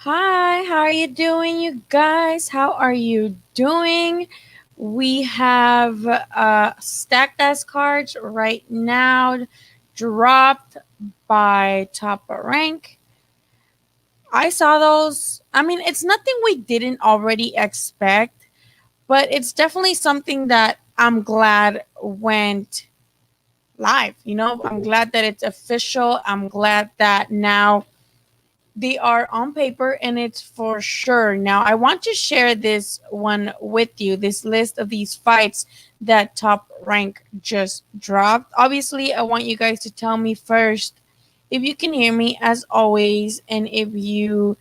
Hi, how are you doing, you guys? How are you doing? We have stacked ass cards right now, dropped by top rank. I saw those. I mean, it's nothing we didn't already expect, but it's definitely something that I'm glad went live. I'm glad that it's official. I'm glad that now they are on paper and it's for sure. Now, I want to share this one with you, this list of these fights that Top Rank just dropped. Obviously, I want you guys to tell me first if you can hear me as always, and if you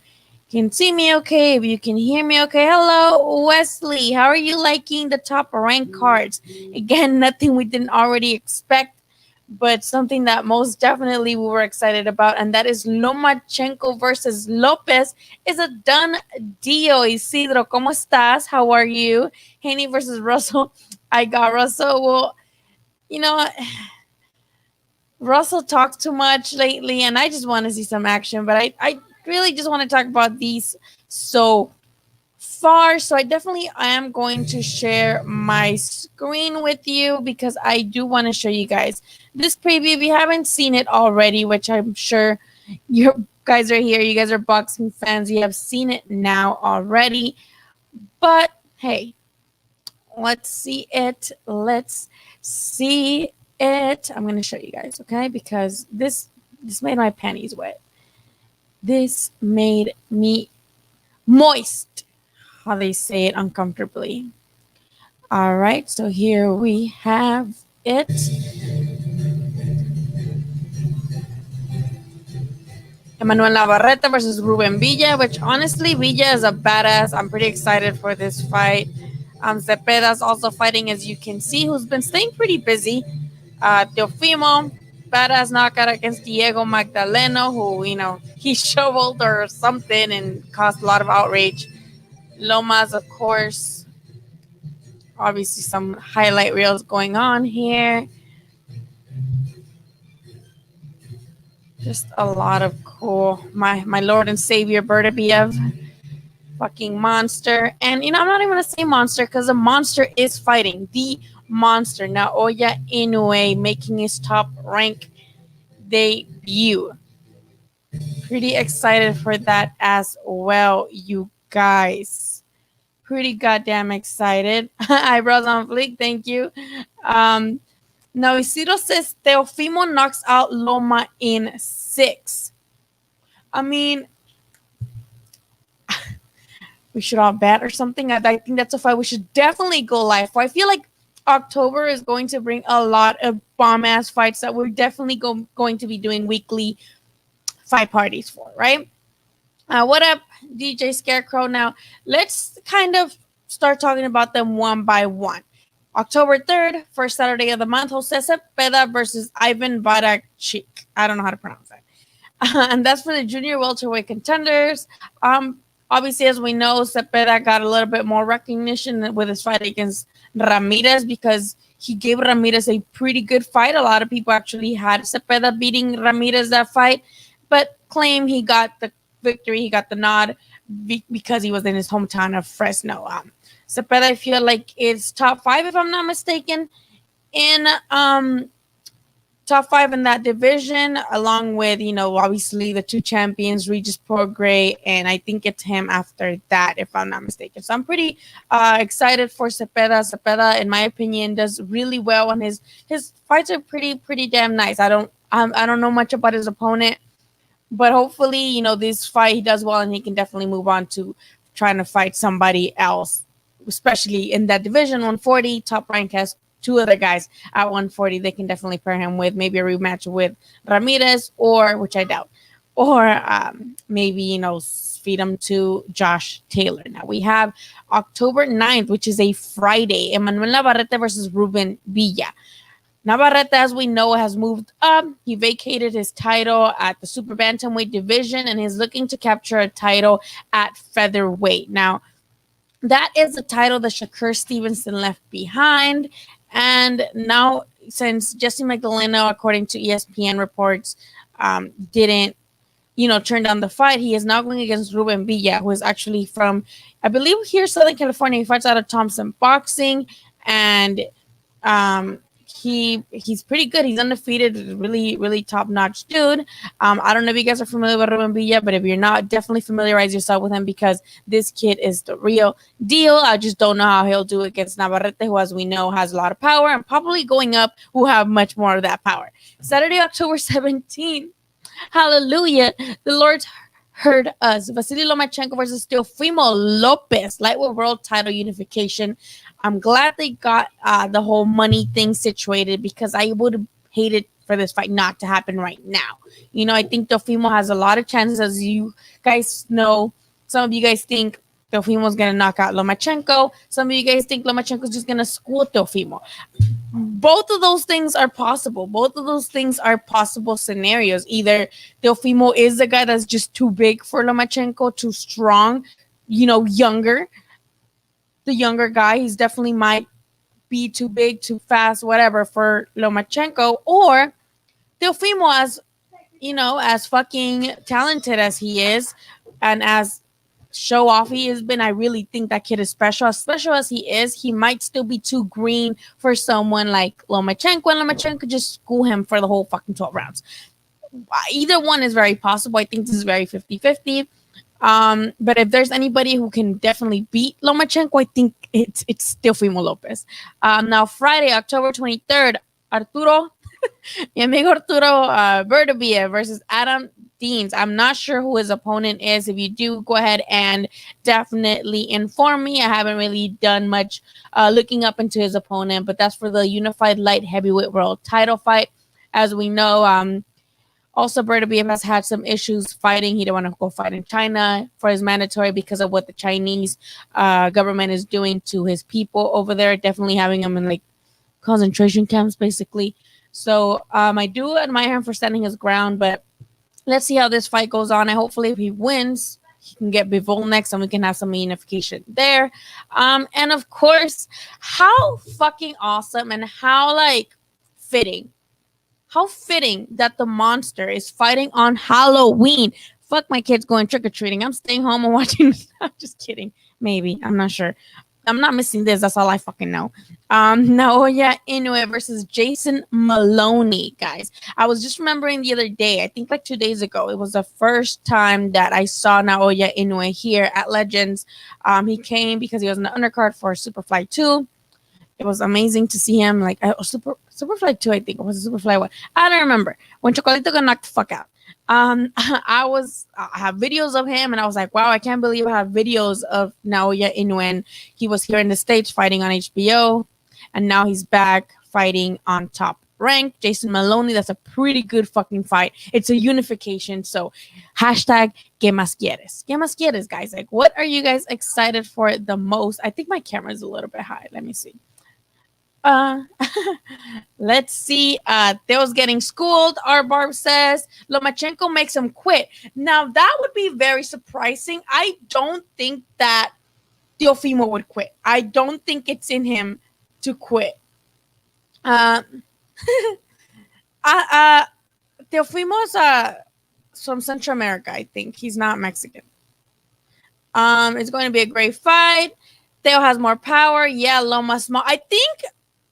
can see me okay, if you can hear me okay. Hello, Wesley. How are you liking the Top Rank cards? Again, nothing we didn't already expect, but something that most definitely we were excited about, and that is Lomachenko versus Lopez is a done deal. Isidro, ¿cómo estás? How are you? Haney versus Russell. I got Russell. Well, you know, Russell talks too much lately, and I just want to see some action, but I really just want to talk about these so far. So I definitely am going to share my screen with you because I do want to show you guys this preview. If you haven't seen it already, which I'm sure you guys are here, you guys are boxing fans, you have seen it now already. But hey, let's see it. Let's see it. I'm going to show you guys, okay? Because this made my panties wet. This made me moist, how they say it uncomfortably. All right, so here we have it. Emmanuel Navarrete versus Ruben Villa, which honestly, Villa is a badass. I'm pretty excited for this fight. Cepeda's also fighting, as you can see, who's been staying pretty busy. Teofimo, badass knockout against Diego Magdaleno, who, he shoveled or something and caused a lot of outrage. Lomas, of course, obviously some highlight reels going on here. Just a lot of cool. My Lord and Savior Beterbiev, fucking monster. And I'm not even gonna say monster because the monster is fighting the monster. Naoya Inoue making his top rank debut. Pretty excited for that as well, you guys. Pretty goddamn excited. Eyebrows on fleek, thank you. Now Isidro says Teofimo knocks out Loma in 6. I mean, we should all bet or something. I think that's a fight we should definitely go live for. I feel like October is going to bring a lot of bomb ass fights that we're definitely going to be doing weekly fight parties for, right? What up, DJ Scarecrow? Now, let's kind of start talking about them one by one. October 3rd, first Saturday of the month, Jose Cepeda versus Ivan Barachik. I don't know how to pronounce that. And that's for the junior welterweight contenders. Obviously, as we know, Cepeda got a little bit more recognition with his fight against Ramirez because he gave Ramirez a pretty good fight. A lot of people actually had Cepeda beating Ramirez that fight, but claim he got the victory, he got the nod because he was in his hometown of Fresno. Cepeda, I feel like, is top 5, if I'm not mistaken, in top 5 in that division, along with, obviously the 2 champions, Regis Prograis, and I think it's him after that, if I'm not mistaken. So I'm pretty excited for Cepeda. Cepeda, in my opinion, does really well, and his fights are pretty damn nice. I don't know much about his opponent, but hopefully, this fight he does well, and he can definitely move on to trying to fight somebody else, especially in that division. 140, Top Rank has 2 other guys at 140. They can definitely pair him with maybe a rematch with Ramirez, or, which I doubt, or maybe, feed him to Josh Taylor. Now we have October 9th, which is a Friday, Emmanuel Navarrete versus Ruben Villa. Navarrete, as we know, has moved up. He vacated his title at the super bantamweight division and is looking to capture a title at featherweight. Now, that is a title that Shakur Stevenson left behind. And now, since Jesse Magdaleno, according to ESPN reports, didn't turned down the fight. He is now going against Ruben Villa, who is actually from, I believe, here, Southern California. He fights out of Thompson Boxing, and he's pretty good. He's undefeated, really, really top notch dude. I don't know if you guys are familiar with Ruben Villa, but if you're not, definitely familiarize yourself with him because this kid is the real deal. I just don't know how he'll do against Navarrete, who, as we know, has a lot of power, and probably going up, will have much more of that power. Saturday, October 17th. Hallelujah. The Lord heard us. Vasily Lomachenko versus Teofimo Lopez, lightweight world title unification. I'm glad they got the whole money thing situated because I would have hated for this fight not to happen right now. I think Teofimo has a lot of chances, as you guys know. Some of you guys think Teofimo's going to knock out Lomachenko. Some of you guys think Lomachenko's just going to school Teofimo. Both of those things are possible. Both of those things are possible scenarios. Either Teofimo is the guy that's just too big for Lomachenko, too strong, younger. The younger guy, he's definitely might be too big, too fast, whatever for Lomachenko. Or Teofimo, as fucking talented as he is and as show off he has been, I really think that kid is special. As special as he is, he might still be too green for someone like Lomachenko, and Lomachenko could just school him for the whole fucking 12 rounds. Either one is very possible. I think this is very 50-50. But if there's anybody who can definitely beat Lomachenko, I think it's Teofimo Lopez. Now, Friday, October 23rd, mi amigo Arturo Beterbiev versus Adam Deans. I'm not sure who his opponent is. If you do, go ahead and definitely inform me. I haven't really done much looking up into his opponent, but that's for the unified light heavyweight world title fight. As we know, also Beterbiev has had some issues fighting. He didn't want to go fight in China for his mandatory because of what the Chinese government is doing to his people over there, definitely having him in like concentration camps, basically. So I do admire him for standing his ground, but let's see how this fight goes on. And hopefully if he wins, he can get Bivol next and we can have some unification there. And of course, how fucking awesome and how fitting that the monster is fighting on Halloween. Fuck my kids going trick-or-treating. I'm staying home and watching. I'm just kidding. Maybe. I'm not sure. I'm not missing this. That's all I fucking know. Naoya Inoue versus Jason Maloney, guys. I was just remembering the other day, I think 2 days ago, it was the first time that I saw Naoya Inoue here at Legends. He came because he was in the undercard for Superfly 2. It was amazing to see him. Superfly 2, I think. It was Superfly 1. I don't remember. When Chocolito got knocked the fuck out. I have videos of him and I was like, wow, I can't believe I have videos of Naoya Inoue. And he was here in the States fighting on HBO, and now he's back fighting on Top Rank. Jason Maloney, that's a pretty good fucking fight. It's a unification. So hashtag ¿Qué más quieres? ¿Qué más quieres, guys? What are you guys excited for the most? I think my camera is a little bit high. Let me see. Let's see. Theo's getting schooled. Our Barb says Lomachenko makes him quit. Now that would be very surprising. I don't think that Teofimo would quit. I don't think it's in him to quit. Teofimo's from Central America. I think he's not Mexican. It's going to be a great fight. Theo has more power. Yeah, Loma's small. I think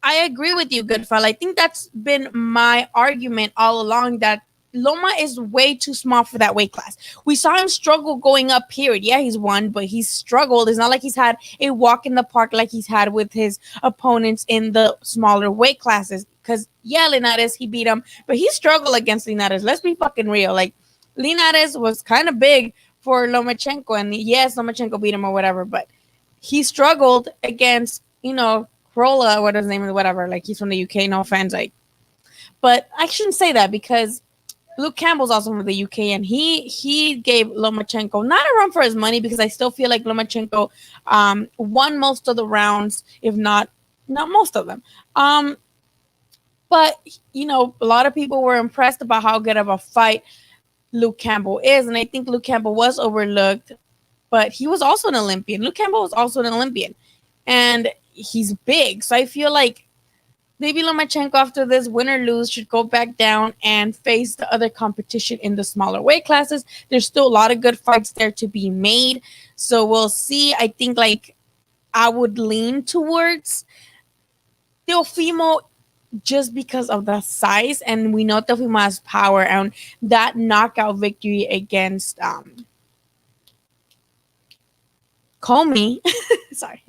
I agree with you, Goodfella. I think that's been my argument all along, that Loma is way too small for that weight class. We saw him struggle going up, period. Yeah, he's won, but he's struggled. It's not like he's had a walk in the park like he's had with his opponents in the smaller weight classes. Because, yeah, Linares, he beat him, but he struggled against Linares. Let's be fucking real. Linares was kind of big for Lomachenko, and yes, Lomachenko beat him or whatever, but he struggled against, Rolla, what his name is, whatever. He's from the UK, no offense. But I shouldn't say that because Luke Campbell's also from the UK, and he gave Lomachenko not a run for his money, because I still feel like Lomachenko won most of the rounds, if not most of them. But a lot of people were impressed about how good of a fight Luke Campbell is, and I think Luke Campbell was overlooked, but he was also an Olympian. Luke Campbell was also an Olympian, and he's big. So I feel like Maybe Lomachenko, after this, win or lose, should go back down and face the other competition in the smaller weight classes. There's still a lot of good fights there to be made. So we'll see. I think like I would lean towards Teofimo just because of the size, and we know Teofimo has power, and that knockout victory against Comey, sorry,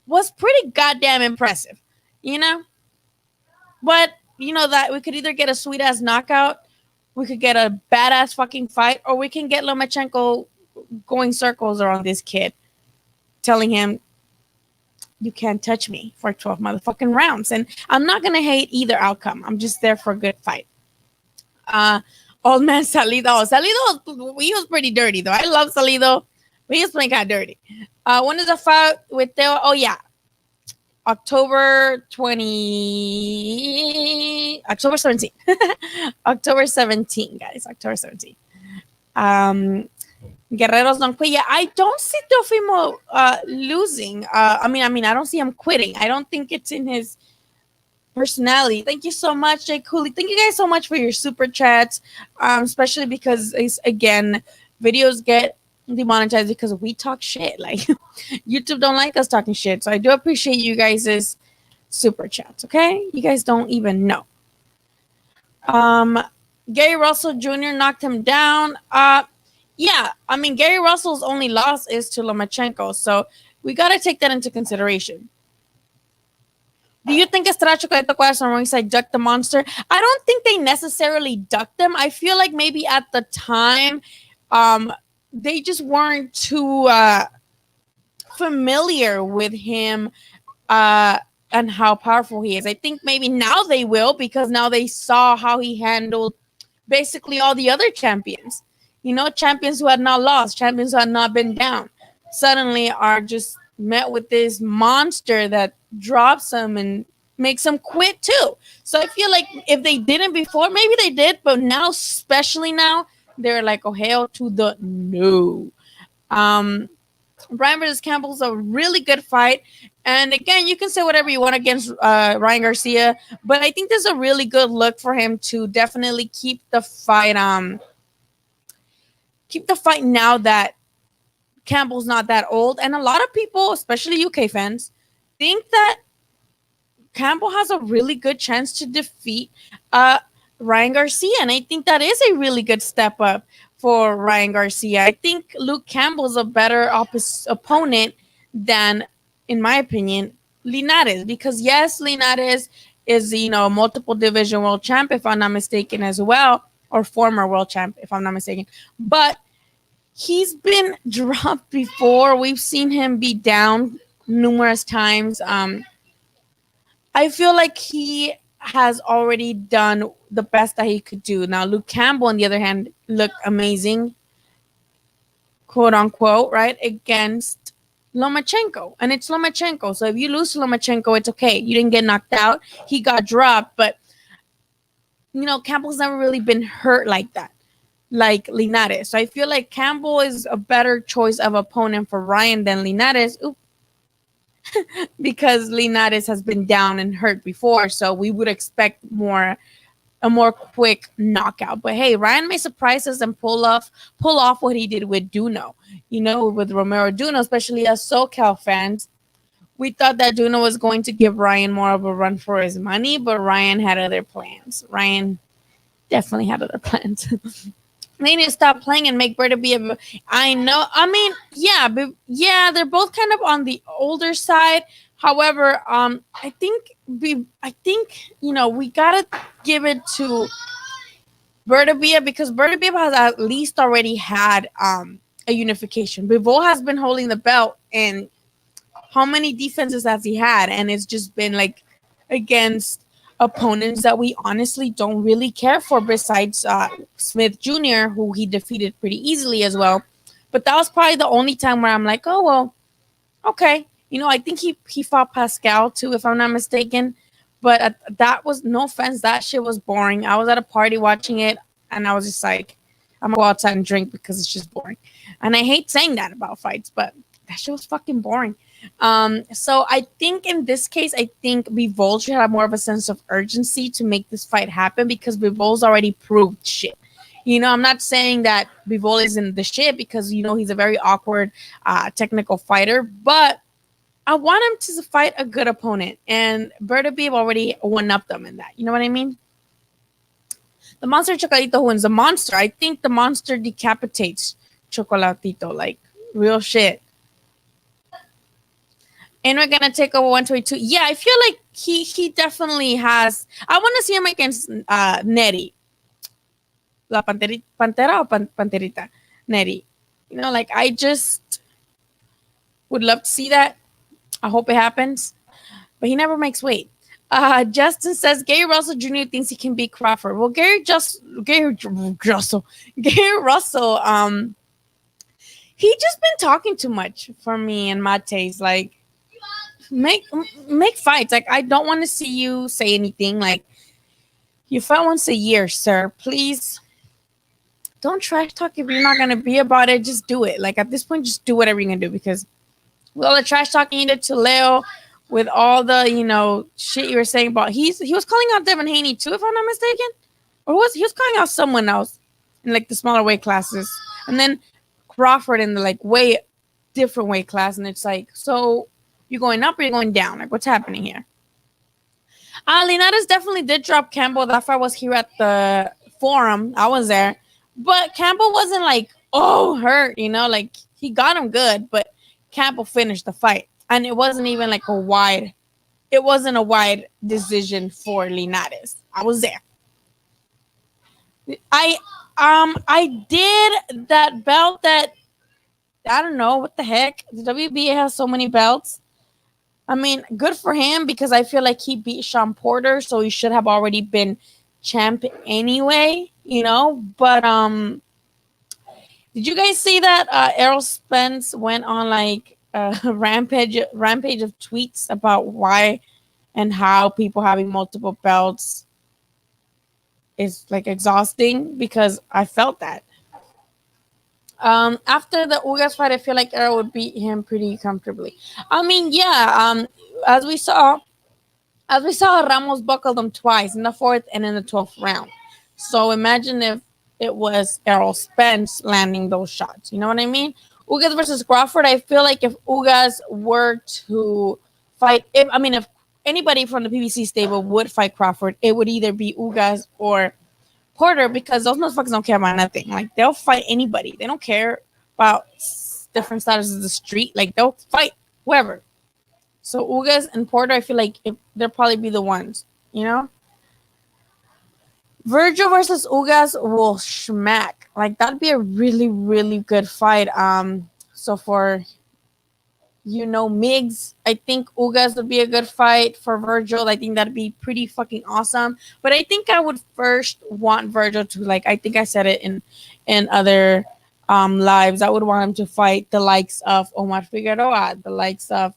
was pretty goddamn impressive, you know. But you know that we could either get a sweet ass knockout, we could get a badass fucking fight, or we can get Lomachenko going circles around this kid, telling him you can't touch me for 12 motherfucking rounds. And I'm not gonna hate either outcome. I'm just there for a good fight. Old man Salido. Salido, he was pretty dirty though. I love Salido, but he was playing kind of dirty. When is a fight with Teo? Oh yeah, October 17. October 17, guys. October 17. Guerreros don't quit. Yeah, I don't see Teofimo losing. I mean, I don't see him quitting. I don't think it's in his personality. Thank you so much, Jay Cooley. Thank you guys so much for your super chats, especially because, again, videos get demonetized because we talk shit. Like, YouTube don't like us talking shit. So I do appreciate you guys' super chats, okay? You guys don't even know. Gary Russell Jr. knocked him down. Yeah, I mean, Gary Russell's only loss is to Lomachenko, so we got to take that into consideration. Do you think Estracho Caeto Cuadras on ringside ducked the monster? I don't think they necessarily ducked them. I feel like maybe at the time, they just weren't too familiar with him and how powerful he is. I think maybe now they will, because now they saw how he handled basically all the other champions. You know, champions who had not lost, champions who had not been down, suddenly are just met with this monster that drops them and makes them quit too. So I feel like if they didn't before, maybe they did, but now, especially now, they're like, oh, hell to the no. Ryan versus Campbell's a really good fight. And again, you can say whatever you want against Ryan Garcia, but I think there's a really good look for him to definitely keep the fight now that Campbell's not that old. And a lot of people, especially UK fans, think that Campbell has a really good chance to defeat Ryan Garcia. And I think that is a really good step up for Ryan Garcia. I think Luke Campbell's a better opponent than, in my opinion, Linares. Because yes, Linares is, you know, a multiple division world champ, if I'm not mistaken, as well, or former world champ, if I'm not mistaken. But he's been dropped before. We've seen him be down numerous times. I feel like he has already done the best that he could do. Now, Luke Campbell, on the other hand, looked amazing, quote unquote, right, against Lomachenko. And it's Lomachenko. So if you lose to Lomachenko, it's okay. You didn't get knocked out. He got dropped. But, you know, Campbell's never really been hurt like that, like Linares. So I feel like Campbell is a better choice of opponent for Ryan than Linares. Because Linares has been down and hurt before, so we would expect a more quick knockout. But hey, Ryan may surprise us and pull off what he did with Duno. You know, with Romero Duno, especially as SoCal fans, we thought that Duno was going to give Ryan more of a run for his money, but Ryan had other plans. Ryan definitely had other plans. They need to stop playing and make Beterbiev. I know. I mean, yeah, but yeah, they're both kind of on the older side. However, I think you know, we gotta give it to Beterbiev, because Beterbiev has at least already had a unification. Bivol has been holding the belt, and how many defenses has he had? And it's just been like against opponents that we honestly don't really care for, besides Smith Jr., who he defeated pretty easily as well. But that was probably the only time where I'm like, oh, well, okay. You know, I think he fought Pascal too, if I'm not mistaken. But that was, no offense, that shit was boring. I was at a party watching it, and I was just like, I'm going to go outside and drink because it's just boring. And I hate saying that about fights, but that shit was fucking boring. So I think in this case, I think Bivol should have more of a sense of urgency to make this fight happen because Bivol's already proved shit. I'm not saying that Bivol isn't the shit because he's a very awkward, technical fighter, but I want him to fight a good opponent, and Beterbiev already one up them in that. You know what I mean? The monster Chocolatito who wins the monster. I think the monster decapitates Chocolatito, like real shit. And we're gonna take over 122. Yeah, I feel like he definitely has. I want to see him against Neri, la pantera or panterita, Neri. Like I just would love to see that. I hope it happens, but he never makes weight. Justin says Gary Russell Jr. thinks he can beat Crawford. Well, Gary Russell, he just been talking too much for me and my taste. Like, make fights. Like, I don't want to see you say anything. Like, you fight once a year, sir. Please don't trash talk if you're not gonna be about it. Just do it. Like at this point, just do whatever you're gonna do because with all the trash talking you did to Leo, with all the shit you were saying about he was calling out Devin Haney too, if I'm not mistaken, or he was calling out someone else in like the smaller weight classes, and then Crawford in the like way different weight class, and it's like, so you're going up or you're going down? Like what's happening here? Linares definitely did drop Campbell. That fight was here at the forum. I was there, but Campbell wasn't like hurt, like he got him good, but Campbell finished the fight. And it wasn't even like a wide decision for Linares. I was there. I did that belt that I don't know what the heck. The WBA has so many belts. I mean, good for him because I feel like he beat Sean Porter, so he should have already been champ anyway, But did you guys see that Errol Spence went on like rampage of tweets about why and how people having multiple belts is like exhausting? Because I felt that. After the Ugas fight, I feel like Errol would beat him pretty comfortably. I mean, yeah. As we saw, Ramos buckled him twice in the 4th and in the 12th round. So imagine if it was Errol Spence landing those shots. You know what I mean? Ugas versus Crawford. I feel like if Ugas were to fight, if anybody from the PBC stable would fight Crawford, it would either be Ugas or Porter because those motherfuckers don't care about nothing. Like they'll fight anybody. They don't care about different status of the street. Like they'll fight whoever. So Ugas and Porter, I feel like they'll probably be the ones. Virgil versus Ugas will schmack. Like that'd be a really, really good fight. So for Migs, I think Ugas would be a good fight for Virgil. I think that'd be pretty fucking awesome. But I think I would first want Virgil to I think I said it in other lives. I would want him to fight the likes of Omar Figueroa, the likes of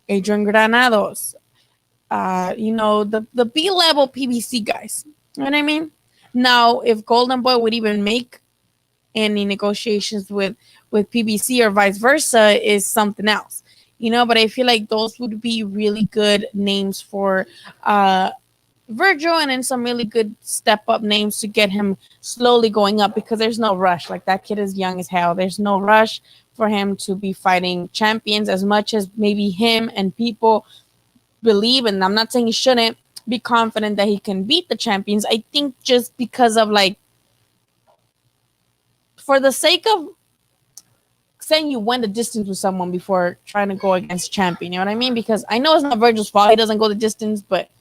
Adrian Granados. The B-level PBC guys. You know what I mean? Now, if Golden Boy would even make any negotiations with PBC or vice versa is something else. But I feel like those would be really good names for Virgil and then some really good step-up names to get him slowly going up because there's no rush. Like, that kid is young as hell. There's no rush for him to be fighting champions as much as maybe him and people believe, and I'm not saying he shouldn't be confident that he can beat the champions. I think just because of for the sake of saying you went the distance with someone before trying to go against champion, you know what I mean? Because I know it's not Virgil's fault, he doesn't go the distance, but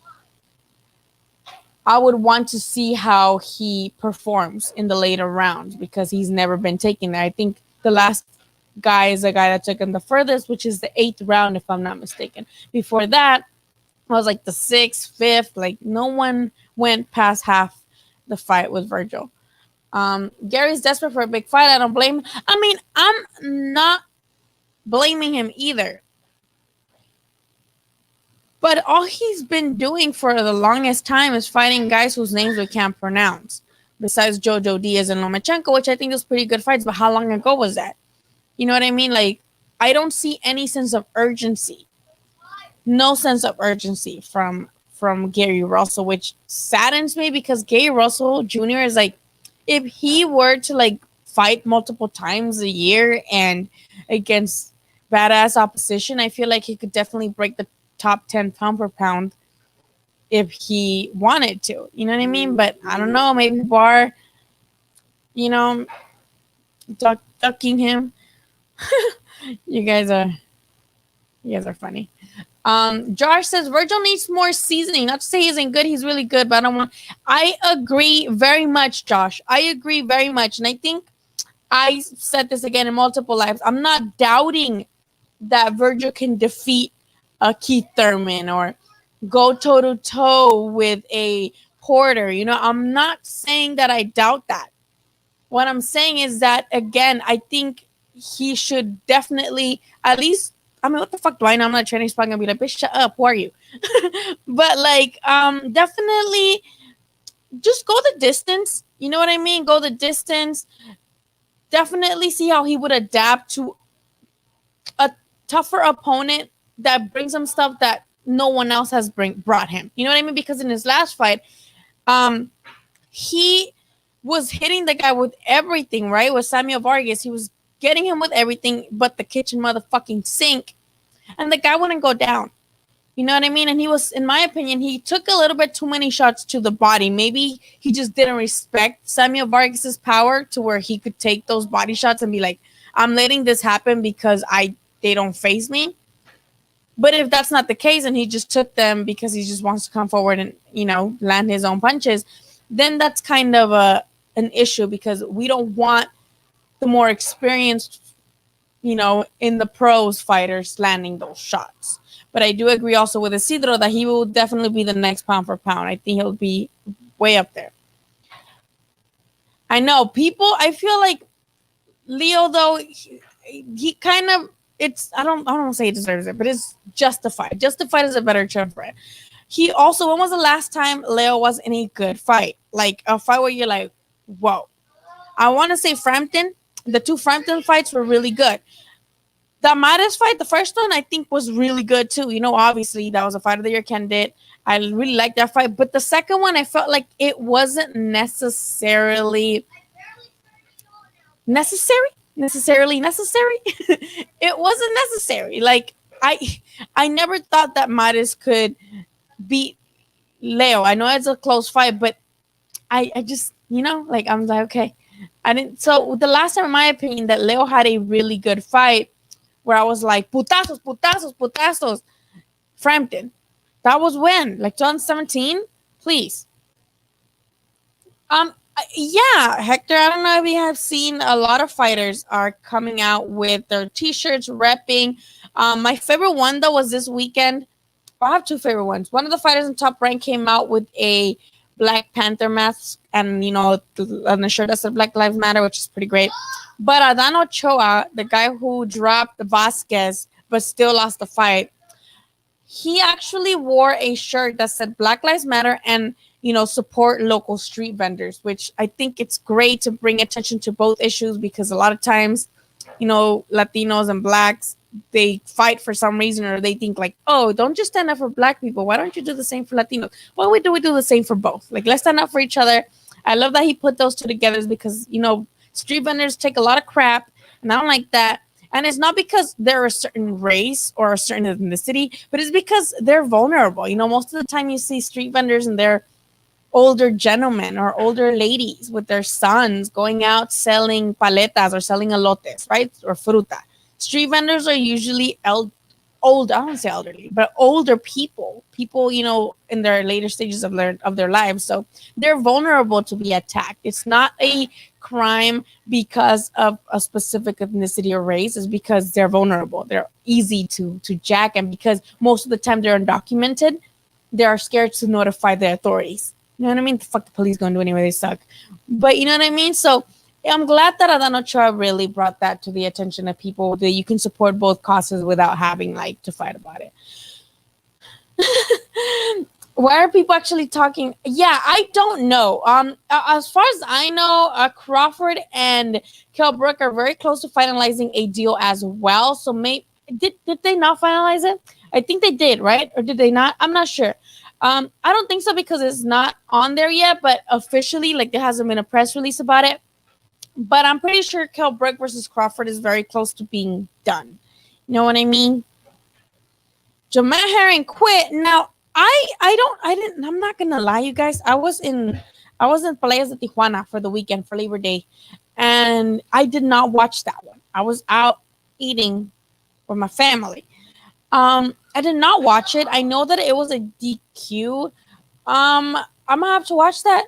I would want to see how he performs in the later rounds because he's never been taken there. I think the last guy is a guy that took him the furthest, which is the 8th round, if I'm not mistaken. Before that, it was like the 6th, 5th. Like, no one went past half the fight with Virgil. Gary's desperate for a big fight. I don't blame him. I mean, I'm not blaming him either. But all he's been doing for the longest time is fighting guys whose names we can't pronounce. Besides Jojo Diaz and Lomachenko, which I think was pretty good fights. But how long ago was that? You know what I mean? Like, I don't see any sense of urgency. No sense of urgency from Gary Russell, which saddens me because Gary Russell Jr. is like, if he were to like fight multiple times a year and against badass opposition, I feel like he could definitely break the top 10 pound per pound if he wanted to. You know what I mean? But I don't know. Maybe people are, you know, ducking him. You guys are funny. Josh says Virgil needs more seasoning. Not to say he isn't good, he's really good, but I don't want. I agree very much, Josh. I agree very much, and I think I said this again in multiple lives. I'm not doubting that Virgil can defeat a Keith Thurman or go toe to toe with a Porter. You know, I'm not saying that I doubt that. What I'm saying is that again, I think he should definitely at least. I mean, what the fuck do I know? I'm not a Chinese spot. I'm gonna be like, bitch, shut up. Who are you? But like, definitely just go the distance. You know what I mean? Go the distance. Definitely see how he would adapt to a tougher opponent that brings him stuff that no one else has brought him. You know what I mean? Because in his last fight, he was hitting the guy with everything, right? With Samuel Vargas, he was getting him with everything but the kitchen motherfucking sink, and the guy wouldn't go down. You know what I mean? And he was, in my opinion, he took a little bit too many shots to the body. Maybe he just didn't respect Samuel Vargas's power to where he could take those body shots and be like, I'm letting this happen because they don't face me. But if that's not the case and he just took them because he just wants to come forward and, you know, land his own punches, then that's kind of an issue because we don't want the more experienced, you know, in the pros fighters landing those shots. But I do agree also with Isidro that he will definitely be the next pound for pound. I think he'll be way up there. I know people, I feel like Leo, though, he kind of, I don't want to say he deserves it, but it's justified. Justified is a better term for it. He also, when was the last time Leo was in a good fight? Like a fight where you're like, whoa. I want to say Frampton. The two Frampton fights were really good. The Mares fight, the first one, I think was really good too. You know, obviously that was a fight of the year candidate. I really liked that fight. But the second one, I felt like it wasn't necessarily necessary. It wasn't necessary. Like I never thought that Mares could beat Leo. I know it's a close fight, but I just, you know, like I'm like, okay. I didn't. So the last time, in my opinion, that Leo had a really good fight where I was like, putazos, Frampton. That was when? Like 2017? Please. Yeah, Hector, I don't know if you have seen a lot of fighters are coming out with their t-shirts, repping. My favorite one, though, was this weekend. I have two favorite ones. One of the fighters in Top Rank came out with a Black Panther mask and, you know, on the shirt that said Black Lives Matter, which is pretty great. But Adán Ochoa, the guy who dropped Vasquez but still lost the fight, he actually wore a shirt that said Black Lives Matter and, you know, support local street vendors, which I think it's great to bring attention to both issues because a lot of times, you know, Latinos and Blacks, they fight for some reason, or they think like, oh, don't just stand up for Black people. Why don't you do the same for Latinos? Well, we do the same for both. Like, let's stand up for each other. I love that he put those two together because, you know, street vendors take a lot of crap, and I don't like that. And it's not because they're a certain race or a certain ethnicity, but it's because they're vulnerable. You know, most of the time you see street vendors and they're older gentlemen or older ladies with their sons going out selling paletas or selling elotes, right? Or fruta. Street vendors are usually old, I don't say elderly, but older people, you know, in their later stages of their lives. So they're vulnerable to be attacked. It's not a crime because of a specific ethnicity or race. It's because they're vulnerable. They're easy to jack. And because most of the time they're undocumented, they are scared to notify the authorities. You know what I mean? The fuck the police gonna do anyway, they suck. But you know what I mean? So I'm glad that Adán Ochoa really brought that to the attention of people, that you can support both causes without having like to fight about it. Why are people actually talking? Yeah, I don't know. As far as I know, Crawford and Kell Brook are very close to finalizing a deal as well. So maybe did they not finalize it? I think they did, right? Or did they not? I'm not sure. I don't think so because it's not on there yet. But officially, like there hasn't been a press release about it. But I'm pretty sure Kell Brook versus Crawford is very close to being done. You know what I mean? Jamal Herring quit. Now, I'm not gonna lie, you guys. I was in Playas de Tijuana for the weekend for Labor Day, and I did not watch that one. I was out eating with my family. I did not watch it. I know that it was a DQ. I'm gonna have to watch that.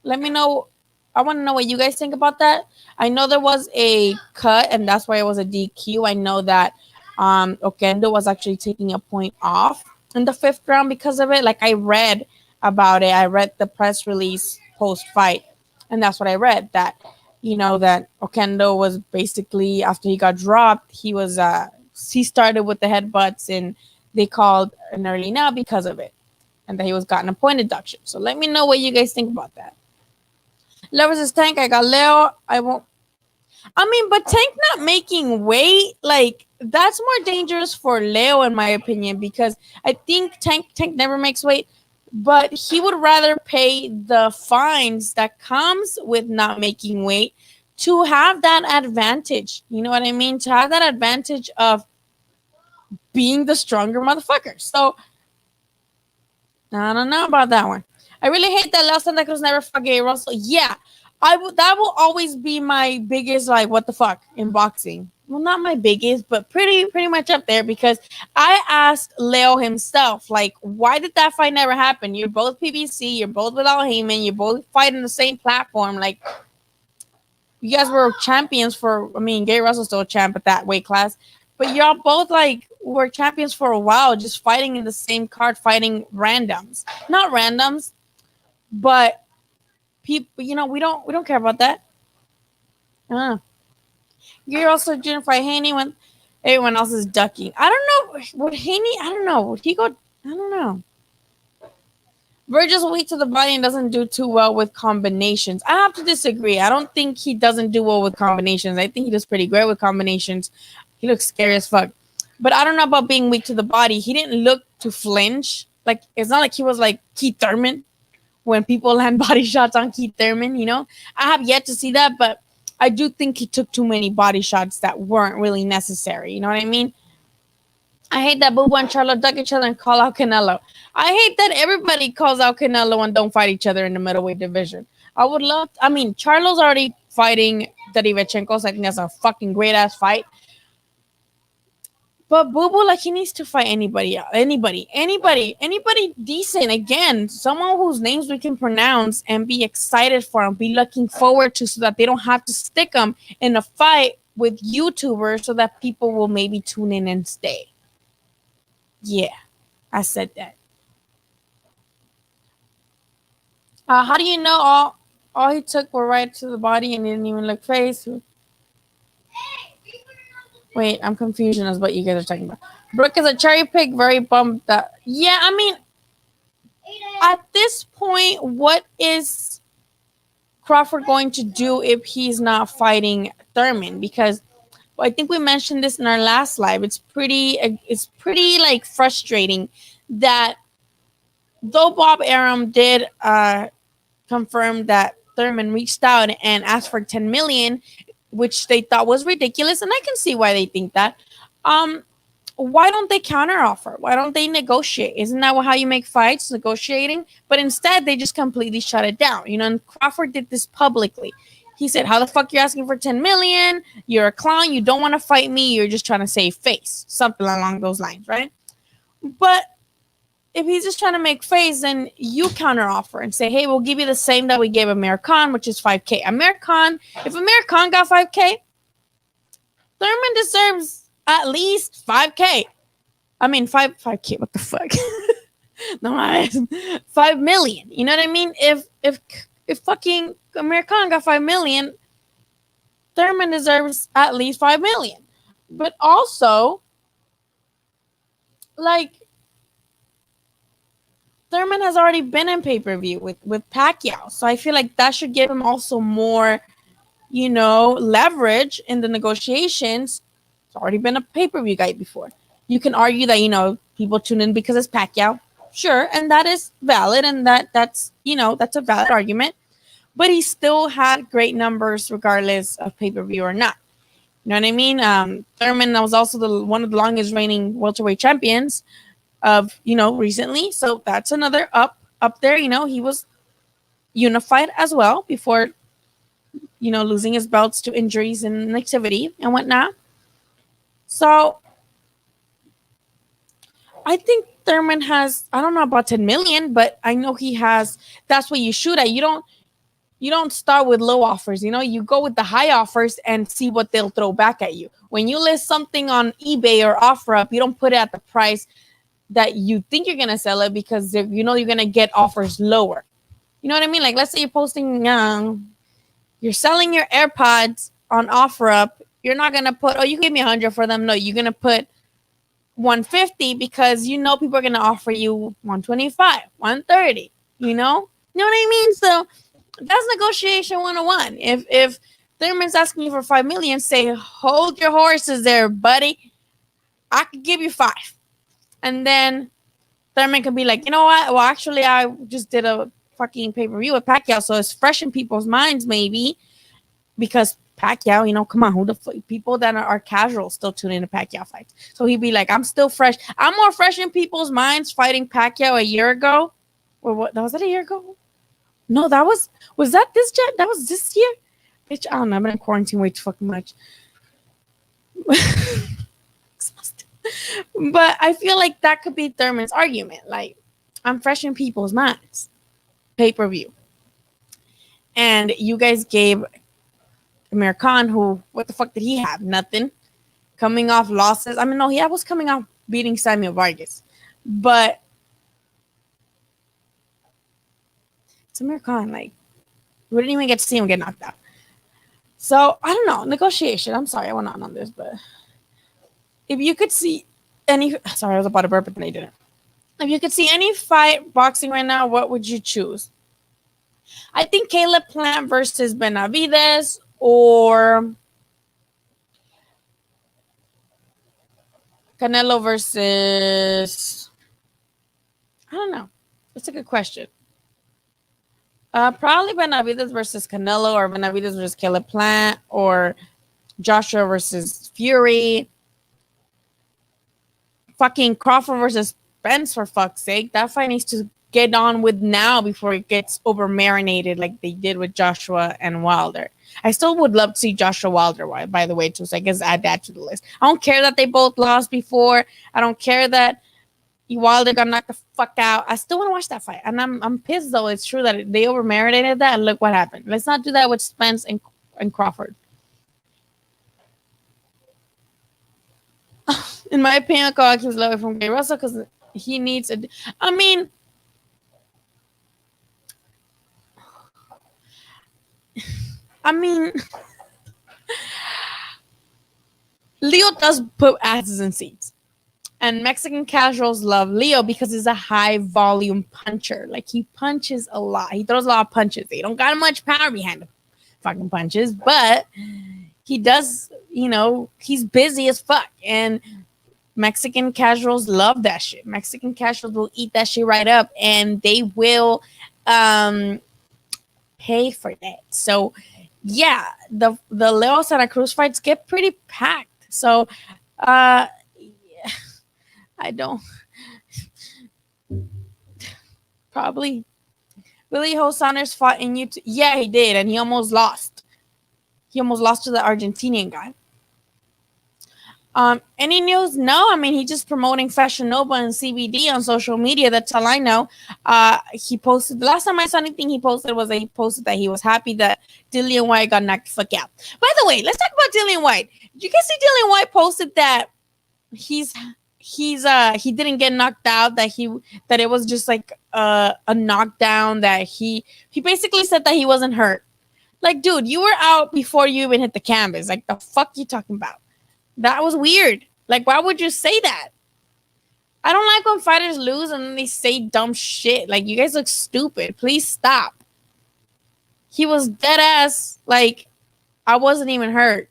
Let me know. I want to know what you guys think about that. I know there was a cut, and that's why it was a DQ. I know that Okendo was actually taking a point off in the fifth round because of it. Like I read about it. I read the press release post fight, and that's what I read. That that Okendo was basically after he got dropped, he started with the headbutts, and they called an early now because of it, and that he was gotten a point deduction. So let me know what you guys think about that. Leo versus Tank. I got Leo. I won't. I mean, but Tank not making weight, like that's more dangerous for Leo in my opinion because I think Tank never makes weight, but he would rather pay the fines that comes with not making weight to have that advantage. You know what I mean? To have that advantage of being the stronger motherfucker. So I don't know about that one. I really hate that Leo Santa Cruz never fought Gary Russell. Yeah, that will always be my biggest like what the fuck in boxing. Well, not my biggest, but pretty much up there because I asked Leo himself, like, why did that fight never happen? You're both PBC, you're both without Heyman, you're both fighting the same platform. Like, you guys were champions for. I mean, Gary Russell's still a champ at that weight class, but y'all both like were champions for a while, just fighting in the same card, fighting randoms, not randoms, but people. We don't care about that. Gary Russell Jr. fight Haney when everyone else is ducking. I don't know. Would Haney? I don't know. Would he go? I don't know. Virgil's weak to the body and doesn't do too well with combinations. I have to disagree. I don't think he doesn't do well with combinations. I think he does pretty great with combinations. He looks scary as fuck. But I don't know about being weak to the body. He didn't look to flinch. Like, it's not like he was like Keith Thurman when people land body shots on Keith Thurman, I have yet to see that, but I do think he took too many body shots that weren't really necessary. You know what I mean? I hate that Boo and Charlo duck each other and call out Canelo. I hate that everybody calls out Canelo and don't fight each other in the middleweight division. Charlo's already fighting Derevyanchenko, so I think that's a fucking great ass fight. But Boo Boo, like, he needs to fight anybody decent. Again, someone whose names we can pronounce and be excited for and be looking forward to so that they don't have to stick them in a fight with YouTubers so that people will maybe tune in and stay. Yeah, I said that. How do you know all he took were right to the body and didn't even look face? Wait, I'm confused as what you guys are talking about. Brooke is a cherry pick, very bummed that. Yeah, I mean, at this point, what is Crawford going to do if he's not fighting Thurman? Because I think we mentioned this in our last live. It's pretty like frustrating that though Bob Arum did confirm that Thurman reached out and asked for 10 million, which they thought was ridiculous, and I can see why they think that. Why don't they counteroffer? Why don't they negotiate? Isn't that how you make fights, negotiating? But instead, they just completely shut it down. And Crawford did this publicly. He said, how the fuck you asking for 10 million? You're a clown. You don't want to fight me. You're just trying to save face. Something along those lines, right? But if he's just trying to make face, then you counteroffer and say, hey, we'll give you the same that we gave Amir Khan, which is 5K. If Amir Khan got 5K, Thurman deserves at least 5K. I mean, 5K, what the fuck? No, 5 million. You know what I mean? If fucking Amir Khan got 5 million, Thurman deserves at least 5 million. But also, like, Thurman has already been in pay-per-view with Pacquiao. So I feel like that should give him also more, leverage in the negotiations. It's already been a pay-per-view guy before. You can argue that, people tune in because it's Pacquiao. Sure, and that is valid, and that's a valid argument. But he still had great numbers regardless of pay-per-view or not. You know what I mean? Thurman was also one of the longest reigning welterweight champions of, recently. So that's another up there. He was unified as well before, losing his belts to injuries and inactivity and whatnot. So I think Thurman has, I don't know about 10 million, but I know he has, that's what you shoot at. You don't start with low offers, you go with the high offers and see what they'll throw back at you. When you list something on eBay or OfferUp, you don't put it at the price that you think you're going to sell it because you're going to get offers lower. You know what I mean? Like, let's say you're posting, you're selling your AirPods on OfferUp. You're not going to put, oh, you can give me 100 for them. No, you're going to put 150 because people are going to offer you 125, 130, You know what I mean? So that's negotiation 101. If Thurman's asking you for 5 million, say, hold your horses there, buddy. I could give you 5. And then Thurman can be like, you know what? Well, actually, I just did a fucking pay-per-view with Pacquiao, so it's fresh in people's minds, maybe. Because Pacquiao, come on, who the people that are casual still tune into Pacquiao fights. So he'd be like, I'm still fresh. I'm more fresh in people's minds fighting Pacquiao a year ago. Or what? Was that a year ago? No, was that this year? That was this year? Bitch, I don't know. I've been in quarantine way too fucking much. But I feel like that could be Thurman's argument. Like, I'm fresh in people's minds. Pay-per-view. And you guys gave Amir Khan, who, what the fuck did he have? Nothing. Coming off losses. I mean, no, he was coming off beating Samuel Vargas. But it's Amir Khan. Like, we didn't even get to see him get knocked out. So, I don't know. Negotiation. I'm sorry, I went on this, but if you could see any... Sorry, I was about to burp, but then I didn't. If you could see any fight boxing right now, what would you choose? I think Caleb Plant versus Benavidez or Canelo versus... I don't know. That's a good question. Probably Benavidez versus Canelo or Benavidez versus Caleb Plant or Joshua versus Fury. Fucking Crawford versus Spence, for fuck's sake. That fight needs to get on with now before it gets over marinated like they did with Joshua and Wilder. I still would love to see Joshua Wilder, by the way, too. So I guess add that to the list. I don't care that they both lost before. I don't care that Wilder got knocked the fuck out. I still want to watch that fight. And I'm pissed, though. It's true that they over marinated that. And look what happened. Let's not do that with Spence and Crawford. In my opinion, I'll keep away from Gary Russell because he needs a... I mean... Leo does put asses in seats. And Mexican casuals love Leo because he's a high volume puncher. Like, he punches a lot. He throws a lot of punches. He don't got much power behind the fucking punches. But he does, he's busy as fuck. And Mexican casuals love that shit. Mexican casuals will eat that shit right up. And they will pay for that. So... yeah, the Leo Santa Cruz fights get pretty packed. So, yeah, I don't. Probably. Willie Ho Saunders fought in YouTube. Yeah, he did, and he almost lost. He almost lost to the Argentinian guy. Any news? No, he's just promoting Fashion Nova and CBD on social media. That's all I know. He posted, the last time I saw anything he posted was that he posted that he was happy that Dillian Whyte got knocked the fuck out. By the way, let's talk about Dillian Whyte. Did you guys see Dillian Whyte posted that he didn't get knocked out, that it was just like a knockdown, that he basically said that he wasn't hurt. Like, dude, you were out before you even hit the canvas. Like, the fuck you talking about? That was weird. Like, why would you say that? I don't like when fighters lose and then they say dumb shit. Like, you guys look stupid. Please stop. He was dead ass. Like, I wasn't even hurt.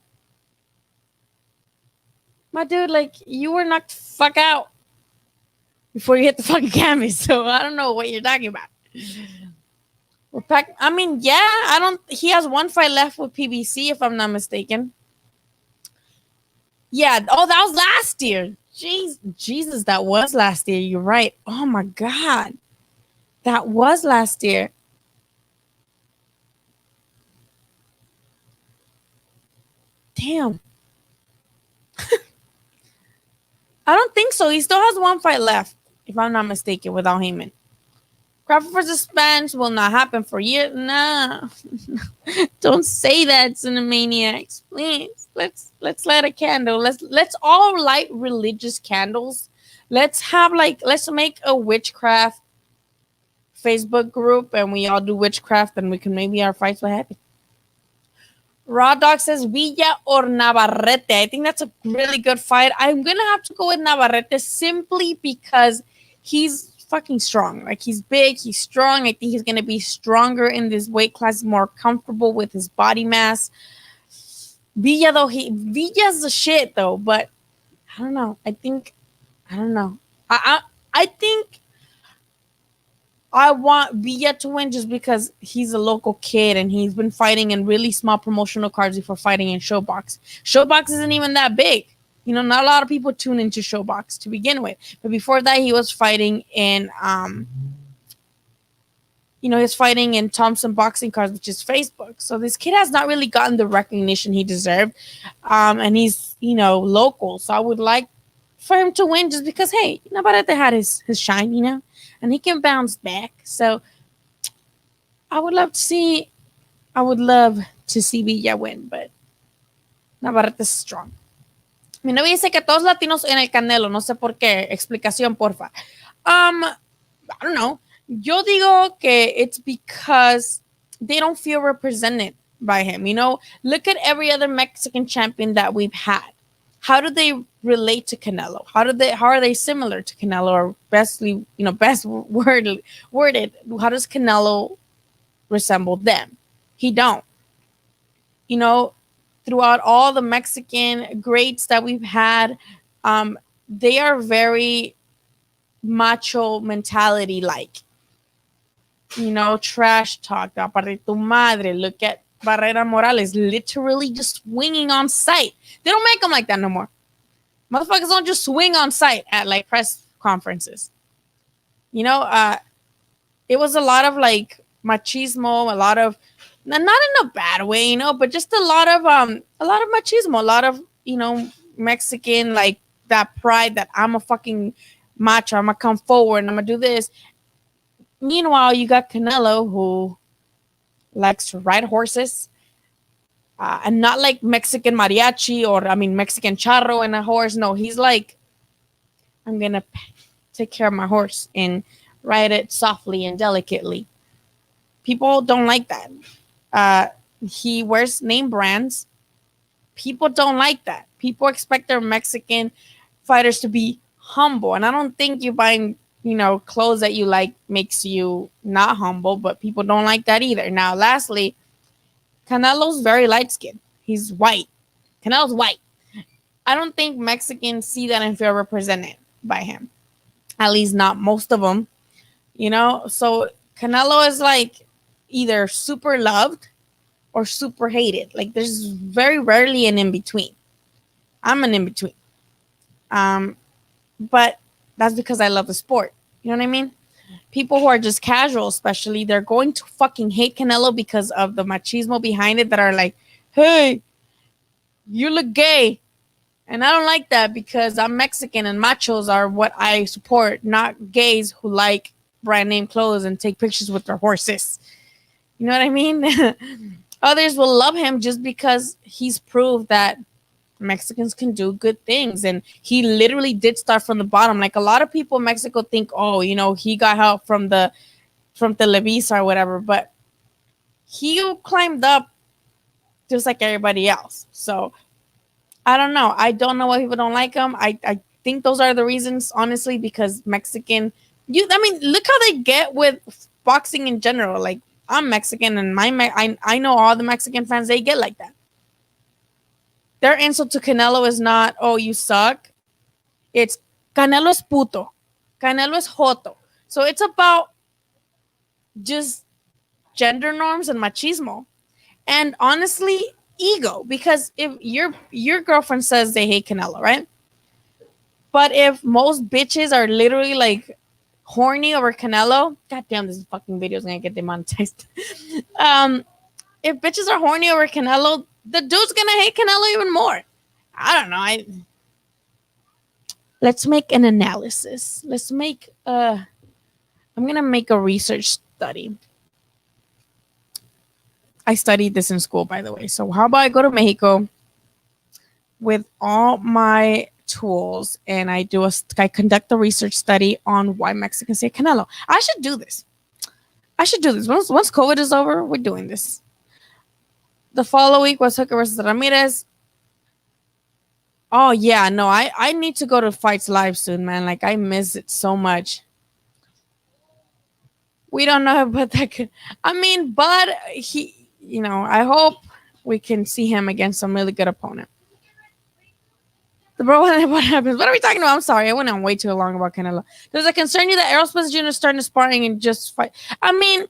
My dude, like, you were knocked the fuck out before you hit the fucking canvas. So I don't know what you're talking about. I mean, yeah, I don't. He has one fight left with PBC, if I'm not mistaken. Yeah. Oh, that was last year. Jeez, Jesus, that was last year. You're right. Oh my God, that was last year. Damn. I don't think so. He still has one fight left, if I'm not mistaken, without Heyman. Crawford versus Spence will not happen for years. Nah. Don't say that, Cinemaniacs. Please. Let's light a candle. Let's all light religious candles. Let's make a witchcraft Facebook group and we all do witchcraft and we can maybe our fights will happen. Raw Dog says Villa or Navarrete. I think that's a really good fight. I'm gonna have to go with Navarrete simply because he's fucking strong. Like, he's big, he's strong. I think he's gonna be stronger in this weight class, more comfortable with his body mass. Villa though, Villa's the shit though, but I don't know. I don't know. I think I want Villa to win just because he's a local kid and he's been fighting in really small promotional cards before fighting in Showbox. Showbox isn't even that big. You know, not a lot of people tune into Showbox to begin with. But before that, he was fighting in, he's fighting in Thompson Boxing Cards, which is Facebook. So this kid has not really gotten the recognition he deserved. And he's, local. So I would like for him to win just because, hey, Navarrete had his shine, and he can bounce back. So I would love to see Villa win, but Navarrete is strong. Mi novia dice que todos latinos en el Canelo, no sé por qué. Explicación, porfa. I don't know. Yo digo que it's because they don't feel represented by him. Look at every other Mexican champion that we've had. How do they relate to Canelo? How are they similar to Canelo, or best worded? How does Canelo resemble them? He don't. Throughout all the Mexican greats that we've had, they are very macho mentality like. Trash talk. Aparte tu madre. Look at Barrera Morales, literally just swinging on sight. They don't make them like that no more. Motherfuckers don't just swing on sight at like press conferences. It was a lot of like machismo, a lot of, not in a bad way, but just a lot of machismo, a lot of, Mexican, like that pride that I'm a fucking macho, I'm gonna come forward and I'm gonna do this. Meanwhile, you got Canelo, who likes to ride horses, and not like Mexican mariachi or Mexican charro and a horse. No, he's like, I'm gonna take care of my horse and ride it softly and delicately. People don't like that. He wears name brands. People don't like that. People expect their Mexican fighters to be humble, and I don't think you buying clothes that you like makes you not humble, but people don't like that either. Now, lastly, Canelo's very light skinned. He's white. Canelo's white. I don't think Mexicans see that and feel represented by him. At least not most of them. So Canelo is like either super loved or super hated. Like, there's very rarely an in between. I'm an in between. But that's because I love the sport. You know what I mean? People who are just casual, especially, they're going to fucking hate Canelo because of the machismo behind it, that are like, hey, you look gay. And I don't like that because I'm Mexican and machos are what I support, not gays who like brand name clothes and take pictures with their horses. You know what I mean? Others will love him just because he's proved that Mexicans can do good things. And he literally did start from the bottom. Like, a lot of people in Mexico think, oh, he got help from Televisa or whatever, but he climbed up just like everybody else. So I don't know. I don't know why people don't like him. I think those are the reasons, honestly, because Mexican. I mean, look how they get with boxing in general. Like, I'm Mexican, and I know all the Mexican fans. They get like that. Their insult to Canelo is not, "Oh, you suck." It's Canelo es puto, Canelo es joto. So it's about just gender norms and machismo, and honestly, ego. Because if your girlfriend says they hate Canelo, right? But if most bitches are literally like horny over Canelo, goddamn, this fucking video is gonna get demonetized. If bitches are horny over Canelo, the dude's gonna hate Canelo even more. I don't know. Let's make an analysis. Let's make I'm gonna make a research study. I studied this in school, by the way. So how about I go to Mexico with all my tools and I conduct a research study on why Mexicans say Canelo. I should do this. Once COVID is over, we're doing this. The following week was Hooker versus Ramirez. Oh yeah, no, I need to go to Fights Live soon, man. Like, I miss it so much. We don't know about that could. I mean, but he, I hope we can see him against some really good opponent. The bro, what happens? What are we talking about? I'm sorry, I went on way too long about Canelo. Does it concern you that Errol Spence Jr. is starting to sparring and just fight? I mean,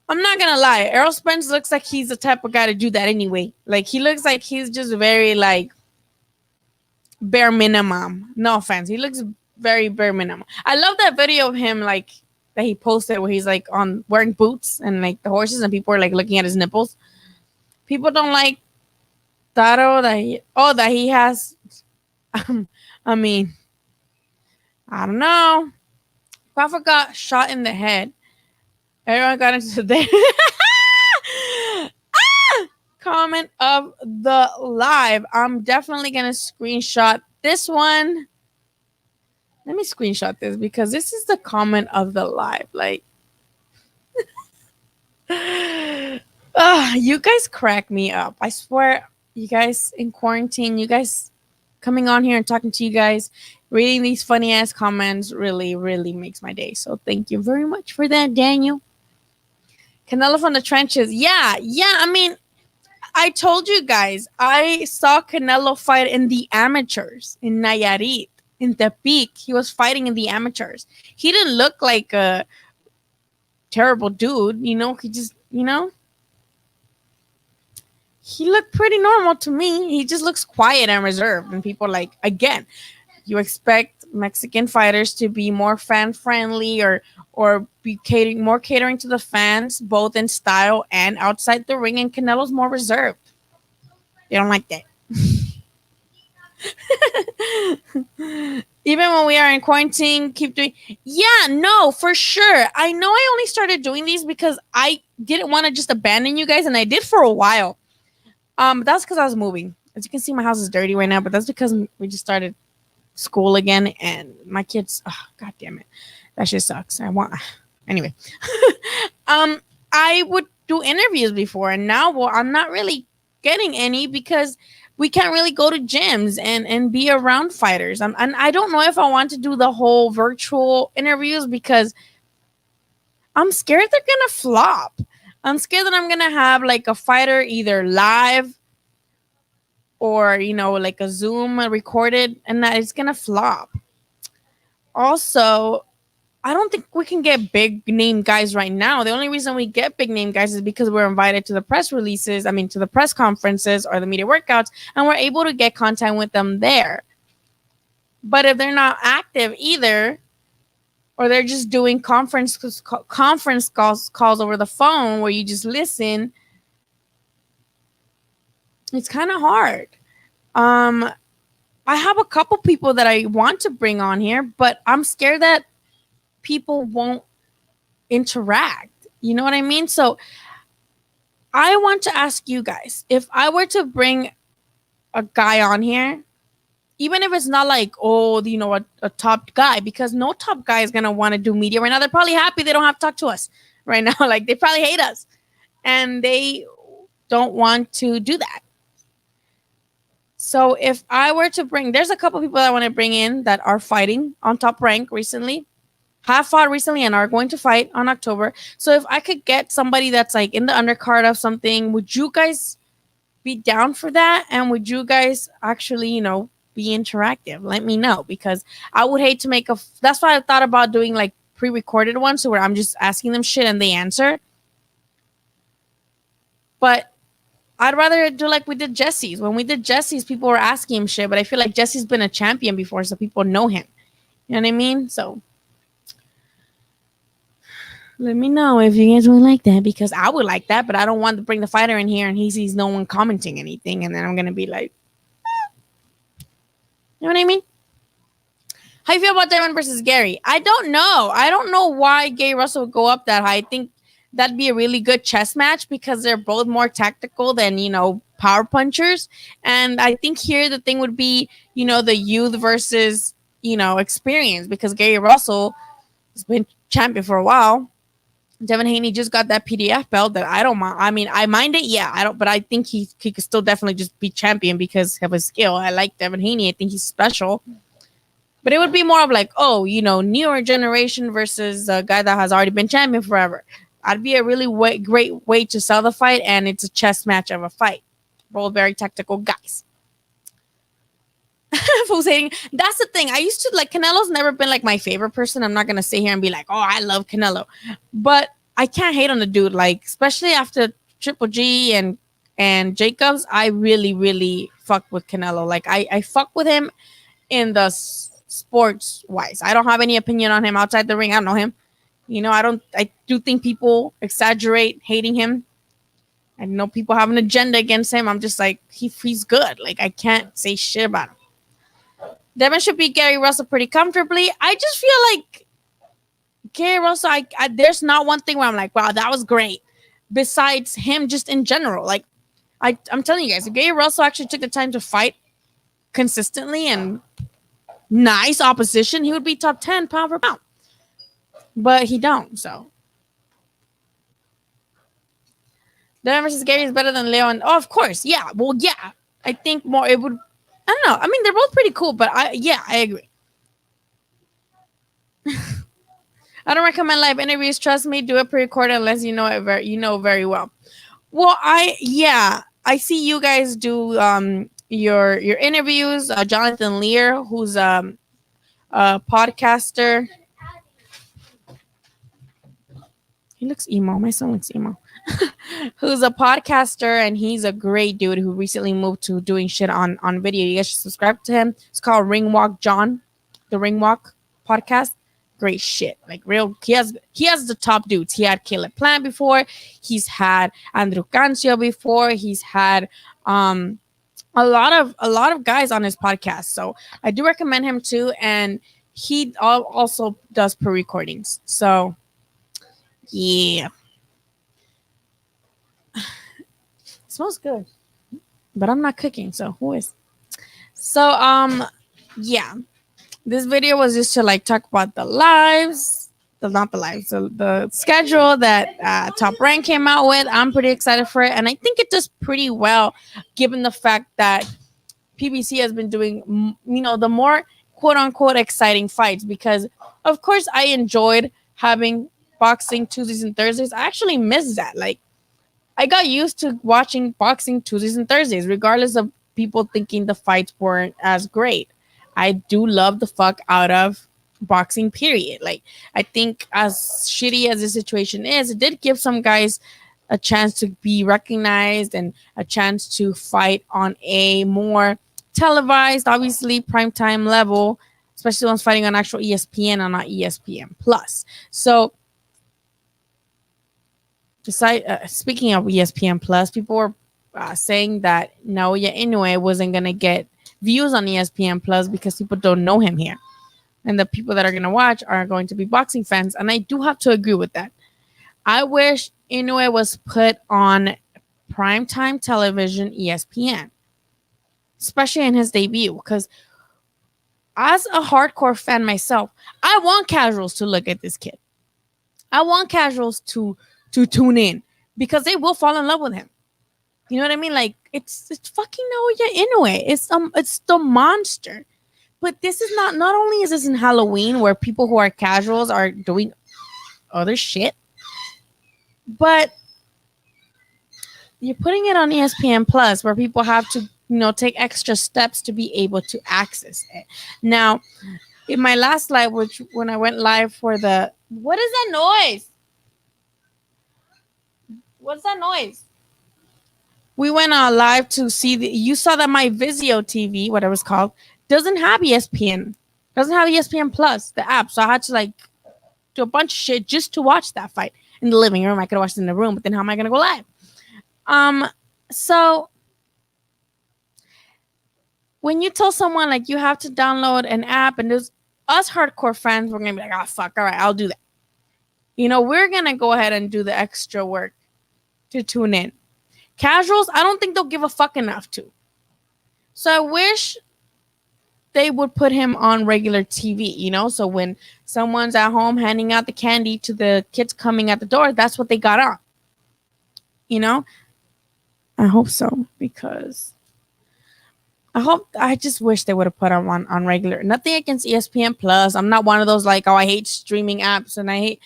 I'm not gonna lie. Errol Spence looks like he's the type of guy to do that anyway. Like, he looks like he's just very like bare minimum. No offense, he looks very bare minimum. I love that video of him like that he posted where he's like on wearing boots and like the horses and people are like looking at his nipples. People don't like Taro that he has. I mean, I don't know. Crawford got shot in the head. Everyone got into the comment of the live. I'm definitely gonna screenshot this one. Let me screenshot this because this is the comment of the live. Like, you guys crack me up. I swear, you guys in quarantine, you guys coming on here and talking to you guys, reading these funny ass comments really, really makes my day. So thank you very much for that, Daniel. Canelo from the trenches. Yeah. I mean, I told you guys, I saw Canelo fight in the amateurs in Nayarit, in Tepic. He was fighting in the amateurs. He didn't look like a terrible dude, he just, he looked pretty normal to me. He just looks quiet and reserved. And people like, again, you expect Mexican fighters to be more fan friendly or be catering to the fans, both in style and outside the ring. And Canelo's more reserved. They don't like that. Even when we are in quarantine, keep doing. Yeah, no, for sure. I know I only started doing these because I didn't want to just abandon you guys, and I did for a while. That's because I was moving. As you can see, my house is dirty right now, but that's because we just started school again, and my kids. Oh, God damn it, that shit sucks. Anyway. I would do interviews before, and now I'm not really getting any because we can't really go to gyms and be around fighters. And I don't know if I want to do the whole virtual interviews because I'm scared they're gonna flop. I'm scared that I'm gonna have like a fighter either live or like a Zoom recorded and that it's gonna flop. Also, I don't think we can get big name guys right now. The only reason we get big name guys is because we're invited to the press releases, to the press conferences or the media workouts, and we're able to get contact with them there. But if they're not active either, or they're just doing conference calls over the phone where you just listen, it's kind of hard. I have a couple people that I want to bring on here, but I'm scared that people won't interact. You know what I mean? So I want to ask you guys, if I were to bring a guy on here, even if it's not like, a top guy, because no top guy is going to want to do media right now. They're probably happy they don't have to talk to us right now. Like, they probably hate us and they don't want to do that. So if I were to bring, there's a couple people that I want to bring in that are fighting on Top Rank recently, have fought recently, and are going to fight on October. So if I could get somebody that's like in the undercard of something, would you guys be down for that? And would you guys actually, be interactive? Let me know, because I would hate to make that's why I thought about doing like pre-recorded ones, so where I'm just asking them shit and they answer. But I'd rather do like we did Jesse's. When we did Jesse's, people were asking him shit, but I feel like Jesse's been a champion before, so people know him. You know what I mean? So let me know if you guys would like that, because I would like that, but I don't want to bring the fighter in here and he sees no one commenting anything, and then I'm gonna be like, you know what I mean? How you feel about Devin versus Gary? I don't know. I don't know why Gary Russell would go up that high. I think that'd be a really good chess match because they're both more tactical than, power punchers. And I think here the thing would be, the youth versus, experience, because Gary Russell has been champion for a while. Devin Haney just got that PDF belt that I don't mind. I mean, I mind it, yeah. I don't, but I think he could still definitely just be champion because of his skill. I like Devin Haney. I think he's special. But it would be more of like, newer generation versus a guy that has already been champion forever. That'd be a really great way to sell the fight, and it's a chess match of a fight. Both very tactical guys. Who's hating? That's the thing. I used to like Canelo's never been like my favorite person. I'm not gonna sit here and be like, oh, I love Canelo, but I can't hate on the dude. Like, especially after Triple G and Jacobs, I really, really fuck with Canelo. Like, I fuck with him in the sports wise. I don't have any opinion on him outside the ring. I don't know him. I do think people exaggerate hating him. I know people have an agenda against him. I'm just like, he's good. Like, I can't say shit about him. Devin should beat Gary Russell pretty comfortably. I just feel like Gary Russell, I there's not one thing where I'm like, wow, that was great. Besides him, just in general. Like, I'm telling you guys, if Gary Russell actually took the time to fight consistently and nice opposition, he would be top 10 pound for pound. But he don't, so. Devin versus Gary is better than Leo. Oh, of course. Yeah. Well, yeah. I think more it would. I don't know. I mean, they're both pretty cool, but I agree. I don't recommend live interviews. Trust me, do it pre-recorded unless you know it very well. Well, I see you guys do your interviews. Jonathan Lear, who's a podcaster. He looks emo. My son looks emo. Who's a podcaster, and he's a great dude who recently moved to doing shit on video. You guys should subscribe to him. It's called Ring Walk John, the Ring Walk podcast. Great shit. Like, real, he has the top dudes. He had Caleb Plant before. He's had Andrew Cancio before. He's had a lot of guys on his podcast. So I do recommend him too. And he also does pre-recordings. So yeah. It smells good. But I'm not cooking, so who is? So yeah. This video was just to like talk about the schedule that Top Rank came out with. I'm pretty excited for it, and I think it does pretty well given the fact that PBC has been doing, the more quote unquote exciting fights, because of course I enjoyed having boxing Tuesdays and Thursdays. I actually miss that. Like, I got used to watching boxing Tuesdays and Thursdays, regardless of people thinking the fights weren't as great. I do love the fuck out of boxing, period. Like, I think as shitty as the situation is, it did give some guys a chance to be recognized and a chance to fight on a more televised, obviously primetime level, especially ones fighting on actual ESPN and not ESPN Plus. So, speaking of ESPN Plus, people were saying that Naoya Inoue wasn't going to get views on ESPN Plus because people don't know him here. And the people that are going to watch are going to be boxing fans. And I do have to agree with that. I wish Inoue was put on primetime television ESPN, especially in his debut. Because as a hardcore fan myself, I want casuals to look at this kid. I want casuals to tune in because they will fall in love with him. You know what I mean? Like it's fucking Naoya Inoue. It's the monster. But this is not only is this in Halloween where people who are casuals are doing other shit, but you're putting it on ESPN Plus where people have to, take extra steps to be able to access it. Now, in my last live, which when I went live for the what is that noise? What's that noise? We went live to see you saw that my Vizio TV, whatever it's called, doesn't have ESPN. Doesn't have ESPN Plus, the app. So I had to like do a bunch of shit just to watch that fight in the living room. I could have watched it in the room, but then how am I gonna go live? So when you tell someone like you have to download an app, and there's us hardcore fans, we're gonna be like, oh fuck, all right, I'll do that. We're gonna go ahead and do the extra work to tune in. Casuals, I don't think they'll give a fuck enough to. So I wish they would put him on regular TV, so when someone's at home handing out the candy to the kids coming at the door, that's what they got on. I hope so, because I just wish they would have put him on regular. Nothing against ESPN Plus. I'm not one of those like, oh, I hate streaming apps, and I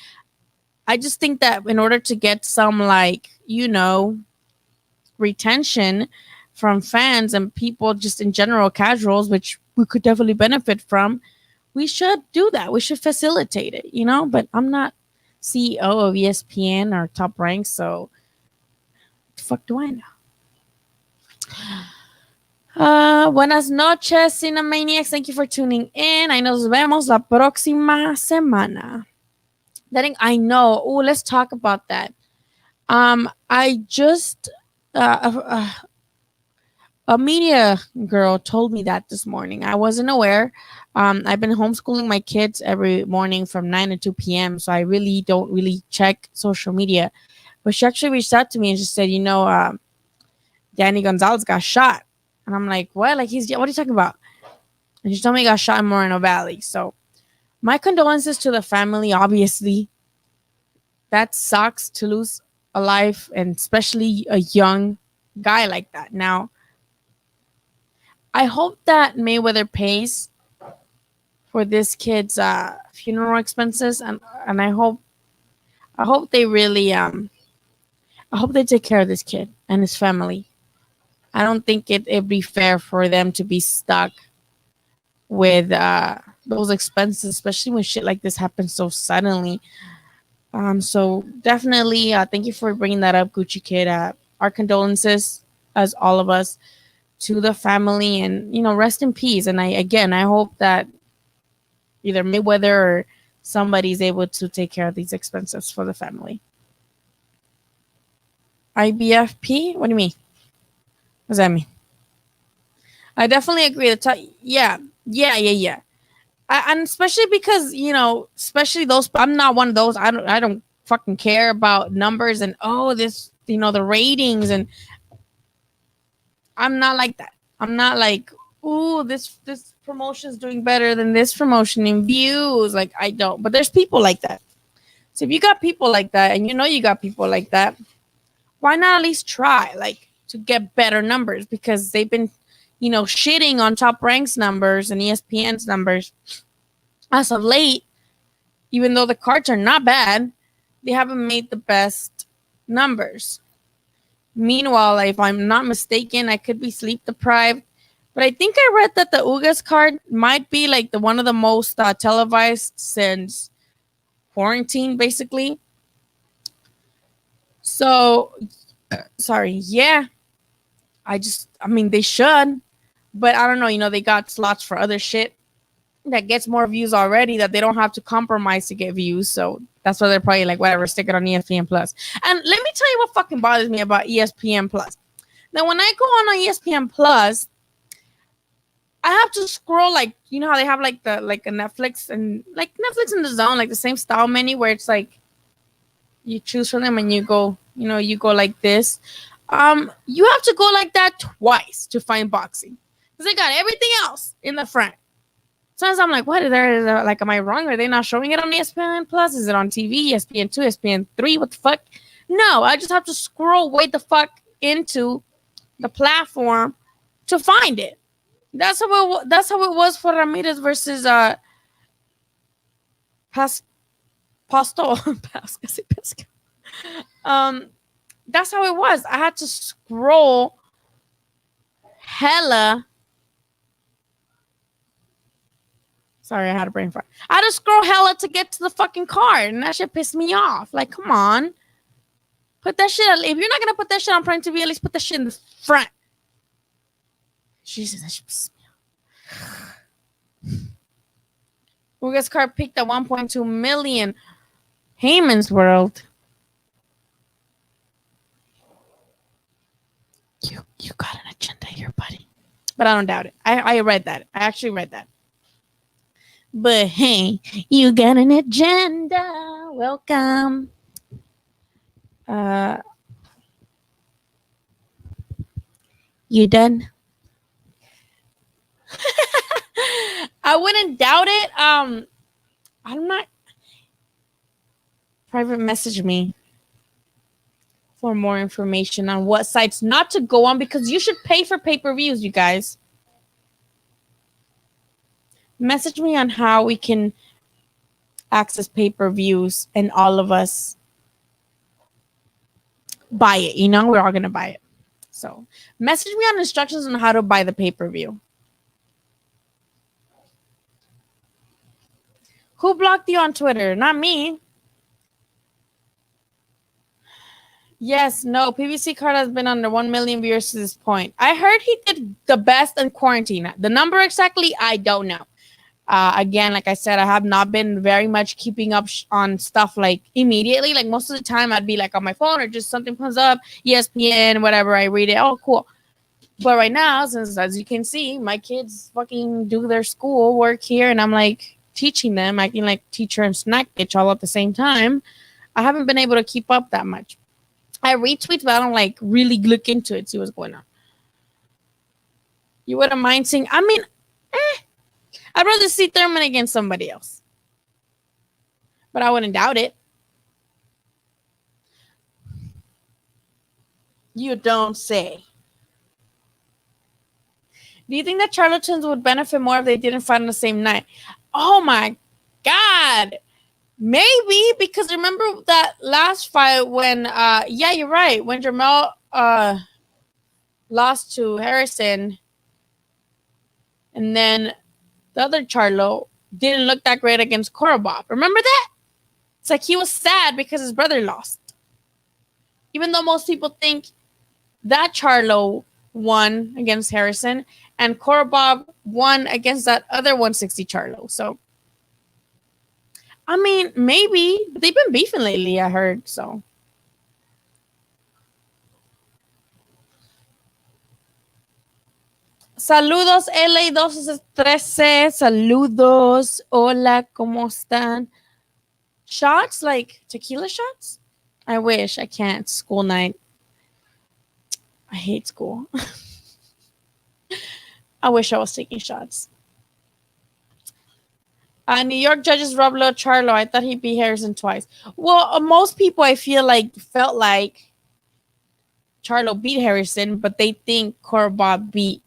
just think that in order to get some like, retention from fans and people just in general, casuals, which we could definitely benefit from, we should do that. We should facilitate it, but I'm not CEO of ESPN or Top Rank, so what the fuck do I know? Buenas noches, Cinemaniacs. Thank you for tuning in. Ahí nos vemos la próxima semana. I know. Oh, let's talk about that. I just a media girl told me that this morning. I wasn't aware. I've been homeschooling my kids every morning from 9 to 2 p.m. So I really don't check social media. But she actually reached out to me and she said, Danny Gonzalez got shot. And I'm like, what? Like, what are you talking about? And she told me he got shot in Moreno Valley. So my condolences to the family, obviously. That sucks to lose a life, and especially a young guy like that. Now, I hope that Mayweather pays for this kid's funeral expenses, and I hope they really I hope they take care of this kid and his family. I don't think it'd be fair for them to be stuck with those expenses, especially when shit like this happens so suddenly. So definitely, thank you for bringing that up, Gucci Kid. Our condolences, as all of us, to the family, and rest in peace. And I hope that either Mayweather or somebody's able to take care of these expenses for the family. IBFP? What do you mean? What does that mean? I definitely agree. Yeah. And especially because, especially those, I'm not one of those. I don't fucking care about numbers and, this, the ratings. And I'm not like that. I'm not like, ooh, this promotion is doing better than this promotion in views. Like, I don't. But there's people like that. So if you got people like that, and you got people like that, why not at least try, like, to get better numbers? Because they've been, shitting on Top Rank's numbers and ESPN's numbers as of late. Even though the cards are not bad, they haven't made the best numbers. Meanwhile, if I'm not mistaken, I could be sleep deprived, but I think I read that the Ugas card might be like one of the most televised since quarantine, basically. So, sorry, yeah. They should, but I don't know. They got slots for other shit that gets more views already that they don't have to compromise to get views. So that's why they're probably like, whatever, stick it on ESPN Plus. And let me tell you what fucking bothers me about ESPN Plus. Now, when I go on ESPN Plus, I have to scroll, like, how they have like a Netflix and like Netflix in the Zone, like the same style menu where it's like you choose from them and you go, you go like this. You have to go like that twice to find boxing because they got everything else in the front. Sometimes I'm like, what is there? Like, am I wrong? Are they not showing it on ESPN Plus? Is it on TV? ESPN 2, ESPN 3? What the fuck? No, I just have to scroll way the fuck into the platform to find it. That's how it was for Ramirez versus Pastor. That's how it was. I had to scroll hella. Sorry, I had a brain fart. I had to scroll hella to get to the fucking card, and that shit pissed me off. Like, come on. Put that shit, if you're not going to put that shit on Prime TV, at least put that shit in the front. Jesus, that shit pissed me off. Uga's card peaked at 1.2 million. Heyman's World. You got an agenda here, buddy. But I don't doubt it. I read that. I actually read that. But hey, you got an agenda. Welcome. You done? I wouldn't doubt it. I'm not. Private message me for more information on what sites not to go on, because you should pay for pay-per-views, you guys. Message me on how we can access pay-per-views and all of us buy it. You know, we're all going to buy it. So message me on instructions on how to buy the pay-per-view. Who blocked you on Twitter? Not me. Yes, no. PBC card has been under 1 million viewers to this point. I heard he did the best in quarantine. The number exactly, I don't know. Again, like I said, I have not been very much keeping up on stuff like immediately. Like most of the time, I'd be like on my phone or just something comes up, ESPN, whatever. I read it. Oh, cool. But right now, since as you can see, my kids fucking do their school work here, and I'm like teaching them, acting like teacher and snack bitch all at the same time. I haven't been able to keep up that much. I retweet, but I don't like really look into it, see what's going on. You wouldn't mind seeing? I mean, I'd rather see Thurman against somebody else, but I wouldn't doubt it. You don't say. Do you think that charlatans would benefit more if they didn't fight on the same night? Oh my God. Maybe, because remember that last fight when, yeah, you're right. When Jermell lost to Harrison, and then the other Charlo didn't look that great against Korobov. Remember that? It's like he was sad because his brother lost. Even though most people think that Charlo won against Harrison and Korobov won against that other 160 Charlo. So, I mean, maybe. But they've been beefing lately, I heard. So. Saludos, LA1213. Saludos. Hola, ¿cómo están? Shots? Like tequila shots? I wish. I can't. School night. I hate school. I wish I was taking shots. New York judges Rob Lowe Charlo. I thought he beat Harrison twice. Well, most people I feel like felt like Charlo beat Harrison, but they think Korobov beat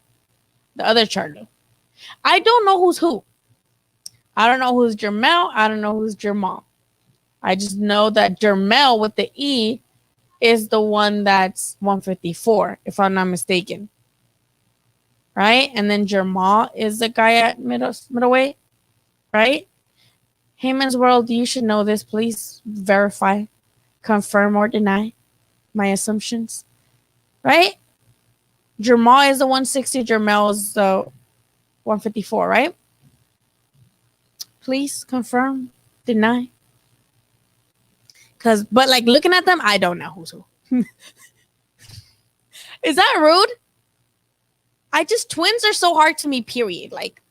the other Charlo. I don't know who's who. I don't know who's Jermell. I don't know who's Jermall. I just know that Jermell with the E is the one that's 154, if I'm not mistaken. Right? And then Jermall is the guy at middleweight. Right? Heyman's World, you should know this. Please verify, confirm, or deny my assumptions. Right? Jermall is the 160. Jermell is the 154, right? Please confirm, deny. But like looking at them, I don't know who's who. Is that rude? Twins are so hard to me, period. Like,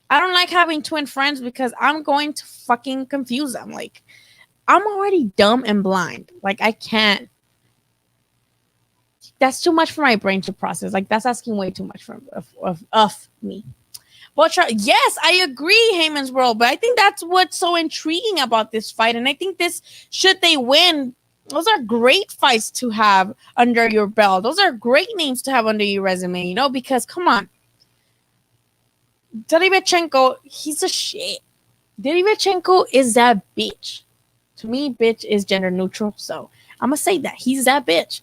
I don't like having twin friends because I'm going to fucking confuse them. Like, I'm already dumb and blind. Like, I can't. That's too much for my brain to process. Like, that's asking way too much of me. But yes, I agree, Heyman's World. But I think that's what's so intriguing about this fight. And I think this, should they win, Those are great fights to have under your belt. Those are great names to have under your resume, you know, because come on. Derevyachenko, he's a shit. Derevyachenko is that bitch. To me, bitch is gender neutral, so I'm gonna say that. He's that bitch.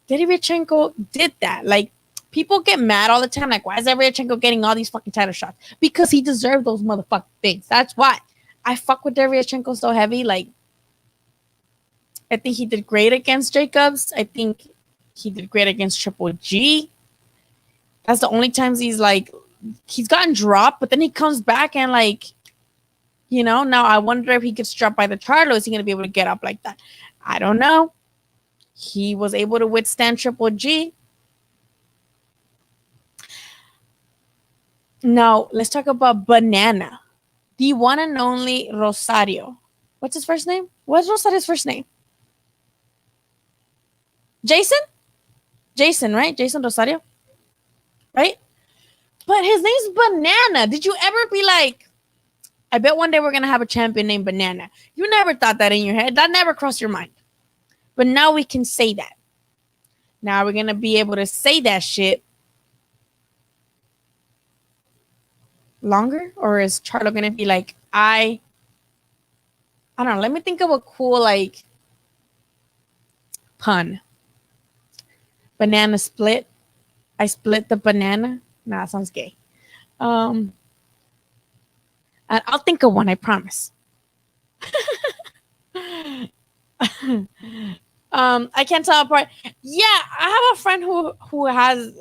Derevyachenko did that. Like, people get mad all the time. Like, why is Derevyachenko getting all these fucking title shots? Because he deserved those motherfucking things. That's why. I fuck with Derevyachenko so heavy. Like, I think he did great against Jacobs. I think he did great against Triple G. That's the only times he's gotten dropped, but then he comes back and now I wonder if he gets dropped by the Charlo. Is he going to be able to get up like that? I don't know. He was able to withstand Triple G. Now, let's talk about Banana. The one and only Rosario. What's his first name? What's Rosario's first name? Jason, right? Jason Rosario, right? But his name's Banana. Did you ever be like, I bet one day we're going to have a champion named Banana? You never thought that in your head. That never crossed your mind. But now we can say that. Now we're going to be able to say that shit longer? Or is Charlo going to be like, I don't know. Let me think of a cool, pun. Banana split. I split the banana. Nah, that sounds gay. And I'll think of one, I promise. I can't tell apart. Yeah, I have a friend who has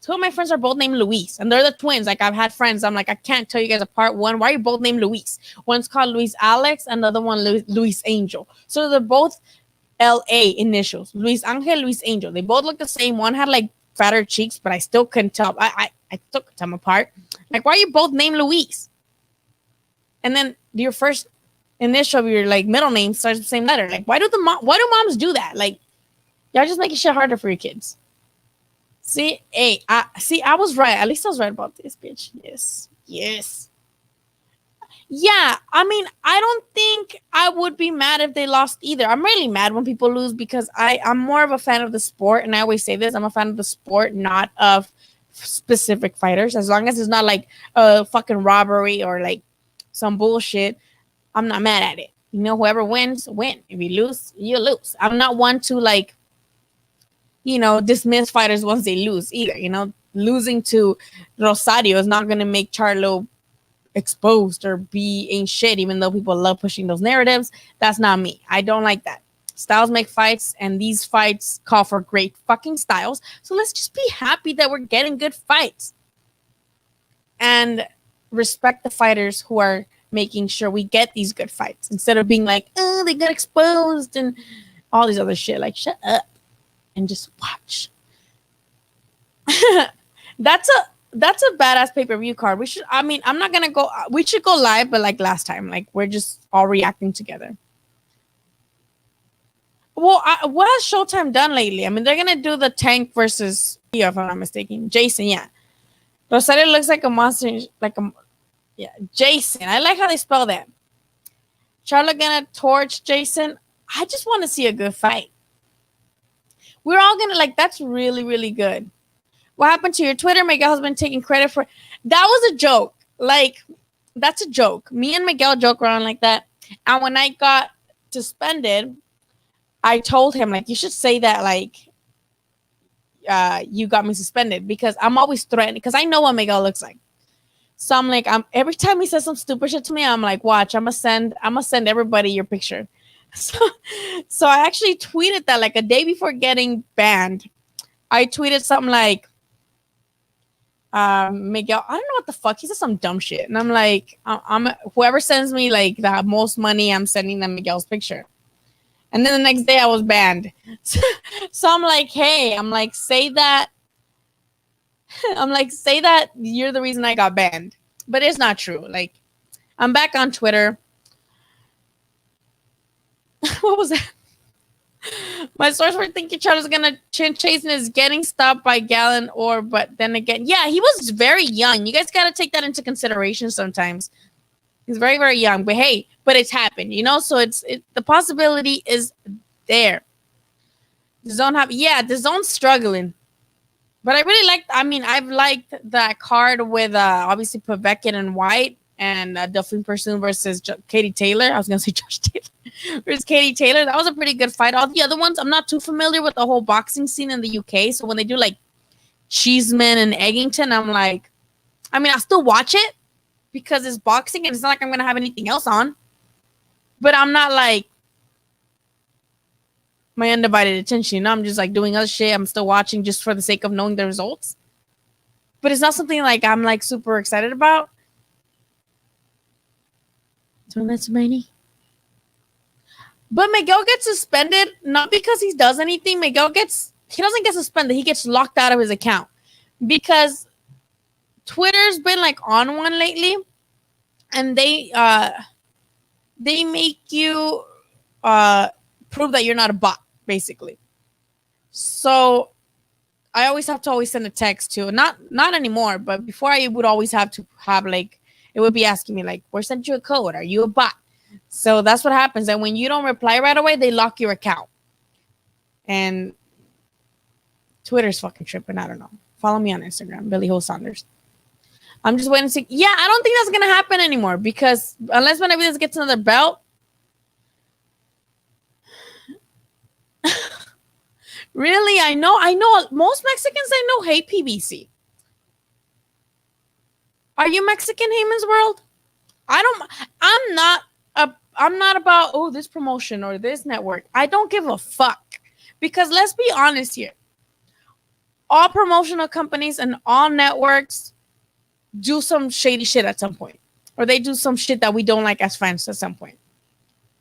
two of my friends are both named Luis, and they're the twins. Like, I've had friends. I'm like, I can't tell you guys apart. One, why are you both named Luis? One's called Luis Alex, and the other one Luis Angel. So they're both LA initials. Luis Angel, Luis Angel. They both look the same. One had fatter cheeks, but I still couldn't tell. I still couldn't tell them apart. Like, why are you both named Luis? And then your first initial of your middle name starts with the same letter. Like, why do moms do that? Like, y'all just making shit harder for your kids. See, I was right. At least I was right about this, bitch. Yes. Yeah, I mean, I don't think I would be mad if they lost either. I'm really mad when people lose because I'm more of a fan of the sport, and I always say this: I'm a fan of the sport, not of specific fighters. As long as it's not like a fucking robbery or some bullshit, I'm not mad at it. You know, whoever wins, win. If you lose, you lose. I'm not one to dismiss fighters once they lose either. You know, losing to Rosario is not going to make Charlo exposed or be ain't shit, even though people love pushing those narratives. That's not me. I don't like that. Styles make fights, and these fights call for great fucking styles. So let's just be happy that we're getting good fights and respect the fighters who are making sure we get these good fights instead of being like, oh, they got exposed and all these other shit. Like, shut up and just watch. That's a badass pay-per-view card. I'm not gonna go. We should go live, but like last time, we're just all reacting together. Well, what has Showtime done lately? I mean, they're gonna do the Tank versus, if I'm not mistaken, Jason. Yeah, Rosario looks like a monster. Jason. I like how they spell that. Charlotte gonna torch Jason. I just want to see a good fight. We're all gonna that's really, really good. What happened to your Twitter? Miguel has been taking credit for that. Was a joke. That's a joke. Me and Miguel joke around like that. And when I got suspended, I told him you should say that you got me suspended, because I'm always threatening, because I know what Miguel looks like. So I'm every time he says some stupid shit to me, I'm like, watch, I'm gonna send everybody your picture. So I actually tweeted that a day before getting banned. I tweeted something like, Miguel, I don't know what the fuck. He said some dumb shit. And I'm like, I'm whoever sends me the most money, I'm sending them Miguel's picture. And then the next day I was banned. So I'm like, hey, say that. Say that you're the reason I got banned. But it's not true. I'm back on Twitter. What was that? My source were thinking Charlo's gonna chase and is getting stopped by Gallon, but then again, yeah, he was very young. You guys gotta take that into consideration sometimes. He's very, very young, but hey, it's happened, So the possibility is there. The Zone have, yeah, the Zone's struggling. But I really liked, I mean, I've liked that card with obviously Povetkin and White and Delphine Persoon versus Katie Taylor. I was going to say Josh Taylor versus Katie Taylor. That was a pretty good fight. All the other ones, I'm not too familiar with the whole boxing scene in the UK. So when they do like Cheeseman and Eggington, I'm like, I mean, I still watch it because it's boxing and it's not like I'm going to have anything else on. But I'm not like my undivided attention. You know, I'm just like doing other shit. I'm still watching just for the sake of knowing the results. But it's not something like I'm like super excited about. So that's money. But Miguel gets suspended not because he does anything. He doesn't get suspended. He gets locked out of his account because Twitter's been like on one lately, and they make you prove that you're not a bot, basically. So I always have to send a text to, not anymore, but before I would always have to have like, it would be asking me like, where sent you a code? Are you a bot? So that's what happens. And when you don't reply right away, they lock your account. And Twitter's fucking tripping. I don't know. Follow me on Instagram, Billy Ho Saunders. I'm just waiting to see. Yeah, I don't think that's going to happen anymore because unless Benavidez gets another belt. Really? I know most Mexicans I know hate PBC. Are you Mexican, Heyman's World? I'm not about, oh, this promotion or this network. I don't give a fuck. Because let's be honest here. All promotional companies and all networks do some shady shit at some point. Or they do some shit that we don't like as fans at some point.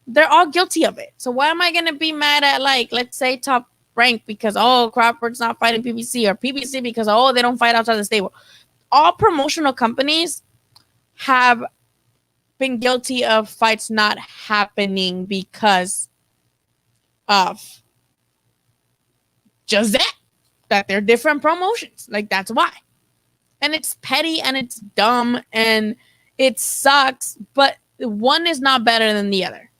They're all guilty of it. So why am I going to be mad at, like, let's say Top Rank because, oh, Crawford's not fighting PBC, or PBC because, oh, they don't fight outside the stable. All promotional companies have been guilty of fights not happening because of just that they're different promotions. Like, that's why. And it's petty and it's dumb and it sucks, but one is not better than the other.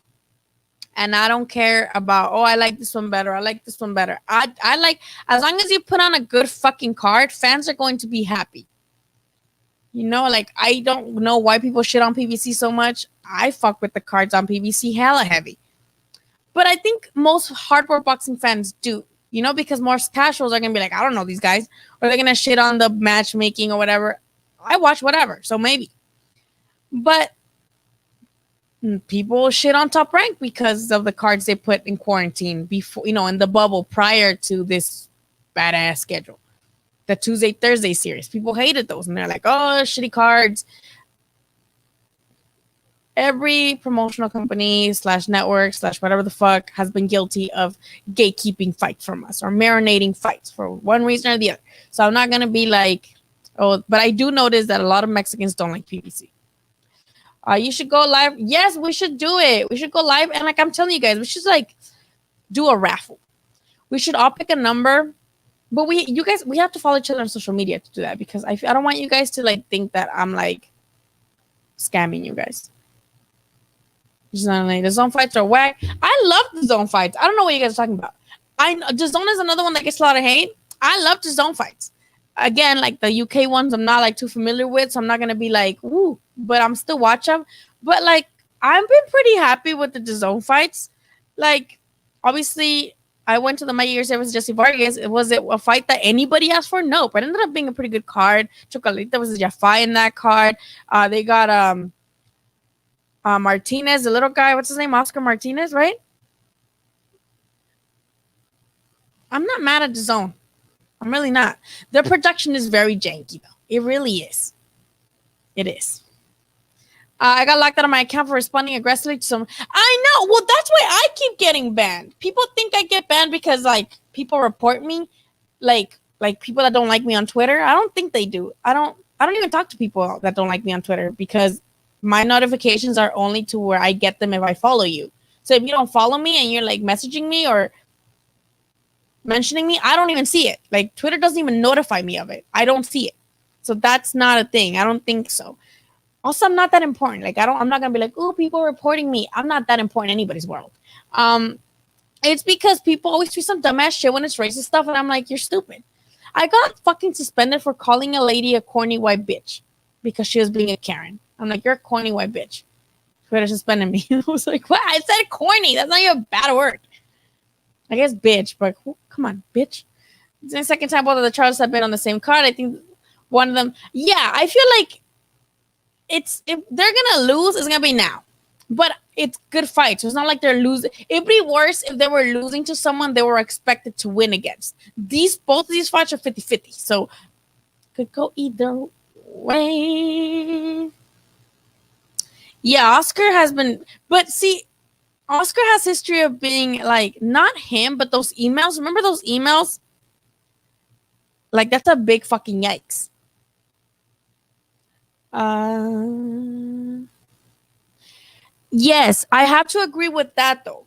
And I don't care about, oh, I like this one better. I like this one better. I like, as long as you put on a good fucking card, fans are going to be happy. You know, like, I don't know why people shit on PBC so much. I fuck with the cards on PBC hella heavy. But I think most hardcore boxing fans do, you know, because most casuals are going to be like, I don't know these guys. Or they're going to shit on the matchmaking or whatever. I watch whatever, so maybe. But people shit on Top Rank because of the cards they put in quarantine before, you know, in the bubble prior to this badass schedule. The Tuesday, Thursday series. People hated those. And they're like, oh, shitty cards. Every promotional company / network / whatever the fuck has been guilty of gatekeeping fights from us or marinating fights for one reason or the other. So I'm not going to be like, oh, but I do notice that a lot of Mexicans don't like PBC. You should go live. Yes, we should do it. We should go live. And like I'm telling you guys, we should like do a raffle. We should all pick a number. But we have to follow each other on social media to do that because I don't want you guys to like think that I'm like scamming you guys. Just not like the zone fights are whack. I love the zone fights. I don't know what you guys are talking about. The zone is another one that gets a lot of hate. I love the zone fights. Again, like the UK ones, I'm not like too familiar with, so I'm not gonna be like, woo, but I'm still watch them. But like, I've been pretty happy with the zone fights. Like, obviously, I went to the My Year Service Jesse Vargas. Was it a fight that anybody asked for? No, but it ended up being a pretty good card. Chocolita was a Jafai in that card. They got Martinez, the little guy. What's his name? Oscar Martinez, right? I'm not mad at the zone. I'm really not. Their production is very janky, though. It really is. It is. I got locked out of my account for responding aggressively to some. I know. Well, that's why I keep getting banned. People think I get banned because like people report me, like people that don't like me on Twitter. I don't think they do. I don't even talk to people that don't like me on Twitter because my notifications are only to where I get them if I follow you. So if you don't follow me and you're like messaging me or mentioning me, I don't even see it. Like Twitter doesn't even notify me of it. I don't see it. So that's not a thing. I don't think so. Also, I'm not that important. Like I'm not gonna be like, oh, people reporting me. I'm not that important in anybody's world. And It's because people always do some dumbass shit when it's racist stuff, and I'm like, you're stupid. I got fucking suspended for calling a lady a corny white bitch because she was being a Karen. I'm like, you're a corny white bitch. Twitter suspended me. I was like, what? I said corny. That's not even a bad word. I guess bitch, but come on, bitch. It's the second time both of the charges have been on the same card. I think one of them, yeah, I feel like if they're gonna lose, it's gonna be now. But it's good fights. So it's not like they're losing. It'd be worse if they were losing to someone they were expected to win against. Both of these fights are 50-50. So could go either way. Yeah, Oscar has been, but see, Oscar has history of being like, not him, but those emails. Remember those emails? Like, that's a big fucking yikes. Yes, I have to agree with that though.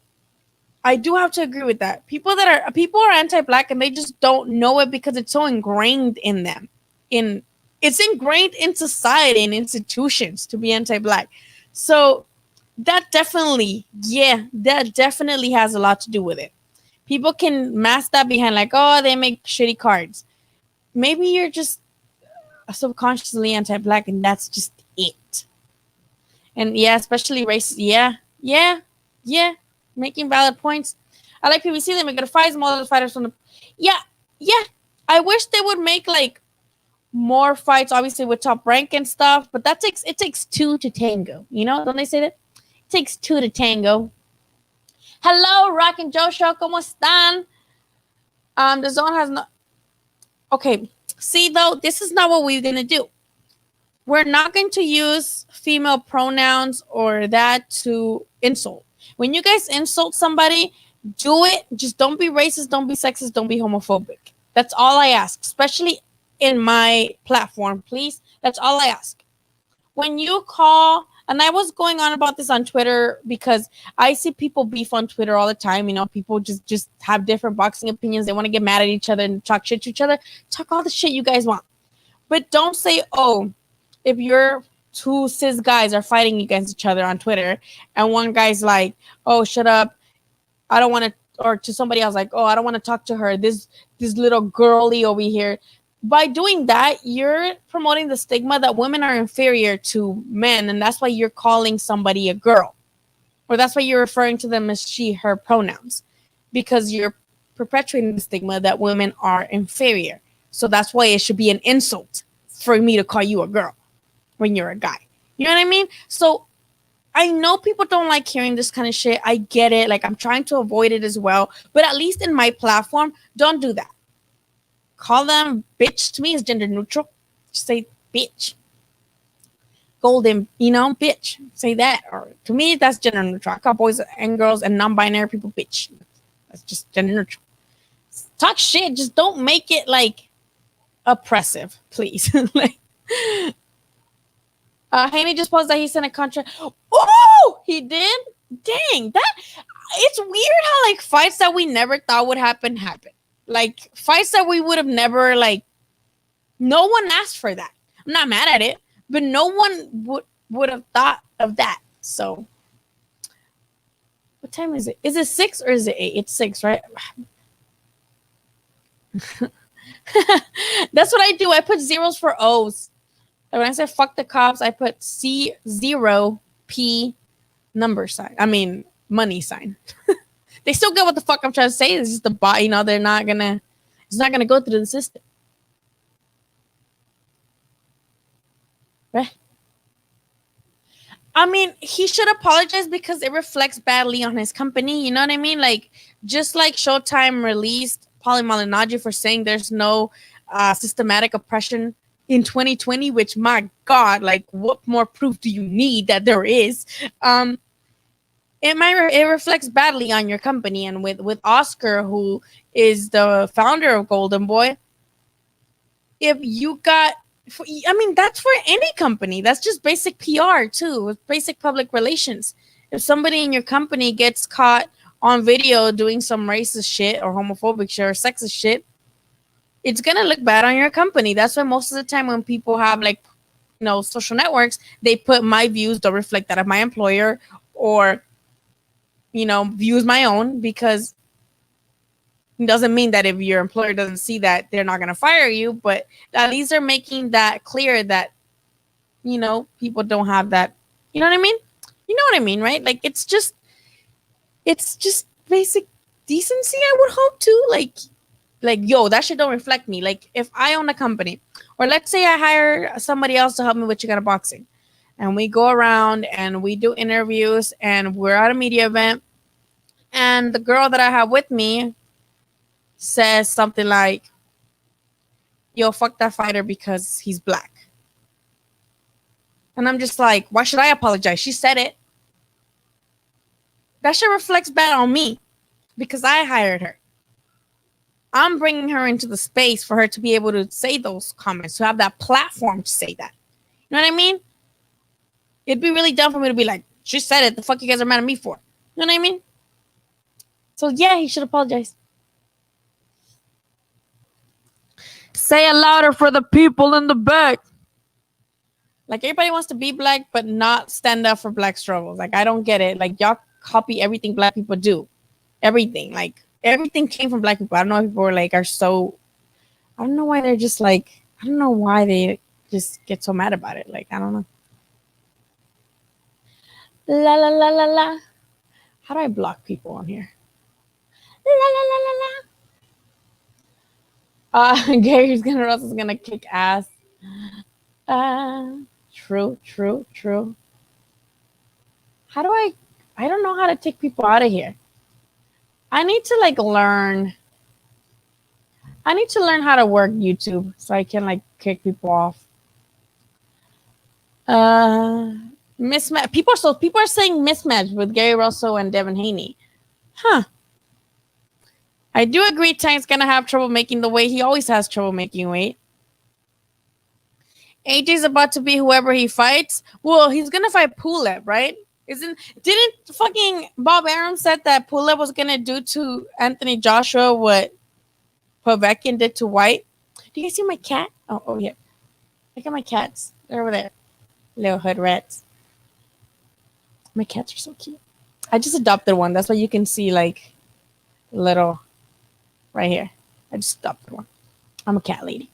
I do have to agree with that. People are anti-black and they just don't know it because it's so ingrained in them. It's ingrained in society and institutions to be anti-black. So that definitely has a lot to do with it. People can mask that behind like, oh, they make shitty cards. Maybe you're just subconsciously anti-black and that's just it. And yeah, especially race. Yeah. Making valid points. I like PBC. They make good fights. More of the fighters from the. Yeah. I wish they would make like more fights, obviously with Top Rank and stuff. But it takes two to tango. You know, don't they say that? It takes two to tango. Hello, Rock and Joe Show. ¿Cómo están? The zone has no. Okay. See though, this is not what we're gonna do. We're not going to use female pronouns or that to insult. When you guys insult somebody, do it. Just don't be racist, don't be sexist, don't be homophobic. That's all I ask, especially in my platform, please. That's all I ask. When you call, and I was going on about this on Twitter because I see people beef on Twitter all the time. You know, people just have different boxing opinions. They want to get mad at each other and talk shit to each other. Talk all the shit you guys want. But don't say, oh, if your two cis guys are fighting against each other on Twitter and one guy's like, oh, shut up, I don't want to, or to somebody else like, oh, I don't want to talk to her, this little girly over here. By doing that, you're promoting the stigma that women are inferior to men, and that's why you're calling somebody a girl, or that's why you're referring to them as she, her pronouns, because you're perpetuating the stigma that women are inferior. So that's why it should be an insult for me to call you a girl when you're a guy. You know what I mean? So I know people don't like hearing this kind of shit. I get it. Like, I'm trying to avoid it as well. But at least in my platform, don't do that. Call them bitch. To me, is gender neutral. Just say bitch. Golden, bitch. Say that. Or to me, that's gender neutral. I call boys and girls and non-binary people bitch. That's just gender neutral. Talk shit. Just don't make it like oppressive, please. Like, Haney just posted that he sent a contract. Oh, he did? Dang, it's weird how like fights that we never thought would happen. Like fights that we would have never no one asked for that. I'm not mad at it, but no one would have thought of that. So what time is it? Is it 6 or is it 8? It's 6, right? That's what I do. I put zeros for O's. And when I say fuck the cops, I put C0P number sign. I mean, money sign. They still get what the fuck I'm trying to say. It's just the bot, they're not gonna, it's not gonna go through the system. Right? I mean, he should apologize because it reflects badly on his company. You know what I mean? Like, just like Showtime released Paulie Malignaggi for saying there's no systematic oppression in 2020, which, my God, like, what more proof do you need that there is? It reflects badly on your company. And with Oscar, who is the founder of Golden Boy, if you got, that's for any company. That's just basic PR too, basic public relations. If somebody in your company gets caught on video doing some racist shit or homophobic shit or sexist shit, it's gonna look bad on your company. That's why most of the time when people have social networks, they put my views don't reflect that of my employer, or views my own, because It doesn't mean that if your employer doesn't see that, they're not going to fire you, but at least they're making that clear that, people don't have that. You know what I mean? You know what I mean, right? Like, it's just basic decency, I would hope too. Like, yo, that shit don't reflect me. Like, if I own a company, or let's say I hire somebody else to help me with Xicana Boxing, and we go around and we do interviews and we're at a media event, and the girl that I have with me says something like, yo, fuck that fighter because he's black. And I'm just like, why should I apologize? She said it. That shit reflects bad on me because I hired her. I'm bringing her into the space for her to be able to say those comments, to have that platform to say that. You know what I mean? It'd be really dumb for me to be like, she said it. The fuck you guys are mad at me for? You know what I mean? So yeah, he should apologize. Say it louder for the people in the back. Like, everybody wants to be black, but not stand up for black struggles. Like, I don't get it. Like, y'all copy everything black people do. Everything. Like, everything came from black people. I don't know if people are so... I don't know why they're just like... I don't know why they just get so mad about it. Like, I don't know. La, la, la, la, la. How do I block people on here? La, la, la, la, la. Gary's gonna kick ass. True. How do I don't know how to take people out of here. I need to learn how to work YouTube so I can kick people off. Mismatch. People are saying mismatch with Gary Russell and Devin Haney. Huh. I do agree Tank's gonna have trouble making the weight. He always has trouble making weight. AJ's about to be whoever he fights. Well, he's gonna fight Pulev, right? Didn't fucking Bob Arum said that Pulev was gonna do to Anthony Joshua what Povetkin did to White? Do you guys see my cat? Oh yeah. Look at my cats. They're over there. Little hood rats. My cats are so cute. I just adopted one. That's why you can see little right here. I just adopted one. I'm a cat lady.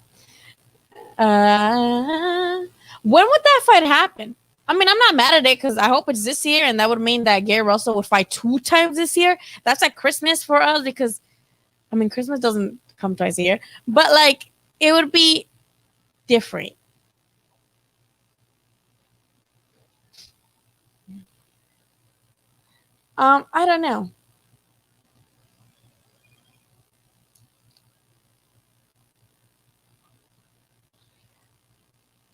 When would that fight happen? I mean, I'm not mad at it because I hope it's this year, and that would mean that Gary Russell would fight 2 times this year. That's like Christmas for us because, I mean, Christmas doesn't come twice a year, but it would be different. I don't know.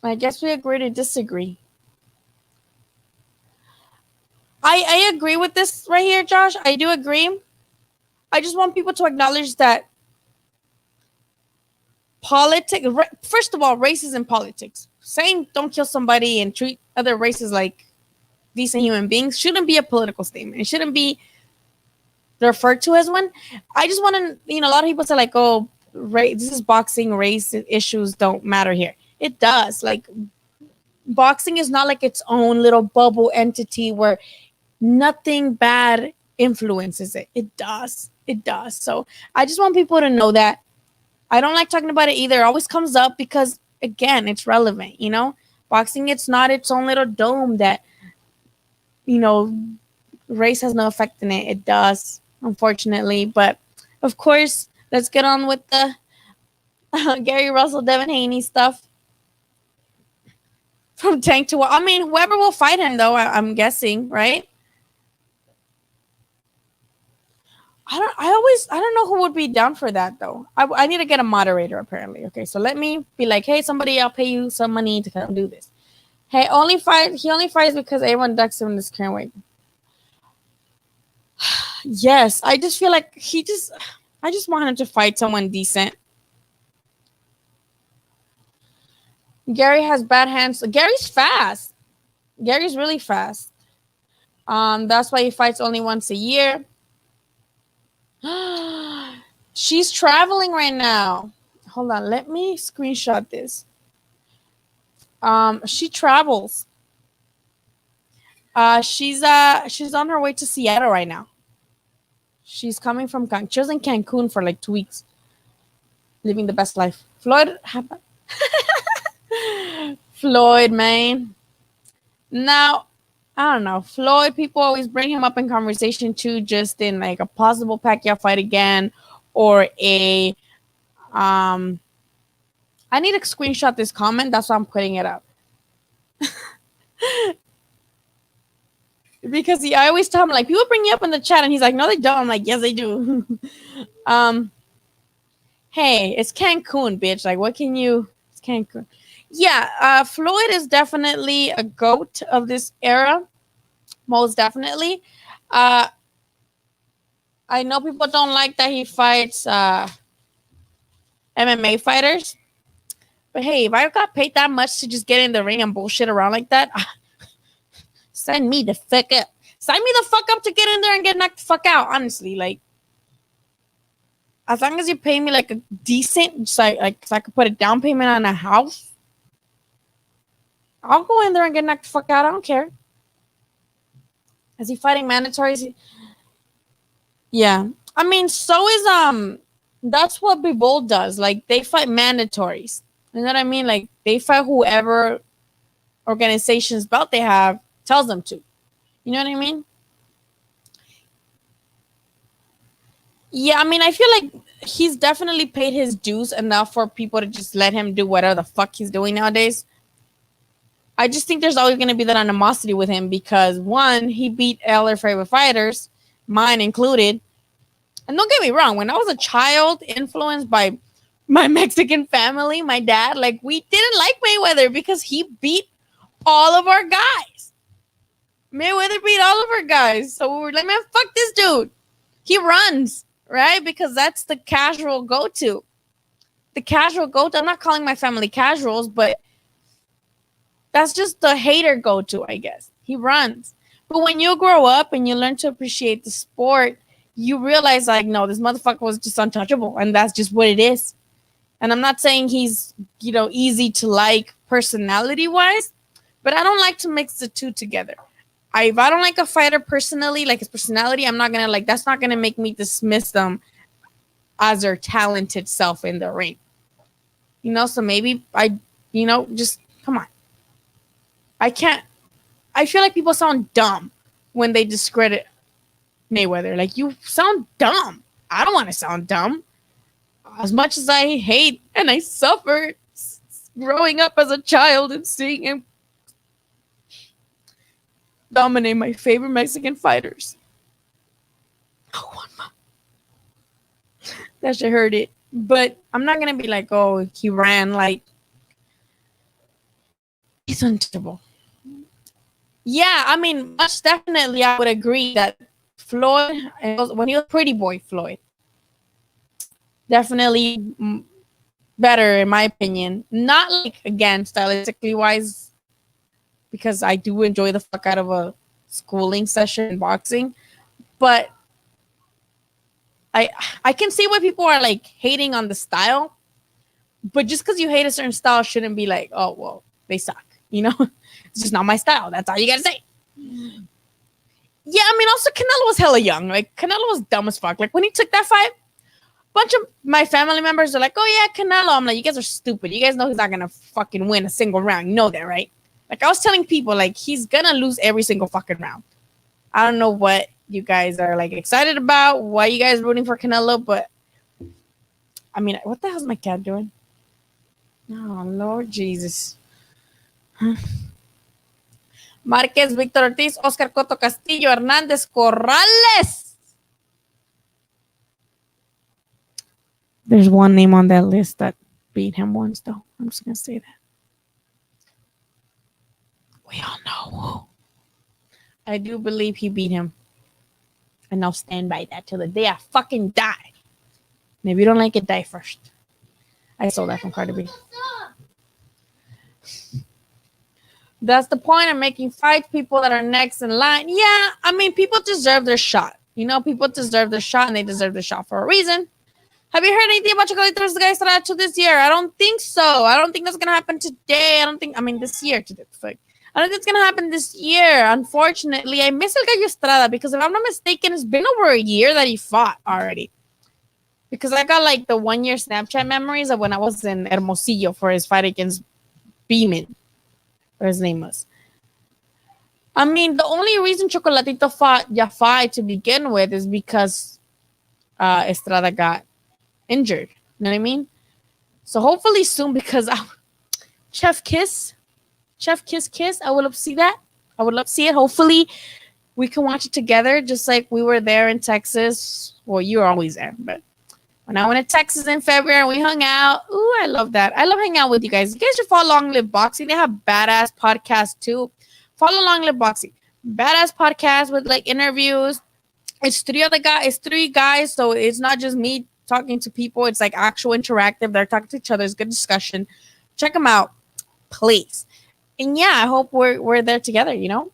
I guess we agree to disagree. I agree with this right here, Josh. I do agree. I just want people to acknowledge that politics, first of all, race is in politics. Saying don't kill somebody and treat other races like decent human beings shouldn't be a political statement. It shouldn't be referred to as one. I just want to, a lot of people say oh, this is boxing, race issues don't matter here. It does. Boxing is not its own little bubble entity where nothing bad influences it. It does. So I just want people to know that. I don't like talking about it either. It always comes up because, again, it's relevant, Boxing, it's not its own little dome that, race has no effect in it. It does, unfortunately. But, of course, let's get on with the Gary Russell, Devin Haney stuff. From Tank to... I mean, whoever will fight him, though, I'm guessing, right? I don't know who would be down for that though. I need to get a moderator apparently. Okay, so let me be hey, somebody, I'll pay you some money to come do this. Hey, he only fights because everyone ducks him in this current weight. Yes, I just feel like I just want him to fight someone decent. Gary has bad hands. Gary's fast. Gary's really fast. That's why he fights only once a year. She's traveling right now. Hold on, let me screenshot this. She travels. She's on her way to Seattle right now. She's coming from she was in Cancun for like 2 weeks, living the best life. Floyd, Floyd, man. Now, I don't know. Floyd, people always bring him up in conversation too, just in like a possible Pacquiao fight again, or a I need to screenshot this comment. That's why I'm putting it up. Because I always tell him, like, people bring you up in the chat, and he's like, no, they don't. I'm like, yes, they do. Hey, it's Cancun, bitch. Like, what can you? It's Cancun. Yeah, Floyd is definitely a GOAT of this era. Most definitely. I know people don't like that he fights MMA fighters. But hey, if I got paid that much to just get in the ring and bullshit around like that, sign me the fuck up. Sign me the fuck up to get in there and get knocked the fuck out. Honestly, like, as long as you pay me like a decent, so I could put a down payment on a house, I'll go in there and get knocked the fuck out. I don't care. Is he fighting mandatories? Yeah, I mean, so is that's what Bivol does. Like, they fight mandatories. You know what I mean? Like, they fight whoever organization's belt they have tells them to. You know what I mean? Yeah, I mean, I feel like he's definitely paid his dues enough for people to just let him do whatever the fuck he's doing nowadays. I just think there's always going to be that animosity with him because, one, he beat all their favorite fighters, mine included. And don't get me wrong, when I was a child influenced by my Mexican family, my dad, like, we didn't like Mayweather because he beat all of our guys. Mayweather beat all of our guys. So we were like, man, fuck this dude. He runs, right? Because that's the casual go-to. The casual go-to. I'm not calling my family casuals, but that's just the hater go-to, I guess. He runs. But when you grow up and you learn to appreciate the sport, you realize, like, no, this motherfucker was just untouchable. And that's just what it is. And I'm not saying he's, easy to like personality-wise, but I don't like to mix the two together. If I don't like a fighter personally, like his personality, I'm not going to, that's not going to make me dismiss them as their talented self in the ring. So maybe just, come on. I feel like people sound dumb when they discredit Mayweather. Like, you sound dumb. I don't want to sound dumb. As much as I hate and I suffered growing up as a child and seeing him dominate my favorite Mexican fighters. Oh, that shit hurt it. But I'm not going to be like, oh, he ran like he's untouchable. Yeah, I mean, much definitely I would agree that Floyd, when he was Pretty Boy Floyd, definitely better in my opinion. Not like, again, stylistically wise, because I do enjoy the fuck out of a schooling session in boxing, but I can see why people are like hating on the style, but just because you hate a certain style shouldn't be like, oh, well, they suck. It's just not my style. That's all you gotta say. Yeah, I mean, also Canelo was hella young. Like, Canelo was dumb as fuck. Like, when he took that fight, a bunch of my family members are like, oh yeah, Canelo. I'm like, you guys are stupid. You guys know he's not gonna fucking win a single round. You know that, right? Like, I was telling people, like, he's gonna lose every single fucking round. I don't know what you guys are like excited about, why you guys rooting for Canelo, but I mean, what the hell's my cat doing? Oh, Lord Jesus. Márquez, Víctor Ortiz, Oscar Cotto Castillo, Hernández, Corrales. There's one name on that list that beat him once, though. I'm just going to say that. We all know who. I do believe he beat him. And I'll stand by that till the day I fucking die. And if you don't like it, die first. I stole that from Cardi B. That's the point of making fights, people that are next in line. Yeah, I mean, people deserve their shot. People deserve their shot, and they deserve their shot for a reason. Have you heard anything about Chocolate Guys to this year? I don't think so. I don't think that's going to happen today. This year. I don't think it's gonna happen this year. Unfortunately, I miss El Gallo Estrada because if I'm not mistaken, it's been over a year that he fought already. Because I got like the 1 year Snapchat memories of when I was in Hermosillo for his fight against Beeman, or his name was. I mean, the only reason Chocolatito fought Jafai to begin with is because Estrada got injured. You know what I mean? So hopefully soon, because Chef Kiss, Kiss. I would love to see that. I would love to see it. Hopefully we can watch it together, just like we were there in Texas. Well, you were always there, but when I went to Texas in February and we hung out, ooh, I love that. I love hanging out with you guys. You guys should follow Long Live Boxing. They have badass podcasts too. Follow Long Live Boxing. Badass podcast with like interviews. It's three guys, so it's not just me talking to people. It's like actual interactive. They're talking to each other. It's good discussion. Check them out, please. And yeah, I hope we're there together, you know?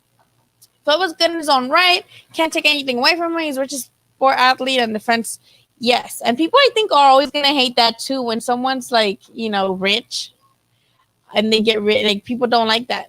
Phil was good in his own right. Can't take anything away from him. He's richest sport athlete and defense. Yes. And people I think are always gonna hate that too when someone's like, you know, rich and they get rich. Like people don't like that.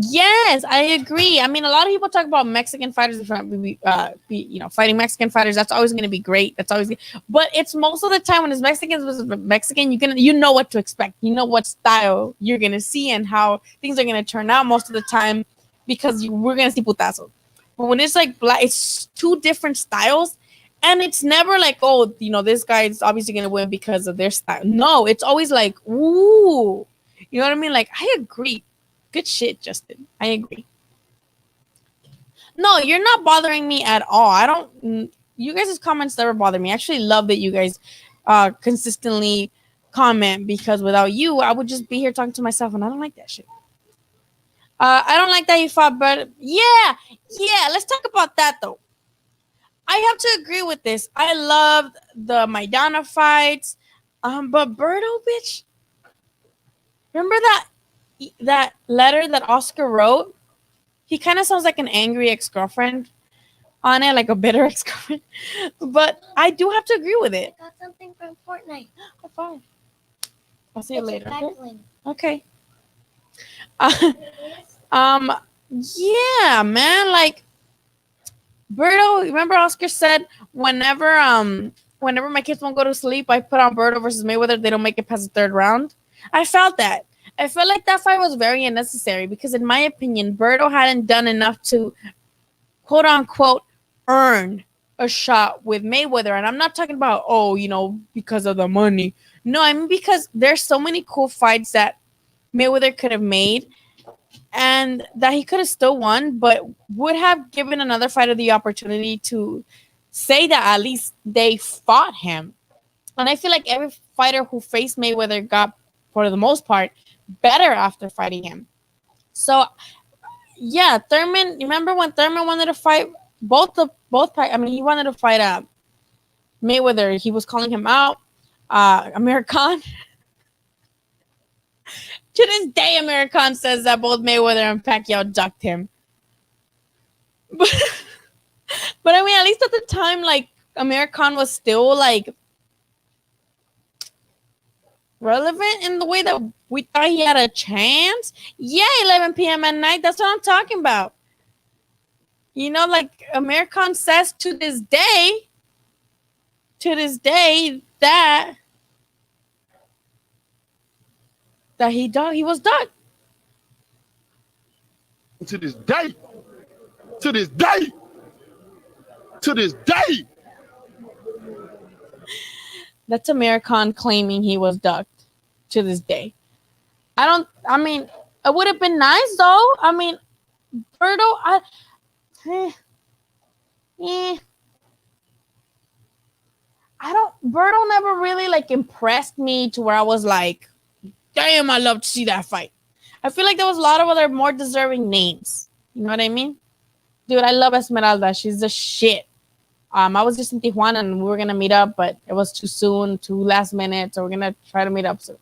Yes, I agree. I mean, a lot of people talk about Mexican fighters, fighting Mexican fighters. That's always going to be great. That's always, but it's most of the time when it's Mexicans versus Mexican, you know what to expect. You know what style you're going to see and how things are going to turn out most of the time because we're going to see putazo. But when it's like black, it's two different styles, and it's never like, oh, you know, this guy is obviously going to win because of their style. No, it's always like, ooh, you know what I mean? Like, I agree. Good shit, Justin. I agree. No, you're not bothering me at all. I don't. You guys' comments never bother me. I actually love that you guys consistently comment because without you, I would just be here talking to myself, and I don't like that shit. I don't like that he fought, but yeah. Let's talk about that though. I have to agree with this. I loved the Maidana fights, but Berto, bitch. Remember that letter that Oscar wrote? He kind of sounds like an angry ex-girlfriend on it, like a bitter ex-girlfriend. But I do have to agree with it. I got something from Fortnite. Oh, fine. I'll see you later. Okay. Yeah, man. Like Berto, remember Oscar said whenever my kids won't go to sleep, I put on Berto versus Mayweather. They don't make it past the third round. I felt that. I felt like that fight was very unnecessary because, in my opinion, Berto hadn't done enough to, quote unquote, earn a shot with Mayweather. And I'm not talking about, oh, you know, because of the money. No, I mean because there's so many cool fights that Mayweather could have made and that he could have still won, but would have given another fighter the opportunity to say that at least they fought him. And I feel like every fighter who faced Mayweather got, for the most part, better after fighting him. So yeah, Thurman, remember when Thurman wanted to fight he wanted to fight Mayweather. He was calling him out. Amir Khan. To this day, Amir Khan says that both Mayweather and Pacquiao ducked him. But I mean, at least at the time, like Amir Khan was still like relevant in the way that we thought he had a chance. Yeah, 11 p.m. at night. That's what I'm talking about. You know, like Amir Khan says to this day that he was done. To this day. That's Amir Khan claiming he was ducked to this day. I mean, it would have been nice though. I mean, Berto, Berto never really like impressed me to where I was like, damn, I love to see that fight. I feel like there was a lot of other more deserving names. You know what I mean? Dude, I love Esmeralda. She's the shit. I was just in Tijuana and we were gonna meet up, but it was too soon, too last minute, so we're gonna try to meet up soon.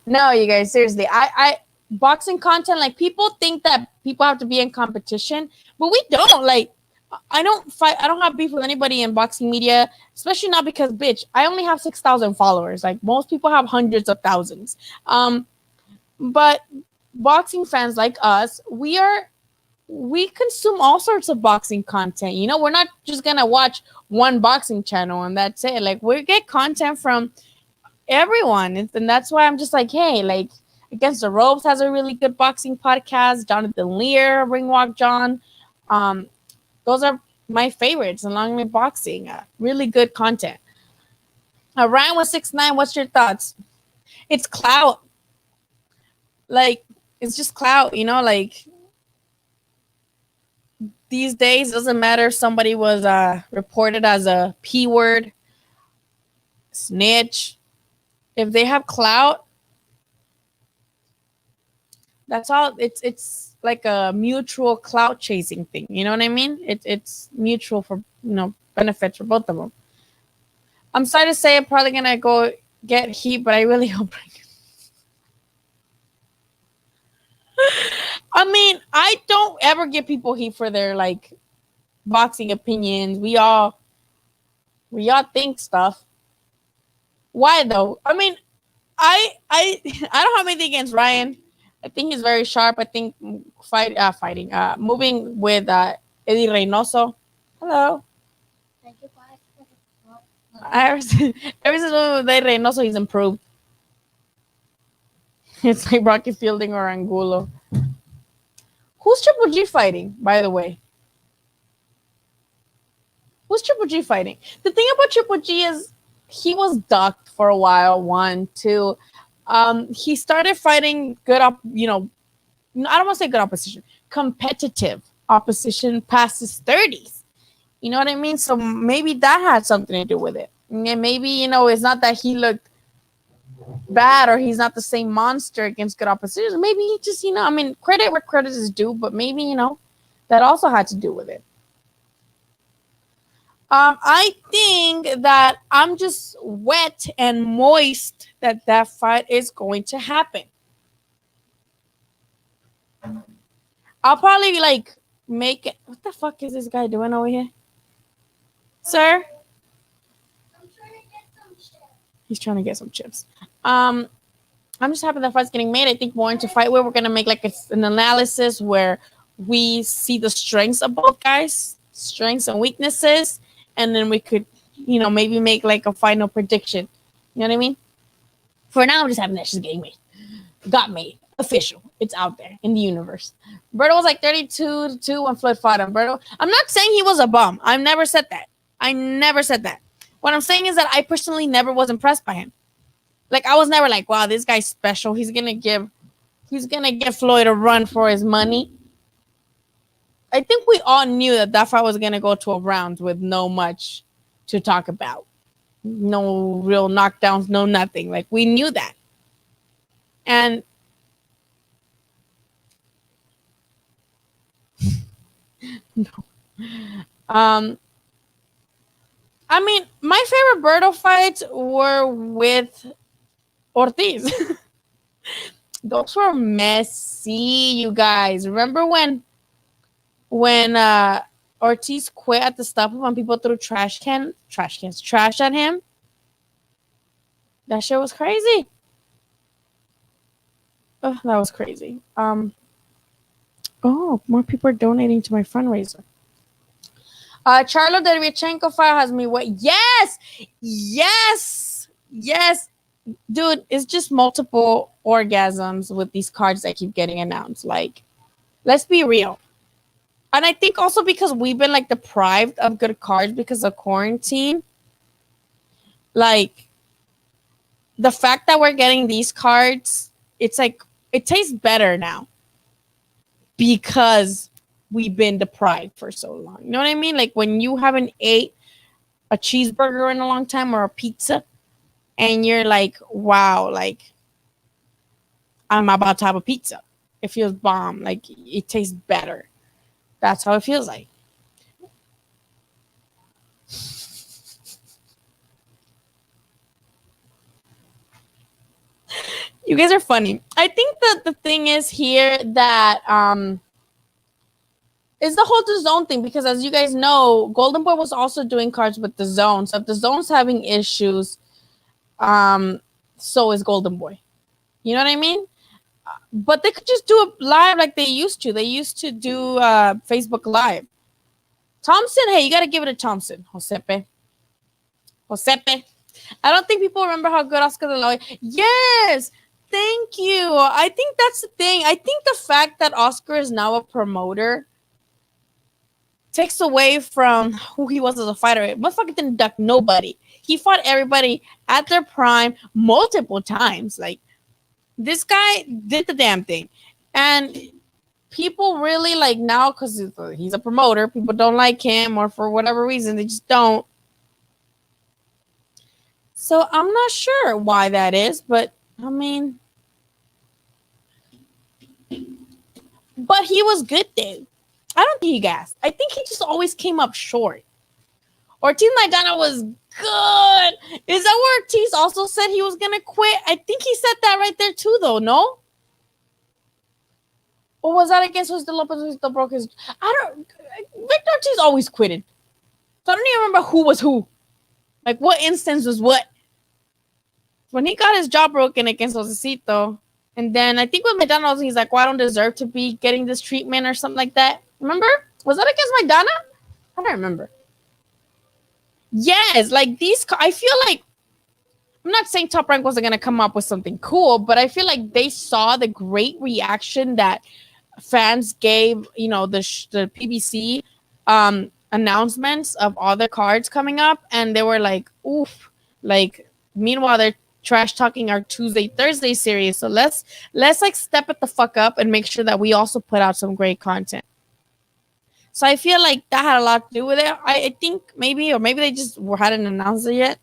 No, you guys, seriously. I boxing content, like people think that people have to be in competition, but we don't. Like I don't fight. I don't have beef with anybody in boxing media, especially not because, bitch, I only have 6,000 followers. Like most people have hundreds of thousands. But boxing fans like us, we consume all sorts of boxing content. You know, we're not just gonna watch one boxing channel and that's it. Like we get content from everyone, and that's why I'm just like, hey, like Against the Ropes has a really good boxing podcast. Jonathan Lear, Ringwalk John, um, those are my favorites along with boxing. Really good content. Ryan was 6'9". What's your thoughts? It's clout. Like it's just clout. You know, like these days it doesn't matter if somebody was reported as a p word, snitch. If they have clout, that's all. It's like a mutual clout chasing thing. You know what I mean? It's mutual for benefits for both of them. I'm sorry to say, I'm probably gonna go get heat, but I really hope. I mean, I don't ever give people heat for their like boxing opinions. We all think stuff. Why though? I mean, I don't have anything against Ryan. I think he's very sharp. I think moving with Eddie Reynoso. Hello. Thank you, guys. Ever since moving with Eddie Reynoso, he's improved. It's like Rocky Fielding or Angulo. Who's Triple G fighting, by the way? Who's Triple G fighting? The thing about Triple G is he was ducked for a while. One, two. He started fighting good up. I don't want to say good opposition, competitive opposition past his 30s. You know what I mean? So maybe that had something to do with it. And maybe it's not that he looked bad or he's not the same monster against good opposition. Maybe he just I mean, credit where credit is due, but maybe that also had to do with it. I think that I'm just wet and moist that fight is going to happen. I'll probably like make it. What the fuck is this guy doing over here, sir? I'm trying to get some chips. He's trying to get some chips. I'm just happy that fight's getting made. I think more into fight where we're gonna make like an analysis where we see the strengths of both guys, strengths and weaknesses, and then we could, maybe make like a final prediction. You know what I mean? For now, I'm just happy that she's getting made. Got made. Official. It's out there in the universe. Berto was like 32-2 when Floyd fought him. Berto, I'm not saying he was a bum. I've never said that. I never said that. What I'm saying is that I personally never was impressed by him. Like I was never like, wow, this guy's special. He's gonna give Floyd a run for his money. I think we all knew that fight was gonna go to a round with no much to talk about. No real knockdowns, no nothing. Like we knew that. And no. I mean, my favorite Berto fights were with Ortiz. Those were messy, you guys. Remember when Ortiz quit at the stop when people threw trash at him? That shit was crazy. Oh, that was crazy. Oh, more people are donating to my fundraiser. Charlo Derevchenko file has me wait. Yes. Dude, it's just multiple orgasms with these cards that keep getting announced. Like, let's be real. And I think also because we've been like deprived of good cards because of quarantine. Like, the fact that we're getting these cards, it's like, it tastes better now because we've been deprived for so long. You know what I mean? Like when you haven't ate a cheeseburger in a long time or a pizza and you're like, wow, like I'm about to have a pizza. It feels bomb. Like it tastes better. That's how it feels like. You guys are funny. I think that the thing is here that It's the whole DAZN thing because, as you guys know, Golden Boy was also doing cards with DAZN. So if DAZN's having issues, um, so is Golden Boy. You know what I mean? But they could just do it live like they used to. They used to do Facebook Live. Thompson, hey, you got to give it to Thompson, Josepe. Josepe. I don't think people remember how good Oscar De La Hoya. Yes, thank you. I think that's the thing. I think the fact that Oscar is now a promoter takes away from who he was as a fighter. Motherfucker didn't duck nobody. He fought everybody at their prime multiple times. Like, this guy did the damn thing. And people really, like, now, because he's a promoter, people don't like him, or for whatever reason, they just don't. So I'm not sure why that is, but I mean, but he was good, dude. I don't think he gassed. I think he just always came up short. Ortiz Maidana was good. Is that where Ortiz also said he was gonna quit? I think he said that right there too, though. No, or was that against Jose Lopez who still broke his? I don't. Victor Ortiz always quitted, so I don't even remember who was who. Like, what instance was what? When he got his jaw broken against Josecito, and then I think with McDonald's, he's like, well, I don't deserve to be getting this treatment or something like that. Remember? Was that against Maidana? I don't remember. Yes, like these, I feel like, I'm not saying Top Rank wasn't going to come up with something cool, but I feel like they saw the great reaction that fans gave, you know, the PBC announcements of all the cards coming up, and they were like, oof. Like, meanwhile, they're trash talking our Tuesday, Thursday series. So let's like step it the fuck up and make sure that we also put out some great content. So I feel like that had a lot to do with it. I think maybe, or maybe they just hadn't announced it yet.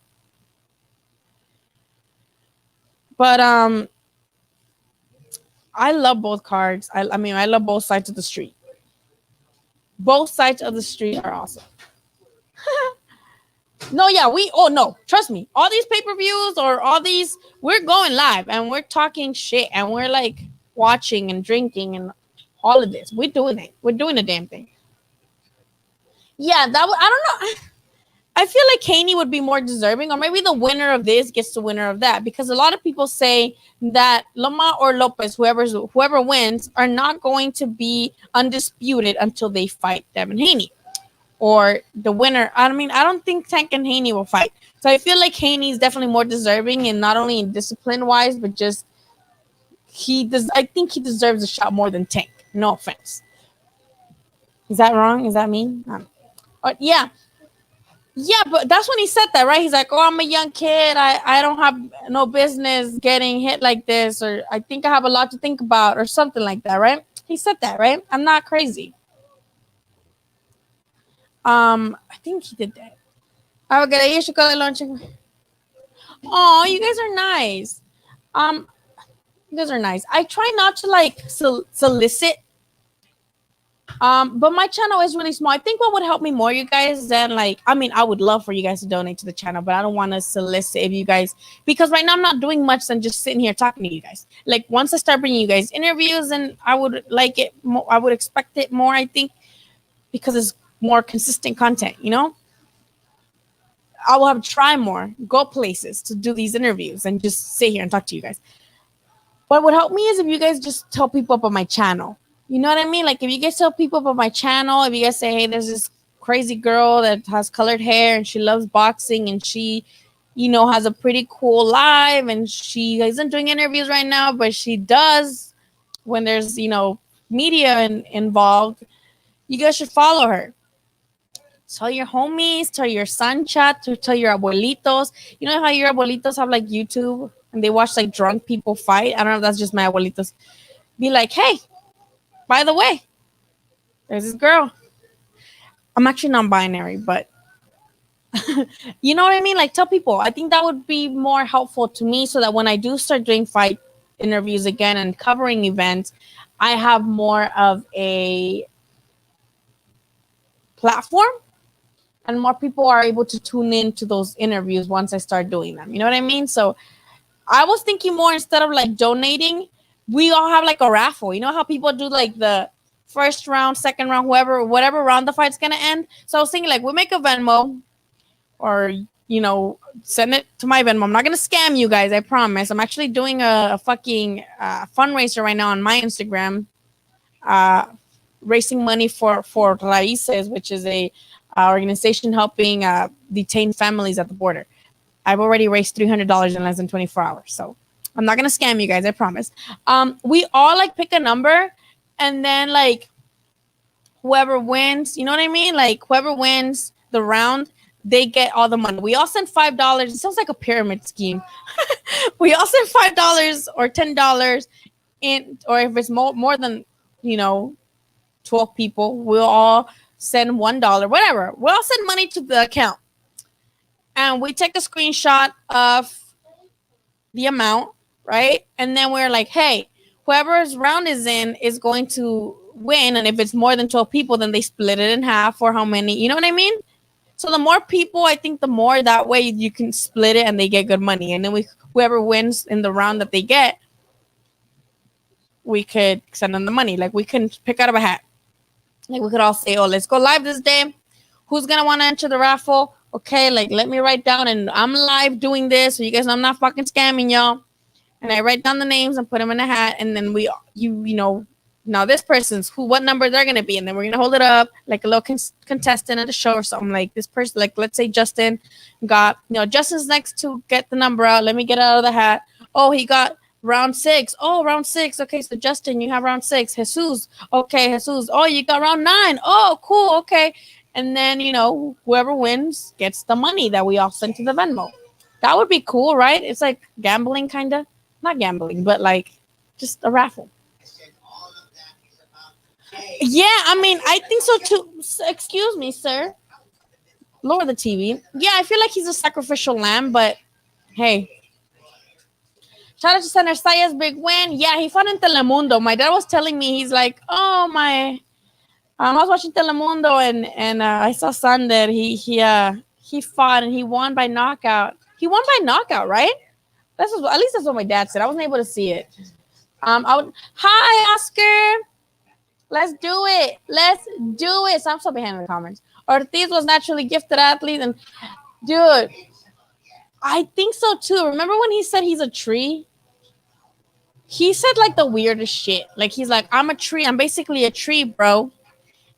But I love both cards. I mean, I love both sides of the street. Both sides of the street are awesome. No, yeah, no, trust me. All these pay-per-views or all these, we're going live and we're talking shit and we're like watching and drinking and all of this. We're doing it. We're doing the damn thing. Yeah, I don't know. I feel like Haney would be more deserving, or maybe the winner of this gets the winner of that, because a lot of people say that Loma or Lopez, whoever wins, are not going to be undisputed until they fight Devin Haney. Or the winner. I mean, I don't think Tank and Haney will fight. So I feel like Haney is definitely more deserving, and not only in discipline wise, but just I think he deserves a shot more than Tank. No offense. Is that wrong? Is that mean? Yeah. Yeah, but that's when he said that, right? He's like, oh, I'm a young kid. I don't have no business getting hit like this, or I think I have a lot to think about, or something like that, right? He said that, right? I'm not crazy. I think he did that. I will get a chocolate launching. Oh, you guys are nice. You guys are nice. I try not to like solicit. But my channel is really small. I think what would help me more, you guys, than like, I mean, I would love for you guys to donate to the channel, but I don't want to solicit if you guys, because right now I'm not doing much than just sitting here talking to you guys. Like, once I start bringing you guys interviews, and I would like it more, I would expect it more, I think, because it's more consistent content, you know? I will have to try more, go places to do these interviews and just sit here and talk to you guys. What would help me is if you guys just tell people about my channel. You know what I mean? Like, if you guys tell people about my channel, if you guys say, hey, there's this crazy girl that has colored hair and she loves boxing and she, you know, has a pretty cool live and she isn't doing interviews right now, but she does when there's, you know, media involved, you guys should follow her. Tell your homies, tell your sancha, tell your abuelitos. You know how your abuelitos have like YouTube and they watch like drunk people fight? I don't know if that's just my abuelitos. Be like, hey, by the way, there's this girl. I'm actually non-binary, but you know what I mean? Like, tell people. I think that would be more helpful to me, so that when I do start doing fight interviews again and covering events, I have more of a platform and more people are able to tune in to those interviews once I start doing them. You know what I mean? So I was thinking more, instead of like donating, we all have like a raffle. You know how people do like the first round, second round, whatever round the fight's gonna end. So I was thinking, like, we make a Venmo, or send it to my Venmo. I'm not gonna scam you guys, I promise. I'm actually doing a fucking fundraiser right now on my Instagram, uh, raising money for Raices, which is a organization helping detained families at the border. I've already raised $300 in less than 24 hours, so I'm not gonna scam you guys, I promise. We all like pick a number, and then like whoever wins, you know what I mean? Like whoever wins the round, they get all the money. We all send $5. It sounds like a pyramid scheme. We all send $5 or $10 in, or if it's more than you know 12 people, we'll all send $1, whatever. We'll all send money to the account, and we take a screenshot of the amount, right? And then we're like, hey, whoever's round is in is going to win. And if it's more than 12 people, then they split it in half, or how many, you know what I mean? So the more people, I think the more that way you can split it and they get good money. And then whoever wins in the round that they get, we could send them the money. Like we can pick out of a hat. Like we could all say, oh, let's go live this day. Who's going to want to enter the raffle? Okay, like let me write down, and I'm live doing this, so you guys know I'm not fucking scamming y'all. And I write down the names and put them in a hat, and then now this person's what number they're gonna be, and then we're gonna hold it up like a little contestant at a show or something. Like this person, like let's say Justin got, Justin's next to get the number out. Let me get it out of the hat. Oh, he got round 6. Oh, round 6. Okay, so Justin, you have round 6. Jesus, okay, Jesus. Oh, you got round 9. Oh, cool. Okay, and then whoever wins gets the money that we all send to the Venmo. That would be cool, right? It's like gambling, kind of. Not gambling, but like just a raffle. Yeah, I mean, I think so too. Excuse me, sir. Lower the TV. Yeah, I feel like he's a sacrificial lamb, but hey. Shout out to Senator Saya's big win. Yeah, he fought in Telemundo. My dad was telling me, he's like, oh, my. I was watching Telemundo, and I saw Sander. He fought, and he won by knockout. He won by knockout, right? At least that's what my dad said. I wasn't able to see it. Hi, Oscar. Let's do it. Let's do it. So I'm so behind in the comments. Ortiz was naturally gifted athlete, and dude, I think so too. Remember when he said he's a tree? He said like the weirdest shit. Like he's like, I'm a tree. I'm basically a tree, bro.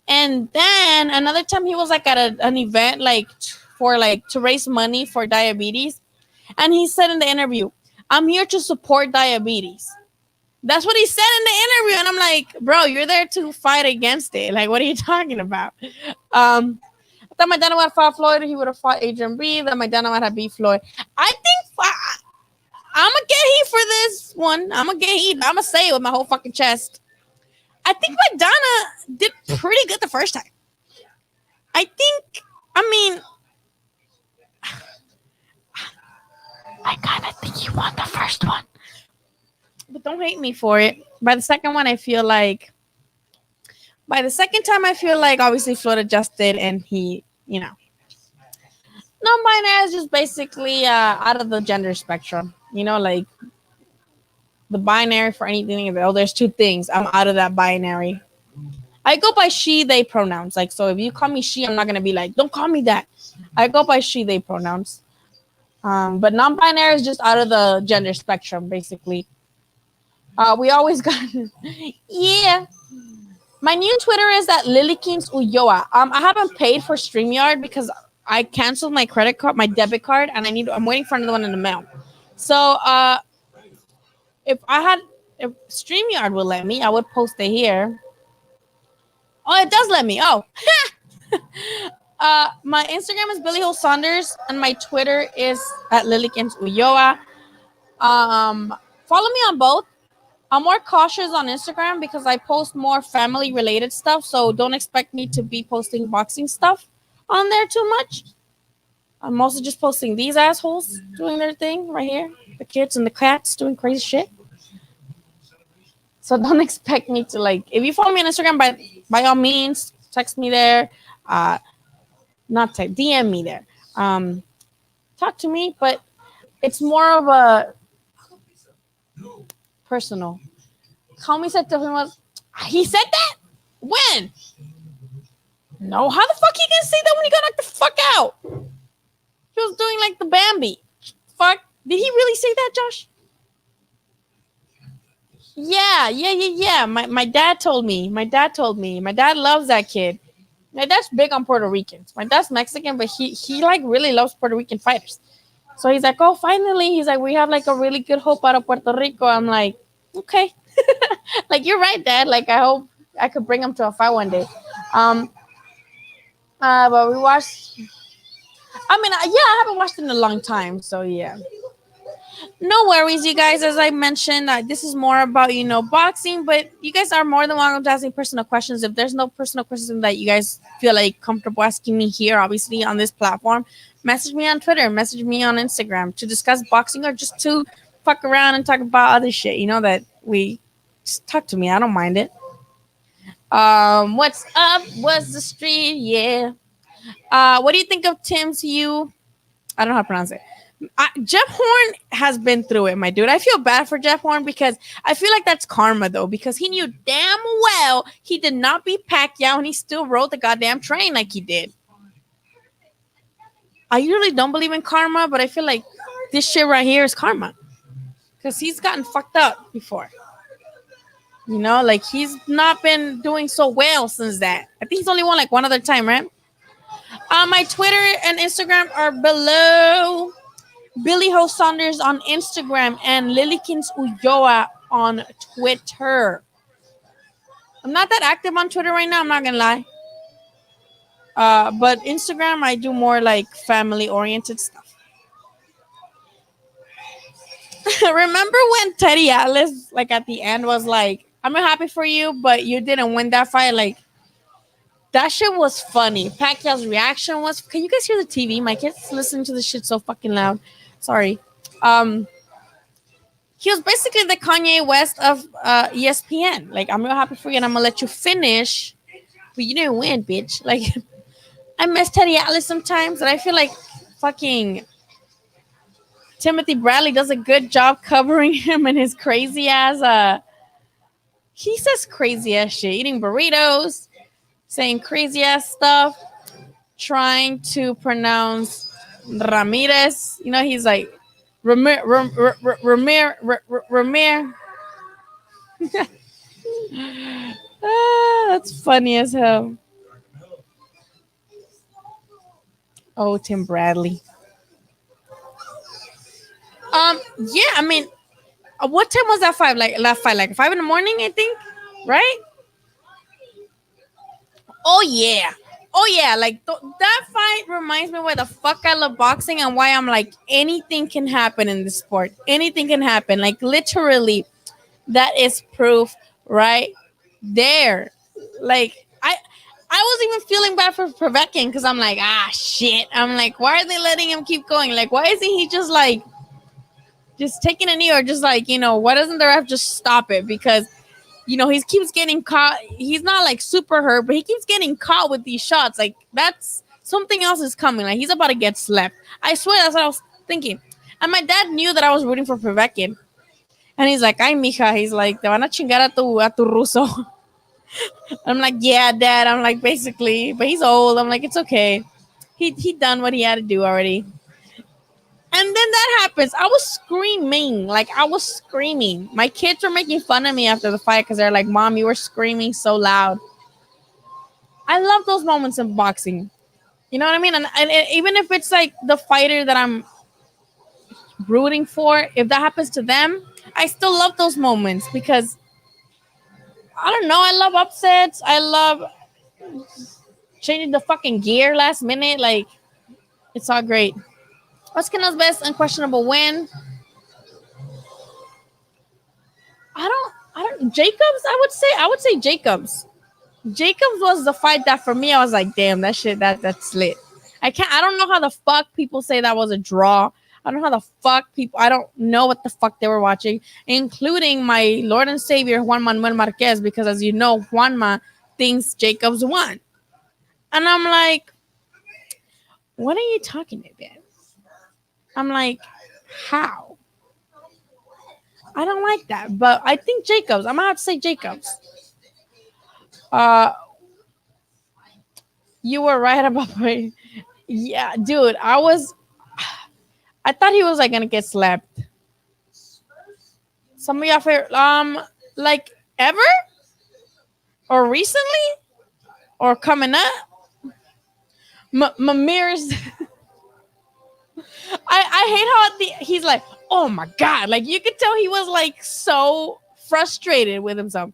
And then another time he was like at an event like to raise money for diabetes. And he said in the interview, I'm here to support diabetes. That's what he said in the interview. And I'm like, bro, you're there to fight against it. Like, what are you talking about? I thought my dad would have fought Floyd. He would have fought Adrian B. That my dad would have beat Floyd. I think I'm going to get heat for this one. I'm going to get heat. I'm going to say it with my whole fucking chest. I think Maidana did pretty good the first time. I kind of think he won the first one. But don't hate me for it. By the second time, I feel like obviously Floyd adjusted, and he, non-binary is just basically out of the gender spectrum. Like the binary for anything. There's 2 things. I'm out of that binary. I go by she, they pronouns. Like, so if you call me she, I'm not going to be like, don't call me that. I go by she, they pronouns. But non-binary is just out of the gender spectrum, basically. We always got, yeah. My new Twitter is at Lilykins Ulloa. I haven't paid for StreamYard because I canceled my credit card, my debit card, and I'm waiting for another one in the mail. So, if StreamYard will let me, I would post it here. Oh, it does let me. Oh. My Instagram is Billy Hill Saunders, and my Twitter is at Lilykins Ulloa. Follow me on both. I'm more cautious on Instagram because I post more family related stuff. So don't expect me to be posting boxing stuff on there too much. I'm mostly just posting these assholes doing their thing right here. The kids and the cats doing crazy shit. So don't expect me to if you follow me on Instagram, by all means, text me there. Not text, DM me there. Talk to me, but it's more of a personal. Comey said to him he said that? win. No, how the fuck he gonna say that when he got knocked the fuck out? He was doing like the Bambi. Fuck. Did he really say that, Josh? Yeah. My dad told me. My dad loves that kid. My dad's big on Puerto Ricans. My dad's Mexican, but he like really loves Puerto Rican fighters. So he's like, oh, finally. He's like, we have like a really good hope out of Puerto Rico. I'm like, okay. Like, you're right, Dad. Like, I hope I could bring him to a fight one day. Um, but we watched. I mean, yeah, I haven't watched in a long time. So yeah. No worries, you guys. As I mentioned, this is more about, boxing, but you guys are more than welcome to ask me personal questions. If there's no personal questions that you guys feel like comfortable asking me here, obviously on this platform, message me on Twitter, message me on Instagram to discuss boxing or just to fuck around and talk about other shit. That we just talk to me. I don't mind it. What's up? What's the street? Yeah. What do you think of Tim's Hugh? I don't know how to pronounce it. Jeff Horn has been through it, my dude. I feel bad for Jeff Horn because I feel like that's karma, though, because he knew damn well he did not beat Pacquiao and he still rode the goddamn train like he did. I usually don't believe in karma, but I feel like this shit right here is karma because he's gotten fucked up before. Like he's not been doing so well since that. I think he's only won like one other time, right? My Twitter and Instagram are below. Billy Ho Saunders on Instagram and Lilykins Ulloa on Twitter. I'm not that active on Twitter right now, I'm not gonna lie. But Instagram, I do more like family oriented stuff. Remember when Teddy Atlas, like at the end, was like, I'm happy for you, but you didn't win that fight? Like, that shit was funny. Pacquiao's reaction was. Can you guys hear the TV? My kids listening to this shit so fucking loud. Sorry. He was basically the Kanye West of ESPN. Like, I'm real happy for you, and I'm gonna let you finish, but you didn't win, bitch. Like, I miss Teddy Atlas sometimes, and I feel like fucking Timothy Bradley does a good job covering him and his crazy ass. He says crazy ass shit, eating burritos, saying crazy ass stuff, trying to pronounce Ramirez. He's like Ramir. That's funny as hell. Oh, Tim Bradley. Yeah, I mean, what time was that fight? Like last fight, like 5 in the morning, I think, right? Oh yeah, like that fight reminds me why the fuck I love boxing and why I'm like anything can happen in this sport. Anything can happen. Like literally, that is proof right there. Like I was even feeling bad for Povetkin because I'm like, shit. I'm like, why are they letting him keep going? Like, why isn't he just taking a knee or just like, why doesn't the ref just stop it? Because he keeps getting caught. He's not like super hurt, but he keeps getting caught with these shots. Like, that's something else is coming. Like, he's about to get slapped. I swear that's what I was thinking. And my dad knew that I was rooting for Povetkin. And he's like, ay, mija. He's like, te van a chingar a tu ruso. I'm like, yeah, Dad. I'm like, basically. But he's old. I'm like, it's okay. He done what he had to do already. And then that happens. I was screaming. Like, I was screaming. My kids were making fun of me after the fight because they're like, Mom, you were screaming so loud. I love those moments in boxing. You know what I mean? And even if it's like the fighter that I'm rooting for, if that happens to them, I still love those moments because, I don't know, I love upsets. I love changing the fucking gear last minute. Like, it's all great. What's Canelo's best unquestionable win? I don't Jacobs, I would say Jacobs. Jacobs was the fight that for me I was like, damn, that shit that's lit. I don't know how the fuck people say that was a draw. I don't know how the fuck I don't know what the fuck they were watching, including my Lord and Savior Juan Manuel Marquez, because as you know, Juanma thinks Jacobs won. And I'm like, what are you talking about? I'm like, how? I don't like that, but I think Jacobs. I'm gonna have to say Jacobs. You were right about my. Yeah, dude. I thought he was like gonna get slapped. Some of your favorite, like ever or recently or coming up. Mirrors. I hate how he's like, oh my god, like you could tell he was like so frustrated with himself.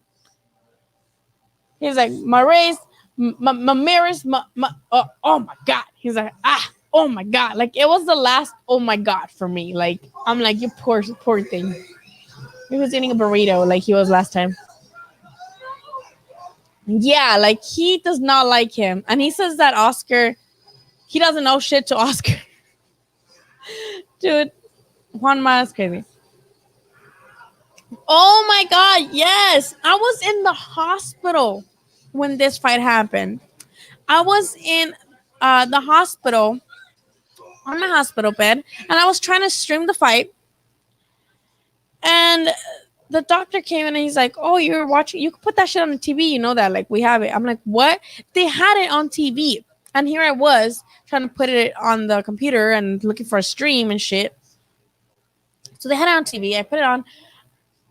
He's like, my race, my mirrors, oh my god. He's like, oh my god, like it was the last oh my god for me. Like I'm like, you poor thing. He was eating a burrito like he was last time. Yeah, like he does not like him, and he says that Oscar, he doesn't know shit to Oscar. Dude, Juan is crazy. Oh my god, yes. I was in the hospital when this fight happened. I was in the hospital on my hospital bed, and I was trying to stream the fight. And the doctor came in and he's like, "Oh, you're watching. You can put that shit on the TV. You know that? Like we have it." I'm like, "What?" They had it on TV, and here I was trying to put it on the computer and looking for a stream and shit. So they had it on TV. I put it on.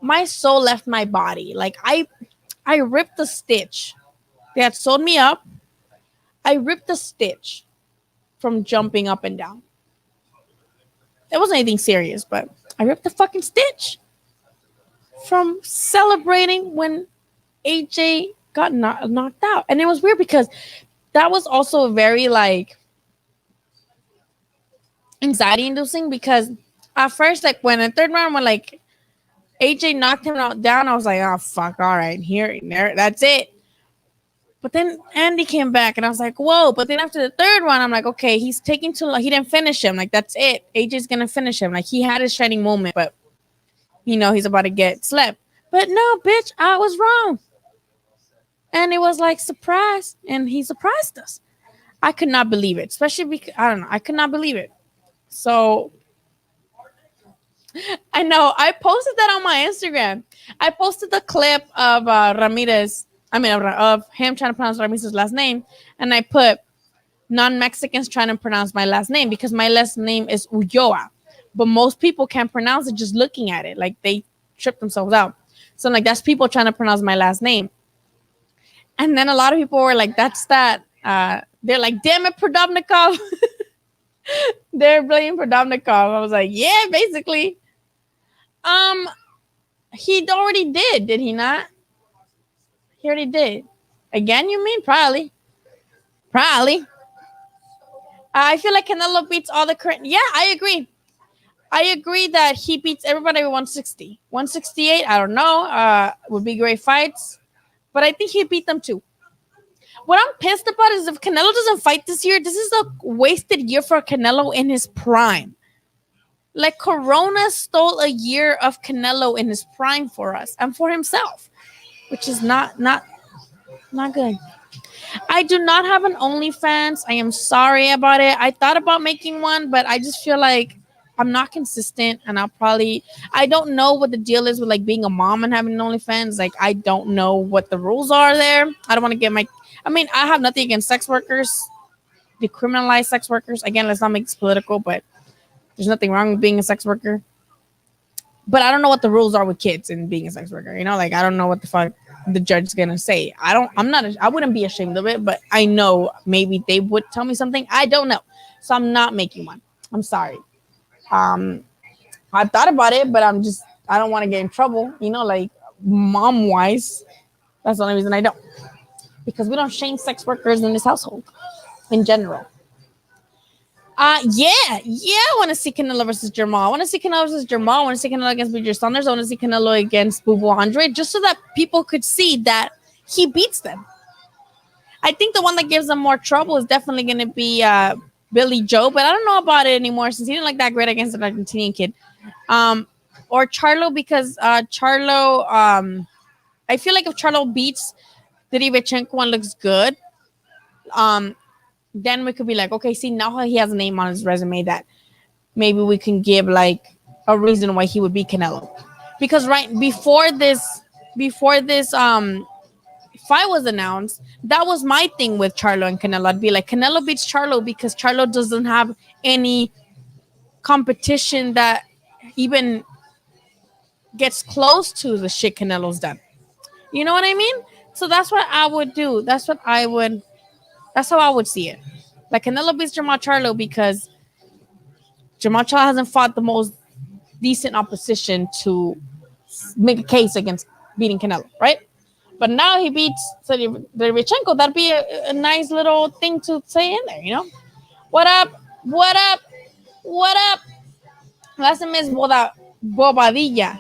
My soul left my body. Like I ripped the stitch. They had sewed me up. I ripped the stitch from jumping up and down. It wasn't anything serious, but I ripped the fucking stitch from celebrating when AJ got knocked out. And it was weird because that was also very like anxiety inducing, because at first, like when the third round when like AJ knocked him down, I was like, oh fuck, all right, there, that's it. But then Andy came back and I was like, whoa. But then after the third one, I'm like, okay, he's taking too long. He didn't finish him. Like, that's it. AJ's going to finish him. Like, he had his shining moment, but, he's about to get slept. But no, bitch, I was wrong. And it was like, surprise. And he surprised us. I could not believe it. Especially because, I don't know. I could not believe it. So, I know. I posted that on my Instagram. I posted the clip of Ramirez. Of him trying to pronounce Ramirez's last name. And I put non-Mexicans trying to pronounce my last name because my last name is Ulloa. But most people can't pronounce it just looking at it. Like they trip themselves out. So I'm like, that's people trying to pronounce my last name. And then a lot of people were like, that's that. They're like, damn it, Prodovnikov. They're blaming Prodovnikov. I was like, yeah, basically. He already did he not? He already did. Again, you mean? Probably. I feel like Canelo beats all the current. Yeah, I agree. I agree that he beats everybody at 160. 168, I don't know. Would be great fights. But I think he beat them too. What I'm pissed about is if Canelo doesn't fight this year, this is a wasted year for Canelo in his prime. Like Corona stole a year of Canelo in his prime for us and for himself, which is not good. I do not have an OnlyFans. I am sorry about it. I thought about making one, but I just feel like I'm not consistent, and I don't know what the deal is with like being a mom and having an OnlyFans. Like I don't know what the rules are there. I don't want to get I have nothing against sex workers. Decriminalize sex workers. Again, let's not make this political, but there's nothing wrong with being a sex worker. But I don't know what the rules are with kids and being a sex worker. Like I don't know what the fuck the judge is gonna say. I wouldn't be ashamed of it, but I know maybe they would tell me something. I don't know. So I'm not making one. I'm sorry. I thought about it, but I don't want to get in trouble, like mom wise. That's the only reason I don't. Because we don't shame sex workers in this household in general. I want to see Canelo versus Jermall. I want to see Canelo versus Jermall. I want to see Canelo against BJ Saunders. I want to see Canelo against Bubu Andre, just so that people could see that he beats them. I think the one that gives them more trouble is definitely going to be Billy Joe, but I don't know about it anymore since he didn't like that great against an Argentinian kid. Or Charlo, because Charlo, I feel like if Charlo beats the Derevyanchenko one looks good, then we could be like, okay, see, now he has a name on his resume that maybe we can give like a reason why he would beat Canelo. Because right before this fight was announced, that was my thing with Charlo and Canelo. I'd be like, Canelo beats Charlo because Charlo doesn't have any competition that even gets close to the shit Canelo's done. You know what I mean? So that's what I would do. That's how I would see it. Like Canelo beats Jamal Charlo because Jamal Charlo hasn't fought the most decent opposition to make a case against beating Canelo, right? But now he beats Derevchenko. That'd be a nice little thing to say in there, you know? What up? What up? What up? Last name is Bobadilla.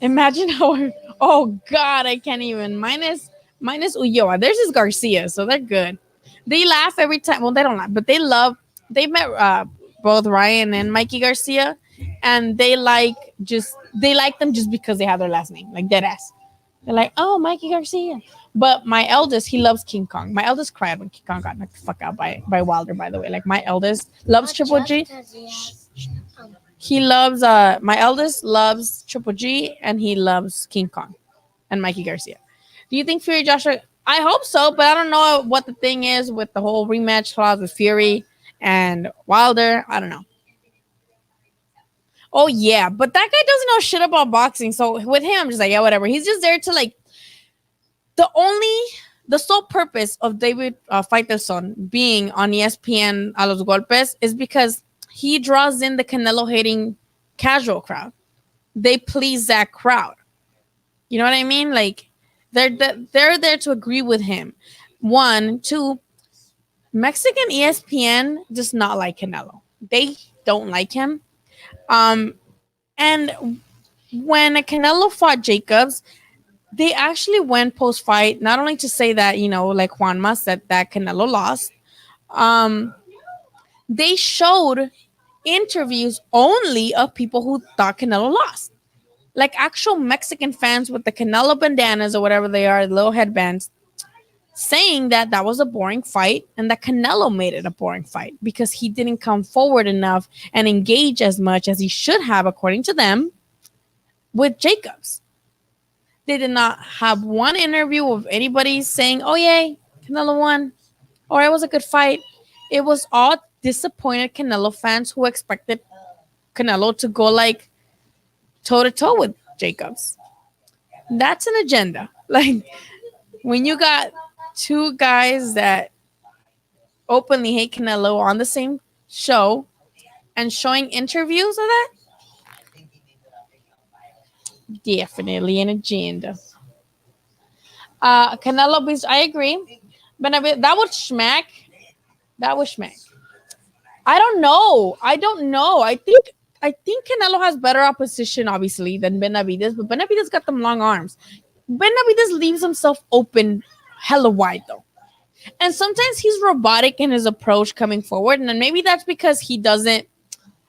Imagine how. Oh God, I can't even. Minus Ulloa. Theirs is Garcia, so they're good. They laugh every time. Well, they don't laugh, but they love. They met both Ryan and Mikey Garcia, and they like them just because they have their last name, like dead ass. They're like, oh, Mikey Garcia. But my eldest, he loves King Kong. My eldest cried when King Kong got knocked the fuck out by Wilder. By the way, like my eldest loves Triple G. He loves my eldest loves Triple G and he loves King Kong and Mikey Garcia. Do you think Fury Joshua? I hope so, but I don't know what the thing is with the whole rematch clause with Fury and Wilder. I don't know. Oh yeah, but that guy doesn't know shit about boxing. So with him, I'm just like, yeah, whatever. He's just there to like the sole purpose of David Faitelson being on ESPN a los golpes is because he draws in the Canelo hating casual crowd. They please that crowd. You know what I mean? Like they're there to agree with him. One, two. Mexican ESPN does not like Canelo. They don't like him. And when Canelo fought Jacobs, they actually went post fight not only to say that like Juanma said that Canelo lost. They showed interviews only of people who thought Canelo lost. Like actual Mexican fans with the Canelo bandanas or whatever they are, little headbands, saying that that was a boring fight and that Canelo made it a boring fight because he didn't come forward enough and engage as much as he should have, according to them, with Jacobs. They did not have one interview of anybody saying, oh, yay, Canelo won, or it was a good fight. It was all disappointed Canelo fans who expected Canelo to go like toe-to-toe with Jacobs. That's an agenda. Like, when you got two guys that openly hate Canelo on the same show and showing interviews of that, definitely an agenda. Canelo beats, I agree. But that would smack. That would smack. I don't know. I think Canelo has better opposition, obviously, than Benavidez, but Benavidez got them long arms. Benavidez leaves himself open hella wide, though. And sometimes he's robotic in his approach coming forward. And then maybe that's because he doesn't,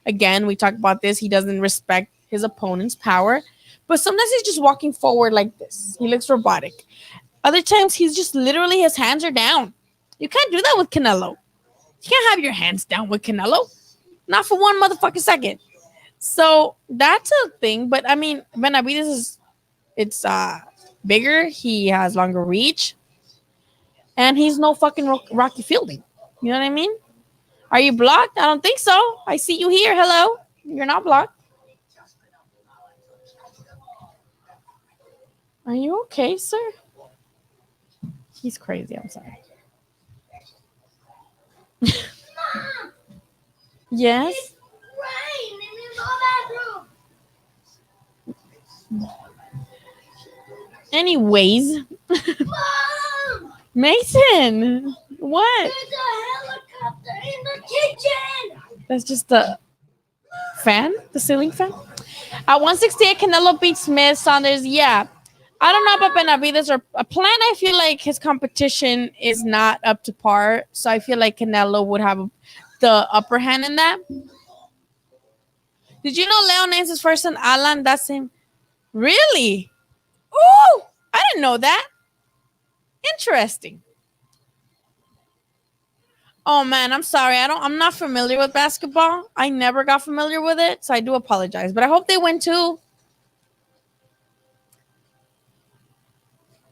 again, we talk about this, he doesn't respect his opponent's power. But sometimes he's just walking forward like this. He looks robotic. Other times he's just literally, his hands are down. You can't do that with Canelo. You can't have your hands down with Canelo. Not for one motherfucking second. So that's a thing. But I mean, Benavidez it's bigger. He has longer reach. And he's no fucking Rocky Fielding. You know what I mean? Are you blocked? I don't think so. I see you here. Hello. You're not blocked. Are you okay, sir? He's crazy. I'm sorry. Yes. It's rain in the bathroom. Anyways. Mom! Mason. What? There's a helicopter in the kitchen. That's just the fan? The ceiling fan? At 168, Canelo beats Smith. Saunders, yeah. I don't know about Benavidez or a plan. I feel like his competition is not up to par. So I feel like Canelo would have the upper hand in that. Did you know Leo names his first son Alan? That's him. Really? Oh, I didn't know that. Interesting. Oh man, I'm sorry. I'm not familiar with basketball. I never got familiar with it, so I do apologize. But I hope they win too.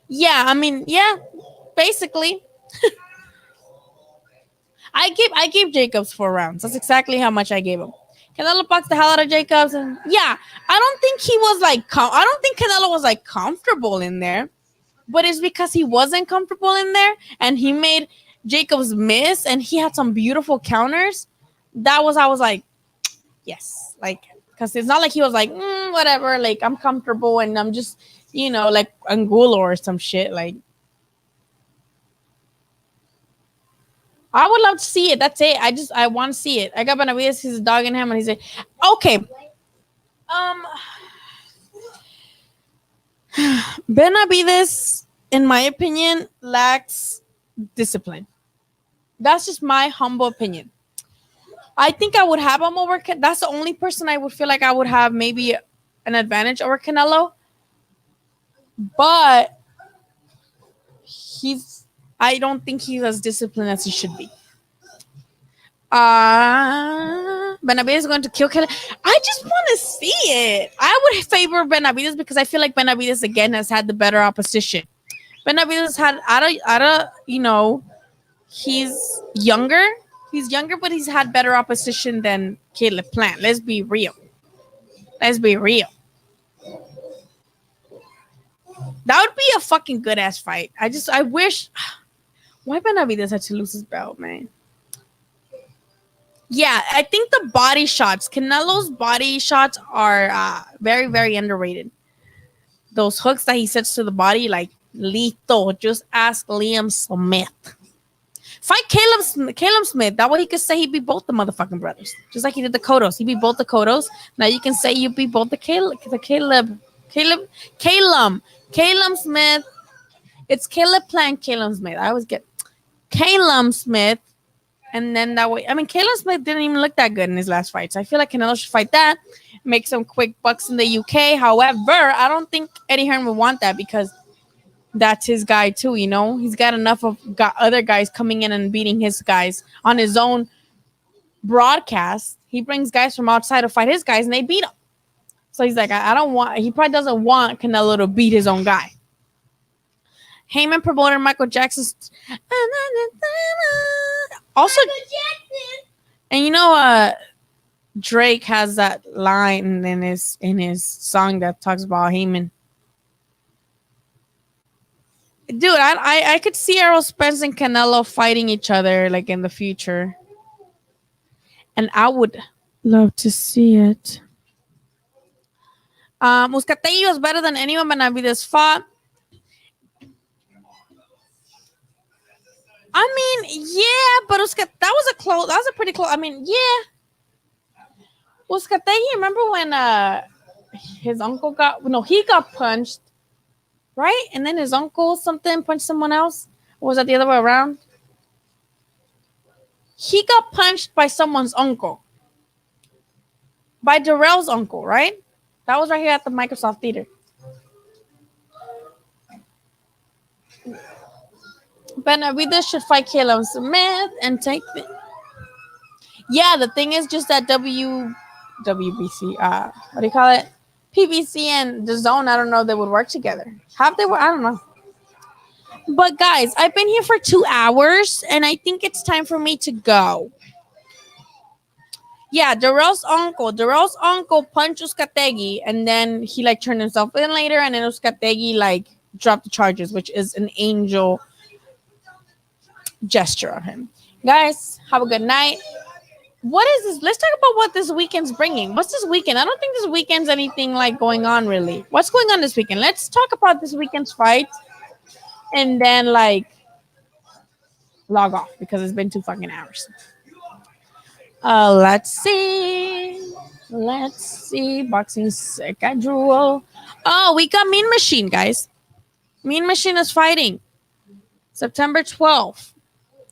Yeah, I mean, yeah, basically. I gave Jacobs 4 rounds. That's exactly how much I gave him. Canelo boxed the hell out of Jacobs, and yeah, I don't think he was like. I don't think Canelo was like comfortable in there, but it's because he wasn't comfortable in there, and he made Jacobs miss, and he had some beautiful counters. I was like, yes, like, because it's not like he was like, whatever, like I'm comfortable and I'm just, like Angulo or some shit. Like, I would love to see it. That's it. I want to see it. I got Benavides. He's a dog in him, and he's like, okay. Um, Benavides, in my opinion, lacks discipline. That's just my humble opinion. I think I would have him over. That's the only person I would feel like I would have maybe an advantage over Canelo. But I don't think he's as disciplined as he should be. Benavides is going to kill Canelo. I just want to see it. I would favor Benavides because I feel like Benavides again has had the better opposition. Benavides had out of he's younger. He's younger, but he's had better opposition than Caleb Plant. Let's be real. Let's be real. That would be a fucking good ass fight. I wish. Why Benavides had to lose his belt, man? Yeah, I think the body shots, Canelo's body shots are very, very underrated. Those hooks that he sets to the body, like, lethal. Just ask Liam Smith. Fight Caleb Smith. That way he could say he beat both the motherfucking brothers. Just like he did the Kodos. He beat both the Kodos. Now you can say you beat both the Caleb Smith. It's Caleb Plant, Caleb Smith. I always get Caleb Smith. And then that way, I mean, Caleb Smith didn't even look that good in his last fights. I feel like Canelo should fight that, make some quick bucks in the UK. However, I don't think Eddie Hearn would want that because that's his guy too. He's got enough of other guys coming in and beating his guys on his own broadcast. He brings guys from outside to fight his guys, and they beat him. So he's like, I don't want. He probably doesn't want Canelo to beat his own guy. Heyman promoter Michael Jackson. Also, and Drake has that line in his song that talks about Heyman. Dude, I could see Errol Spence and Canelo fighting each other like in the future, and I would love to see it. Muscategui was better than anyone Benavides fought. I mean, yeah, but that was a pretty close. I mean, yeah. Muscategui, remember when his uncle he got punched, right? And then his uncle something punched someone else. Or was that the other way around? He got punched by someone's uncle. By Darrell's uncle, right? That was right here at the Microsoft Theater. Benavides should fight Caleb Smith and take the. Yeah, the thing is just that WBC, what do you call it? PBC and the Zone. I don't know if they would work together. How they were, I don't know. But guys, I've been here for 2 hours, and I think it's time for me to go. Yeah, Darrell's uncle punched Uzcategui, and then he like turned himself in later, and then Uzcategui like dropped the charges, which is an angel gesture of him. Guys, have a good night. What is this? Let's talk about what this weekend's bringing. What's this weekend? I don't think this weekend's anything like going on really. What's going on this weekend? Let's talk about this weekend's fight, and then like log off because it's been 2 fucking hours. Let's see. Boxing schedule. Oh, we got Mean Machine, guys. Mean Machine is fighting September 12th.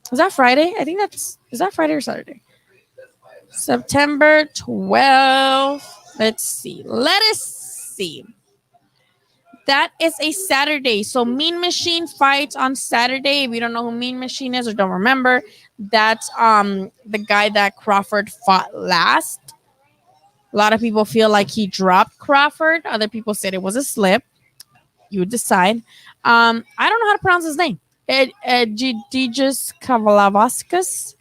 Is that Friday? I think is that Friday or Saturday? September 12th. Let's see. Let us see. That is a Saturday. So Mean Machine fights on Saturday. If you don't know who Mean Machine is or don't remember, that's the guy that Crawford fought last. A lot of people feel like he dropped Crawford. Other people said it was a slip. You decide. I don't know how to pronounce his name. Edgidius Kavaliauskas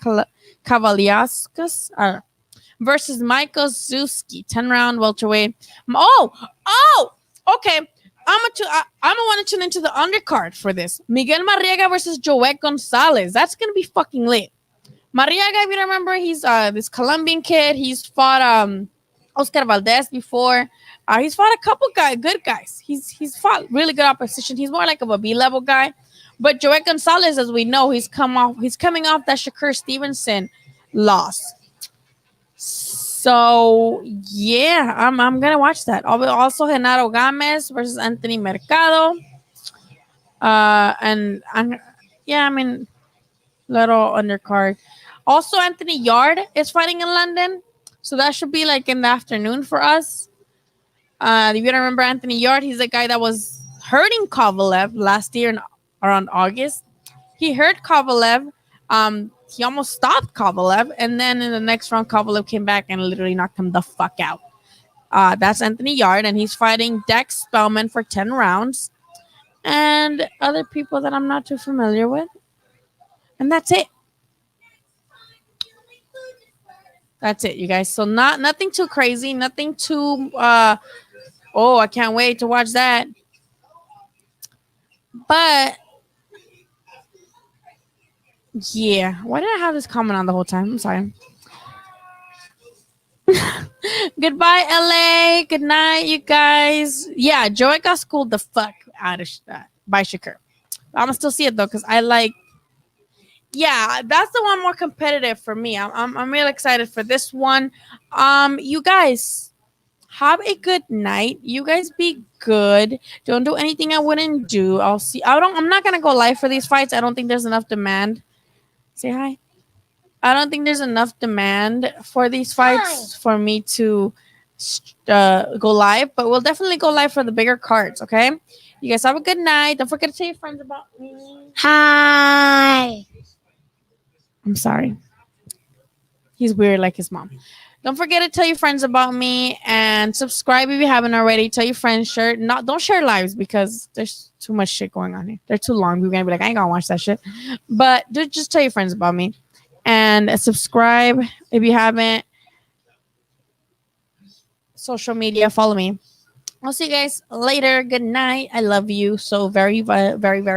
versus Michael Zuski, 10-round welterweight. Okay. I'm gonna want to tune into the undercard for this. Miguel Marriega versus Joet Gonzalez. That's gonna be fucking lit. Marriaga, if you remember, he's this Colombian kid. He's fought Oscar Valdez before. He's fought a couple good guys. He's fought really good opposition. He's more like of a B-level guy. But Joet Gonzalez, as we know, he's coming off that Shakur Stevenson loss. So yeah, I'm gonna watch that. Also Genaro Gomez versus Anthony Mercado. I mean, little undercard. Also, Anthony Yard is fighting in London, so that should be like in the afternoon for us. If you don't remember Anthony Yard, he's the guy that was hurting Kovalev last year around August. He hurt Kovalev. He almost stopped Kovalev, and then in the next round, Kovalev came back and literally knocked him the fuck out. That's Anthony Yard, and he's fighting Dex Spellman for 10 rounds, and other people that I'm not too familiar with. And that's it. That's it, you guys. So nothing too crazy, nothing too I can't wait to watch that. But yeah, why did I have this comment on the whole time? I'm sorry. Goodbye, LA. Good night, you guys. Yeah, Joey got schooled the fuck out of by Shakur. I'm gonna still see it though, because I like. Yeah, that's the one more competitive for me. I'm really excited for this one. You guys have a good night. You guys be good. Don't do anything I wouldn't do. I'm not gonna go live for these fights. I don't think there's enough demand. Say hi. I don't think there's enough demand for these fights for me to go live, but we'll definitely go live for the bigger cards, okay? You guys have a good night. Don't forget to tell your friends about me. Hi. I'm sorry. He's weird like his mom. Don't forget to tell your friends about me and subscribe if you haven't already. Tell your friends, don't share lives because there's too much shit going on here. They're too long. We're gonna be like, I ain't gonna watch that shit. But just tell your friends about me and subscribe if you haven't. Social media, follow me. I'll see you guys later. Good night. I love you so very, very, very.